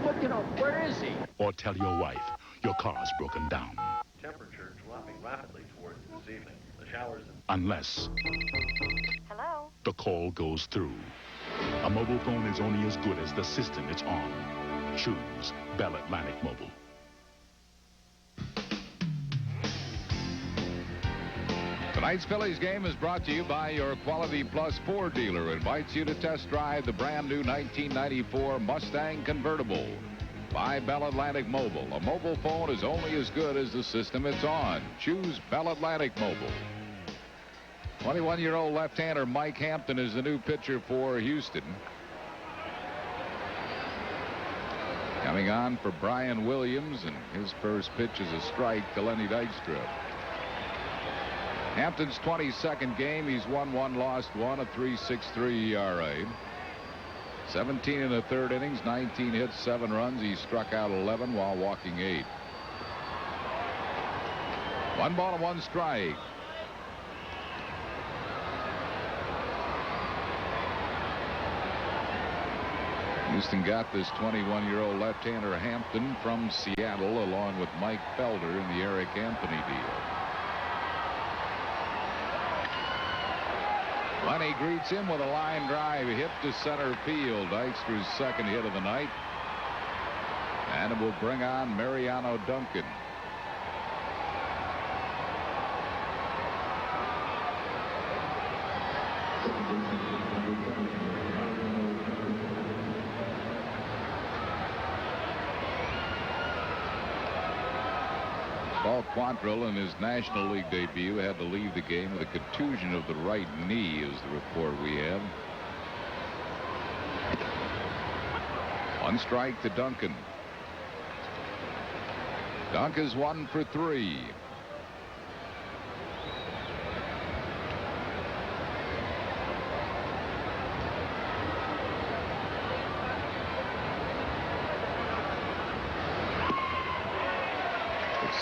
But, you know, where is he? Or tell your wife your car's broken down. Temperature dropping rapidly towards this evening. The showers... Unless... Hello? The call goes through. A mobile phone is only as good as the system it's on. Choose Bell Atlantic Mobile. Tonight's Phillies game is brought to you by your Quality Plus Ford dealer. Invites you to test drive the brand new 1994 Mustang convertible. By Bell Atlantic Mobile. A mobile phone is only as good as the system it's on. Choose Bell Atlantic Mobile. 21-year-old left-hander Mike Hampton is the new pitcher for Houston. Coming on for Brian Williams, and his first pitch is a strike to Lenny Dykstra. Hampton's 22nd game. He's won 1, lost 1, a 3.63 ERA. 17 in the 3rd innings, 19 hits, 7 runs. He struck out 11 while walking 8. 1 ball and 1 strike. Houston got this 21-year-old left-hander Hampton from Seattle, along with Mike Felder in the Eric Anthony deal. Lenny greets him with a line drive hit to center field. Dykstra's second hit of the night. And it will bring on Mariano Duncan. Paul Quantrill in his National League debut had to leave the game with a contusion of the right knee, is the report we have. One strike to Duncan. Dunk is 1 for 3.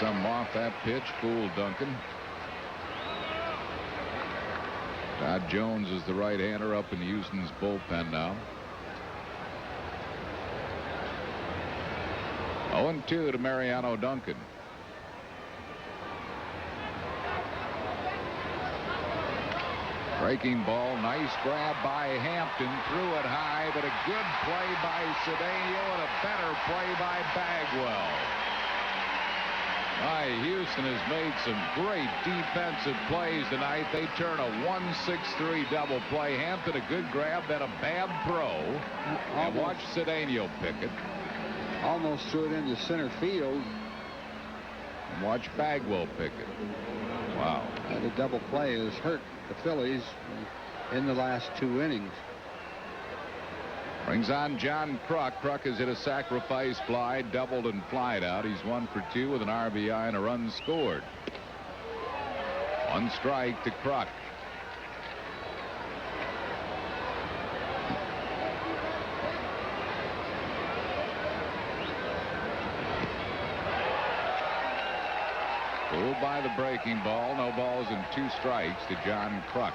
Some off that pitch, fooled Duncan. Todd Jones is the right-hander up in Houston's bullpen now. 0-2 to Mariano Duncan. Breaking ball, nice grab by Hampton, threw it high, but a good play by Cedeno and a better play by Bagwell. Houston has made some great defensive plays tonight. They turn a 1-6-3 double play. Hampton a good grab, then a bad throw. And watch Cedeno pick it. Almost threw it into center field. And watch Bagwell pick it. Wow. And the double play has hurt the Phillies in the last 2 innings. Brings on John Kruk. Kruk has hit a sacrifice fly, doubled and flied out. He's 1 for 2 with an RBI and a run scored. 1 strike to Kruk. Pulled by the breaking ball. No balls and 2 strikes to John Kruk.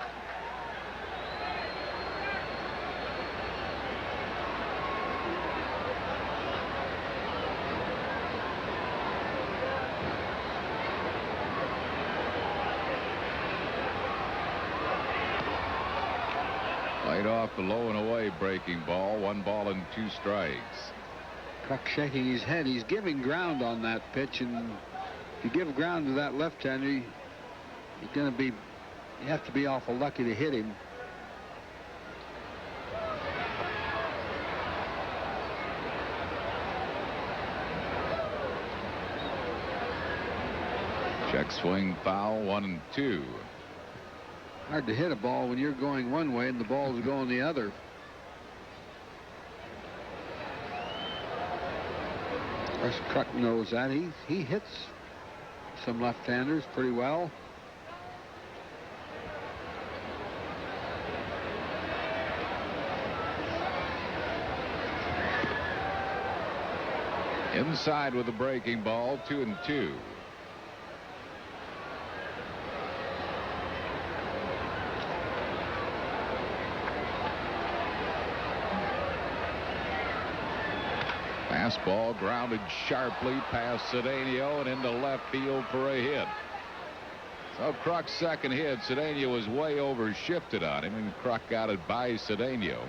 Laid off the low and away breaking ball. 1 ball and 2 strikes. Kruk shaking his head. He's giving ground on that pitch, and if you give ground to that left-hander, you have to be awful lucky to hit him. Check swing foul, 1-2. Hard to hit a ball when you're going one way and the ball's going the other. Of course, Kruk knows that. He hits some left-handers pretty well. Inside with the breaking ball, 2-2. Fastball grounded sharply past Cedeno and into left field for a hit. So Kruk's second hit, Cedeno was way overshifted on him, and Kruk got it by Cedeno.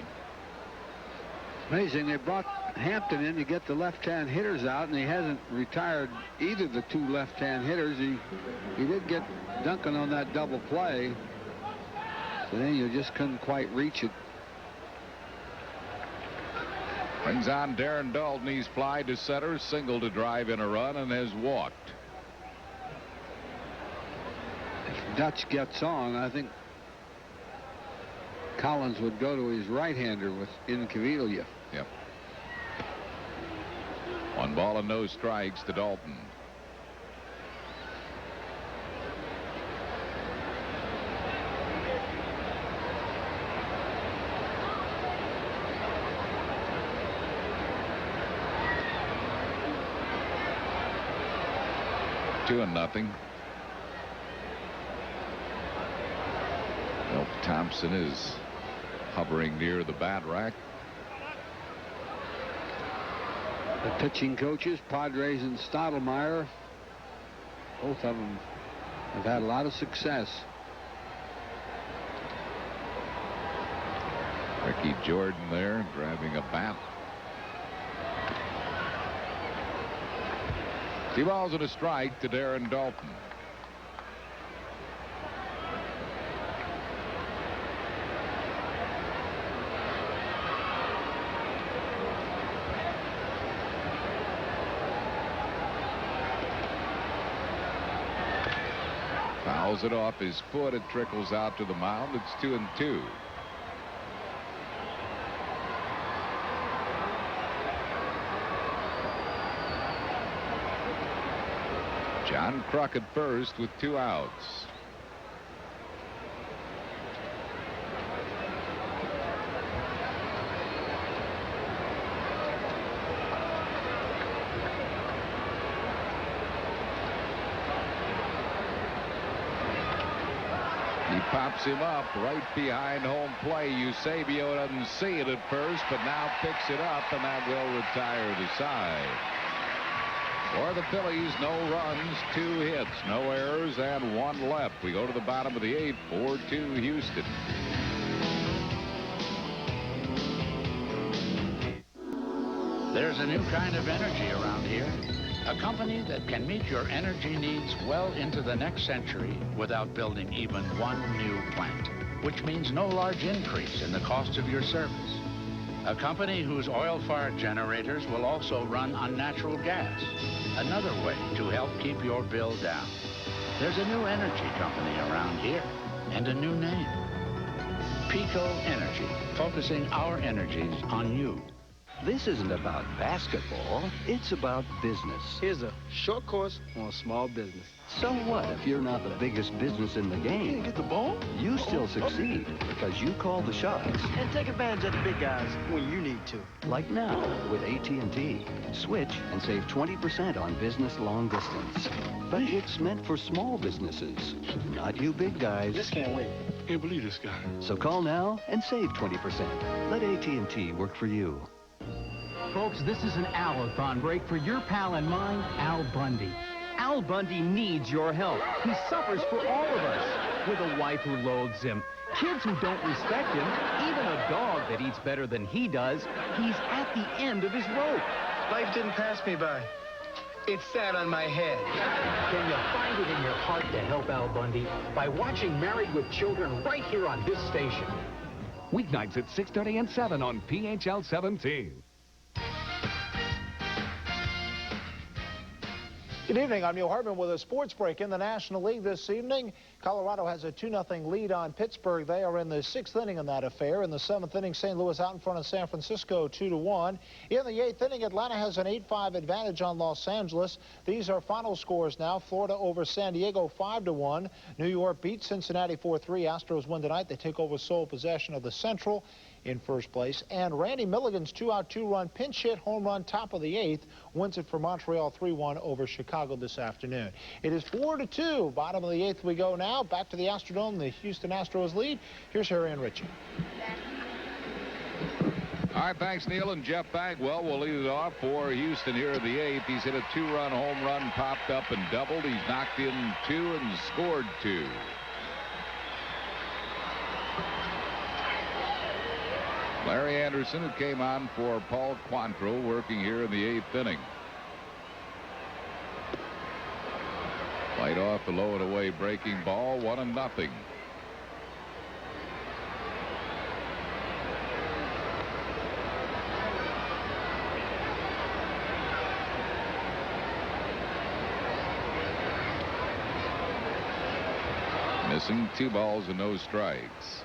Amazing, they brought Hampton in to get the left-hand hitters out, and he hasn't retired either of the 2 left-hand hitters. He did get Duncan on that double play. Cedeno just couldn't quite reach it. Brings on Darren Dalton. He's fly to center, single to drive in a run, and has walked. If Dutch gets on, I think Collins would go to his right-hander with Incaviglia. Yep. 1 ball and no strikes to Dalton. Two and nothing. Milt Thompson is hovering near the bat rack. The pitching coaches, Padres and Stottlemyre, both of them have had a lot of success. Ricky Jordan there grabbing a bat. 2 balls and a strike to Darren Dalton. Fouls it off his foot. It trickles out to the mound. It's 2-2. John Kruk at first with 2 outs. He pops him up right behind home plate. Eusebio doesn't see it at first, but now picks it up, and that will retire the side. For the Phillies, no runs, 2 hits, no errors, and 1 left. We go to the bottom of the 8th, 4-2 Houston. There's a new kind of energy around here. A company that can meet your energy needs well into the next century without building even one new plant, which means no large increase in the cost of your service. A company whose oil-fired generators will also run on natural gas, another way to help keep your bill down. There's a new energy company around here, and a new name. Pico Energy, focusing our energies on you. This isn't about basketball, it's about business. Here's a short course on small business. So what if you're not the biggest business in the game? You can't get the ball? You still succeed because you call the shots. And take advantage of the big guys when you need to. Like now with AT&T. Switch and save 20% on business long distance. But it's meant for small businesses, not you big guys. This can't wait. Can't believe this guy. So call now and save 20%. Let AT&T work for you. Folks, this is an Al-a-thon break for your pal and mine, Al Bundy. Al Bundy needs your help. He suffers for all of us. With a wife who loathes him, kids who don't respect him, even a dog that eats better than he does, he's at the end of his rope. Life didn't pass me by. It sat on my head. Can you find it in your heart to help Al Bundy? By watching Married with Children right here on this station. Weeknights at 6:30 and 7 on PHL 17. Good evening. I'm Neil Hartman with a sports break in the National League this evening. Colorado has a 2-0 lead on Pittsburgh. They are in the 6th inning in that affair. In the 7th inning, St. Louis out in front of San Francisco 2-1. In the 8th inning, Atlanta has an 8-5 advantage on Los Angeles. These are final scores now. Florida over San Diego 5-1. New York beats Cincinnati 4-3. Astros win tonight. They take over sole possession of the Central in first place. And Randy Milligan's 2-out, 2-run pinch hit home run top of the 8th wins it for Montreal 3-1 over Chicago this afternoon. It is 4-2. Bottom of the 8th we go now. Back to the Astrodome. The Houston Astros lead. Here's Harry and Richie. All right, thanks, Neil. And Jeff Bagwell will lead it off for Houston here in the 8th. He's hit a 2-run home run, popped up and doubled. He's knocked in 2 and scored 2. Larry Anderson, who came on for Paul Quantrill, working here in the 8th inning. Light off the low and away breaking ball, 1-0. Missing 2 balls and no strikes.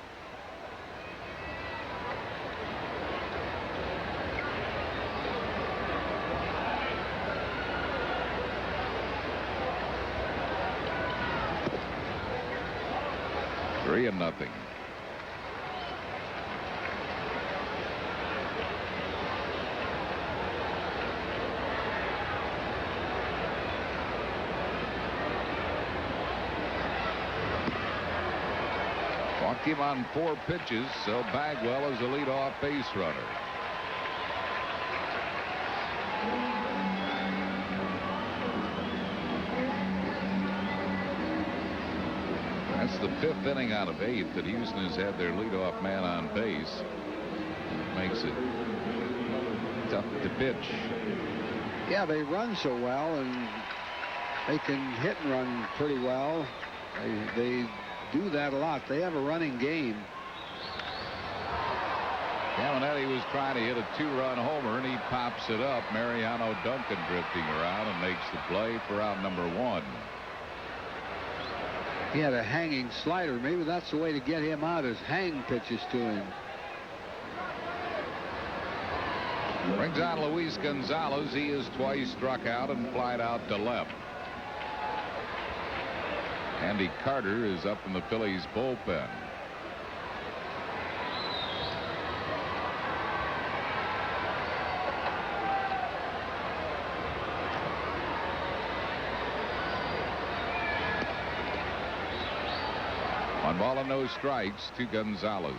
Three and nothing. Walked him on 4 pitches, so Bagwell is a leadoff base runner. the 5th inning out of 8 that Houston has had their leadoff man on base. Makes it tough to pitch. Yeah, they run so well, and they can hit and run pretty well. They do that a lot. They have a running game. Caminetti was trying to hit a 2-run homer, and he pops it up. Mariano Duncan drifting around and makes the play for out number 1. He had a hanging slider. Maybe that's the way to get him out, is hang pitches to him. Brings on Luis Gonzalez. He is twice struck out and flied out to left. Andy Carter is up in the Phillies bullpen. One ball and no strikes to Gonzalez.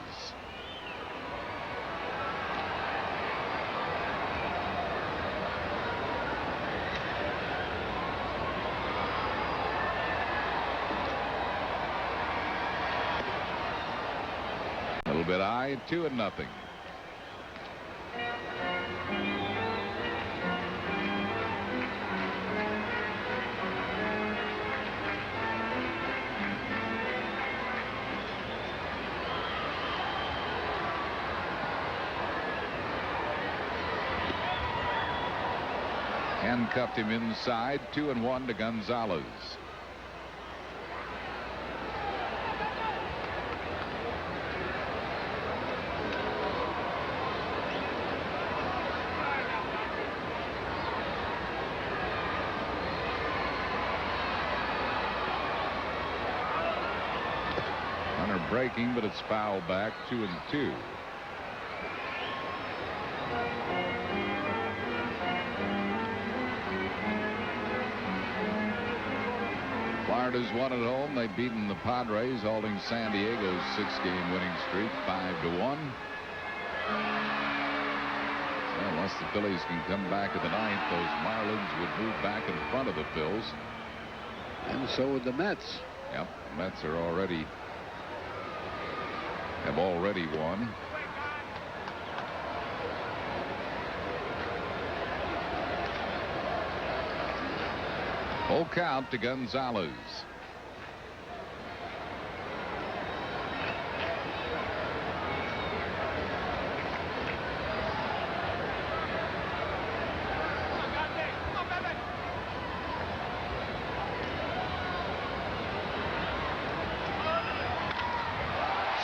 A little bit high, 2-0. Handcuffed him inside. 2-1 to Gonzalez. Runner breaking, but it's foul back. 2-2. Florida's won at home. They've beaten the Padres, holding San Diego's 6-game winning streak 5-1. So unless the Phillies can come back in the 9th, those Marlins would move back in front of the Phils. And so would the Mets. Yep, the Mets have already won. Full count to Gonzalez.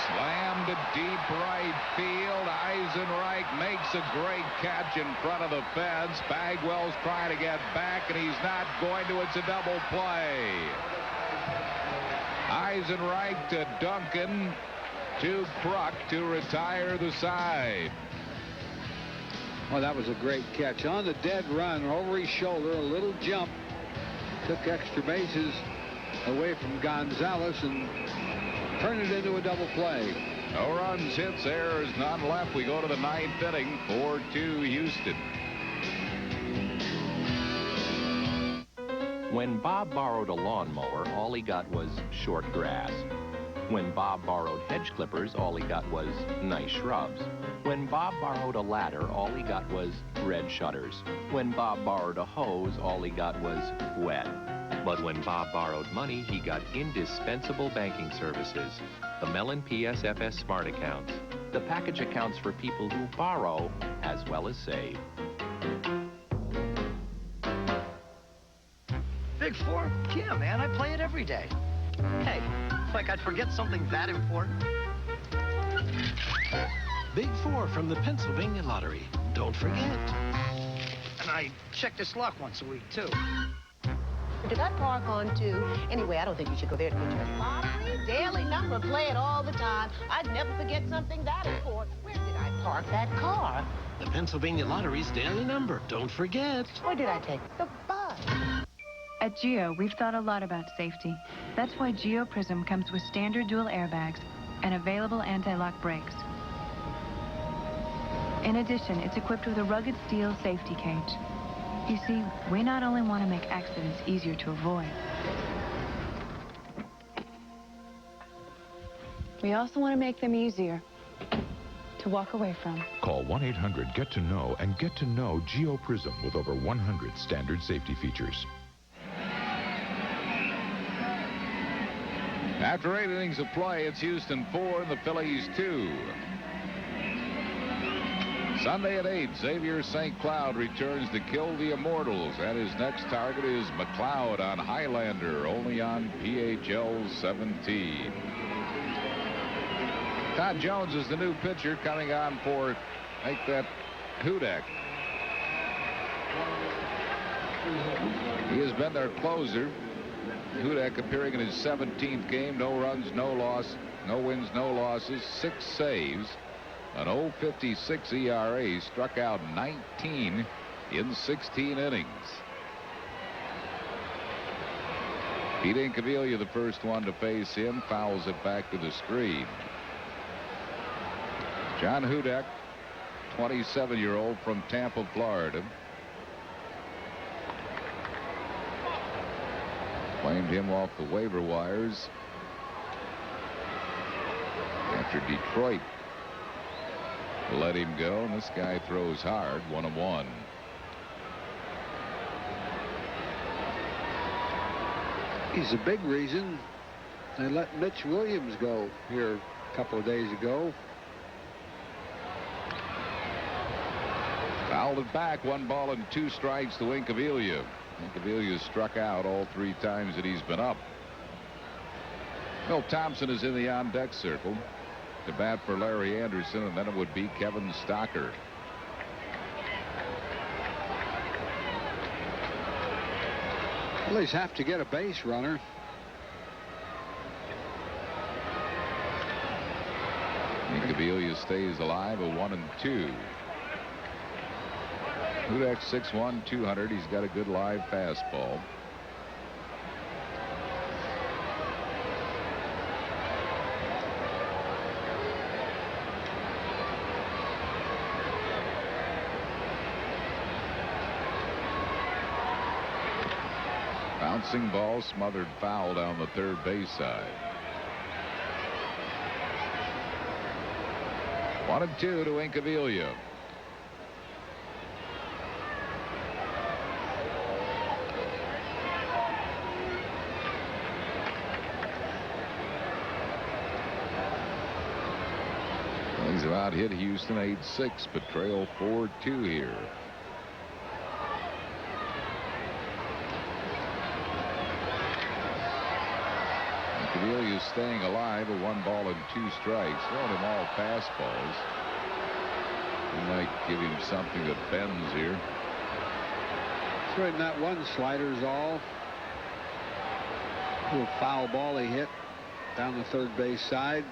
Slammed to deep right field. Eisenreich makes a great catch in front of the fence. Bagwell's trying to get back, and he's not going to. It's a double play. Eisenreich to Duncan to Kruk to retire the side. Well, that was a great catch. On the dead run, over his shoulder, a little jump. Took extra bases away from Gonzalez and turned it into a double play. No runs, hits, errors, none left. We go to the 9th inning. 4-2 Houston. When Bob borrowed a lawnmower, all he got was short grass. When Bob borrowed hedge clippers, all he got was nice shrubs. When Bob borrowed a ladder, all he got was red shutters. When Bob borrowed a hose, all he got was wet. But when Bob borrowed money, he got indispensable banking services. The Mellon PSFS Smart Accounts. The package accounts for people who borrow as well as save. Big Four? Yeah, man, I play it every day. Hey, like I'd forget something that important. Big Four from the Pennsylvania Lottery. Don't forget. And I check this lock once a week, too. Did I park on 2? Anyway, I don't think you should go there to get your lottery. Daily number, play it all the time. I'd never forget something that important. Where did I park that car? The Pennsylvania Lottery's daily number. Don't forget. Or did I take the bus? At Geo, we've thought a lot about safety. That's why Geo Prism comes with standard dual airbags and available anti-lock brakes. In addition, it's equipped with a rugged steel safety cage. You see, we not only want to make accidents easier to avoid. We also want to make them easier to walk away from. Call 1-800-GET-TO-KNOW and get to know Geo Prism with over 100 standard safety features. After 8 innings of play, it's Houston 4 and the Phillies 2. Sunday at 8, Xavier St. Cloud returns to kill the Immortals, and his next target is McLeod on Highlander, only on PHL 17. Todd Jones is the new pitcher coming on for make that Hudek. He has been their closer. Hudek appearing in his 17th game. No runs, no loss, no wins, no losses, 6 saves, an 0.56 ERA, struck out 19 in 16 innings. Pete Incaviglia, the first one to face him, fouls it back to the screen. John Hudek, 27-year-old from Tampa, Florida. Claimed him off the waiver wires after Detroit let him go, and this guy throws hard. 1-1. He's a big reason they let Mitch Williams go here a couple of days ago. Fouled it back. 1 ball and 2 strikes to Incaviglia. Incaviglia struck out all 3 times that he's been up. Bill Thompson is in the on-deck circle to bat for Larry Anderson, and then it would be Kevin Stocker. Phillies have to get a base runner. Incaviglia stays alive at 1-2. Hudek 6'1", 200. He's got a good live fastball. Bouncing ball, smothered foul down the third base side. 1-2 to Incaviglia. He's about hit Houston 8-6, but trail 4-2 here. Incaviglia is staying alive at 1 ball and 2 strikes. Throwing him all fastballs. He might give him something that bends here. Throwing that 1 slider's all. Little foul ball he hit down the third base side.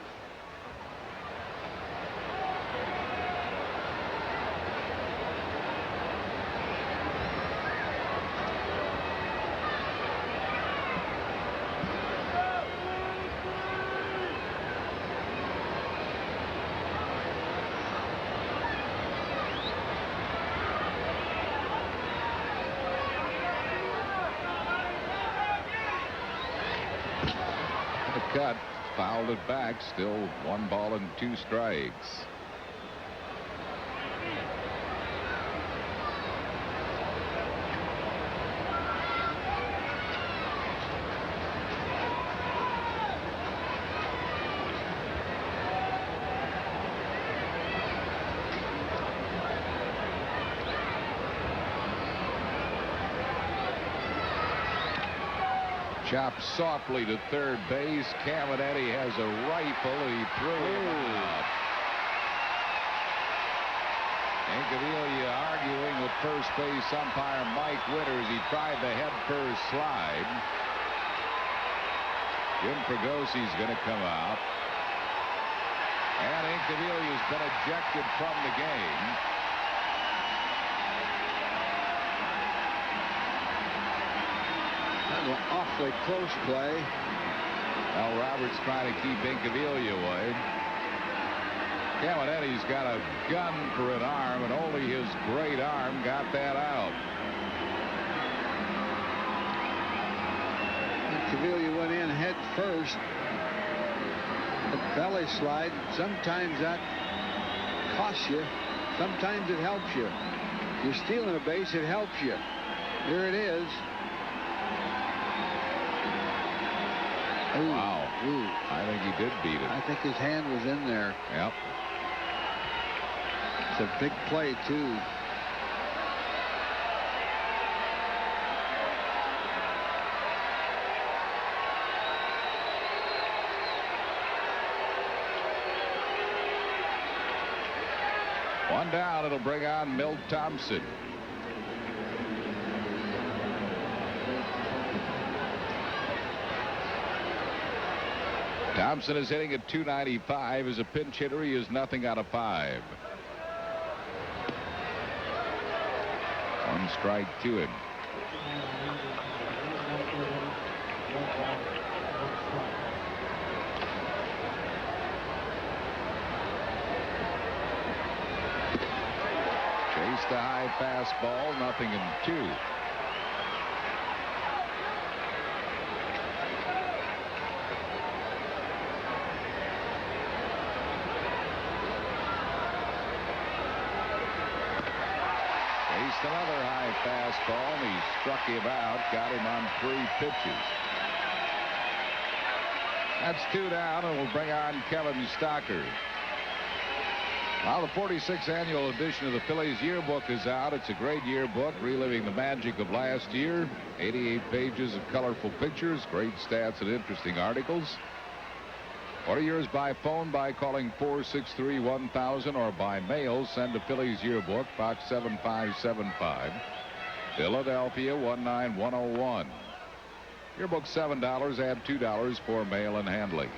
Cut, fouled it back, still 1 ball and 2 strikes. Chopped softly to third base. Caminetti has a rifle. He threw him out. Incaviglia arguing with first base umpire Mike Winters. He tried the head first slide. Jim Pregosi's going to come out. And Incaviglia's been ejected from the game. An awfully close play. Al Roberts trying to keep Incaviglia away. Caminetti's got a gun for an arm, and only his great arm got that out. Incaviglia went in head first. The belly slide, sometimes that costs you. Sometimes it helps you. You're stealing a base, it helps you. Here it is. Ooh, wow. Ooh. I think he did beat it. I think his hand was in there. Yep. It's a big play, too. One down, it'll bring on Milt Thompson. Thompson is hitting at .295. As a pinch hitter, he is nothing out of 5. 1 strike to him. Chase the high fastball, nothing in 2. Another high fastball, and he struck him out, got him on 3 pitches. That's 2 down, and we'll bring on Kevin Stocker. Well, the 46th annual edition of the Phillies yearbook is out. It's a great yearbook, reliving the magic of last year. 88 pages of colorful pictures, great stats and interesting articles. Order yours by phone by calling 463-1000 or by mail. Send to Phillies Yearbook, Box 7575, Philadelphia 19101. Yearbook $7, add $2 for mail and handling.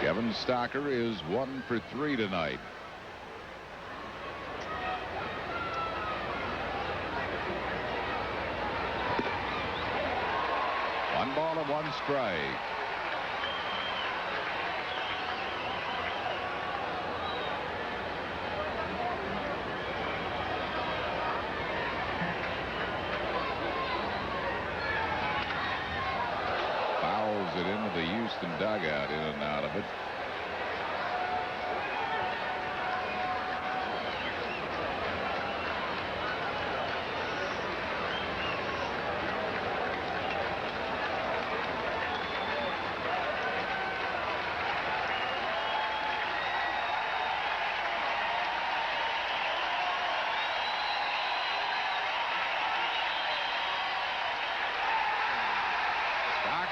Kevin Stocker is 1 for 3 tonight. One ball and 1 strike. Fouls it into the Houston dugout, in and out of it.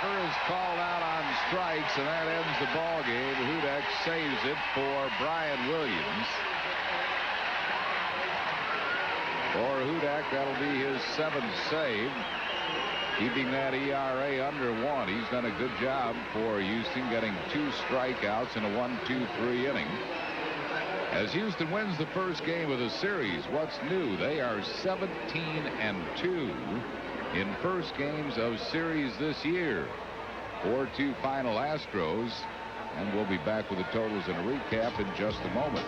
Is called out on strikes, and that ends the ball game. Hudak saves it for Brian Williams. For Hudak, that'll be his 7th save, keeping that ERA under 1. He's done a good job for Houston, getting 2 strikeouts in a 1-2-3 inning. As Houston wins the first game of the series, what's new? They are 17-2 in first games of series this year. 4-2 final Astros, and we'll be back with the totals and a recap in just a moment.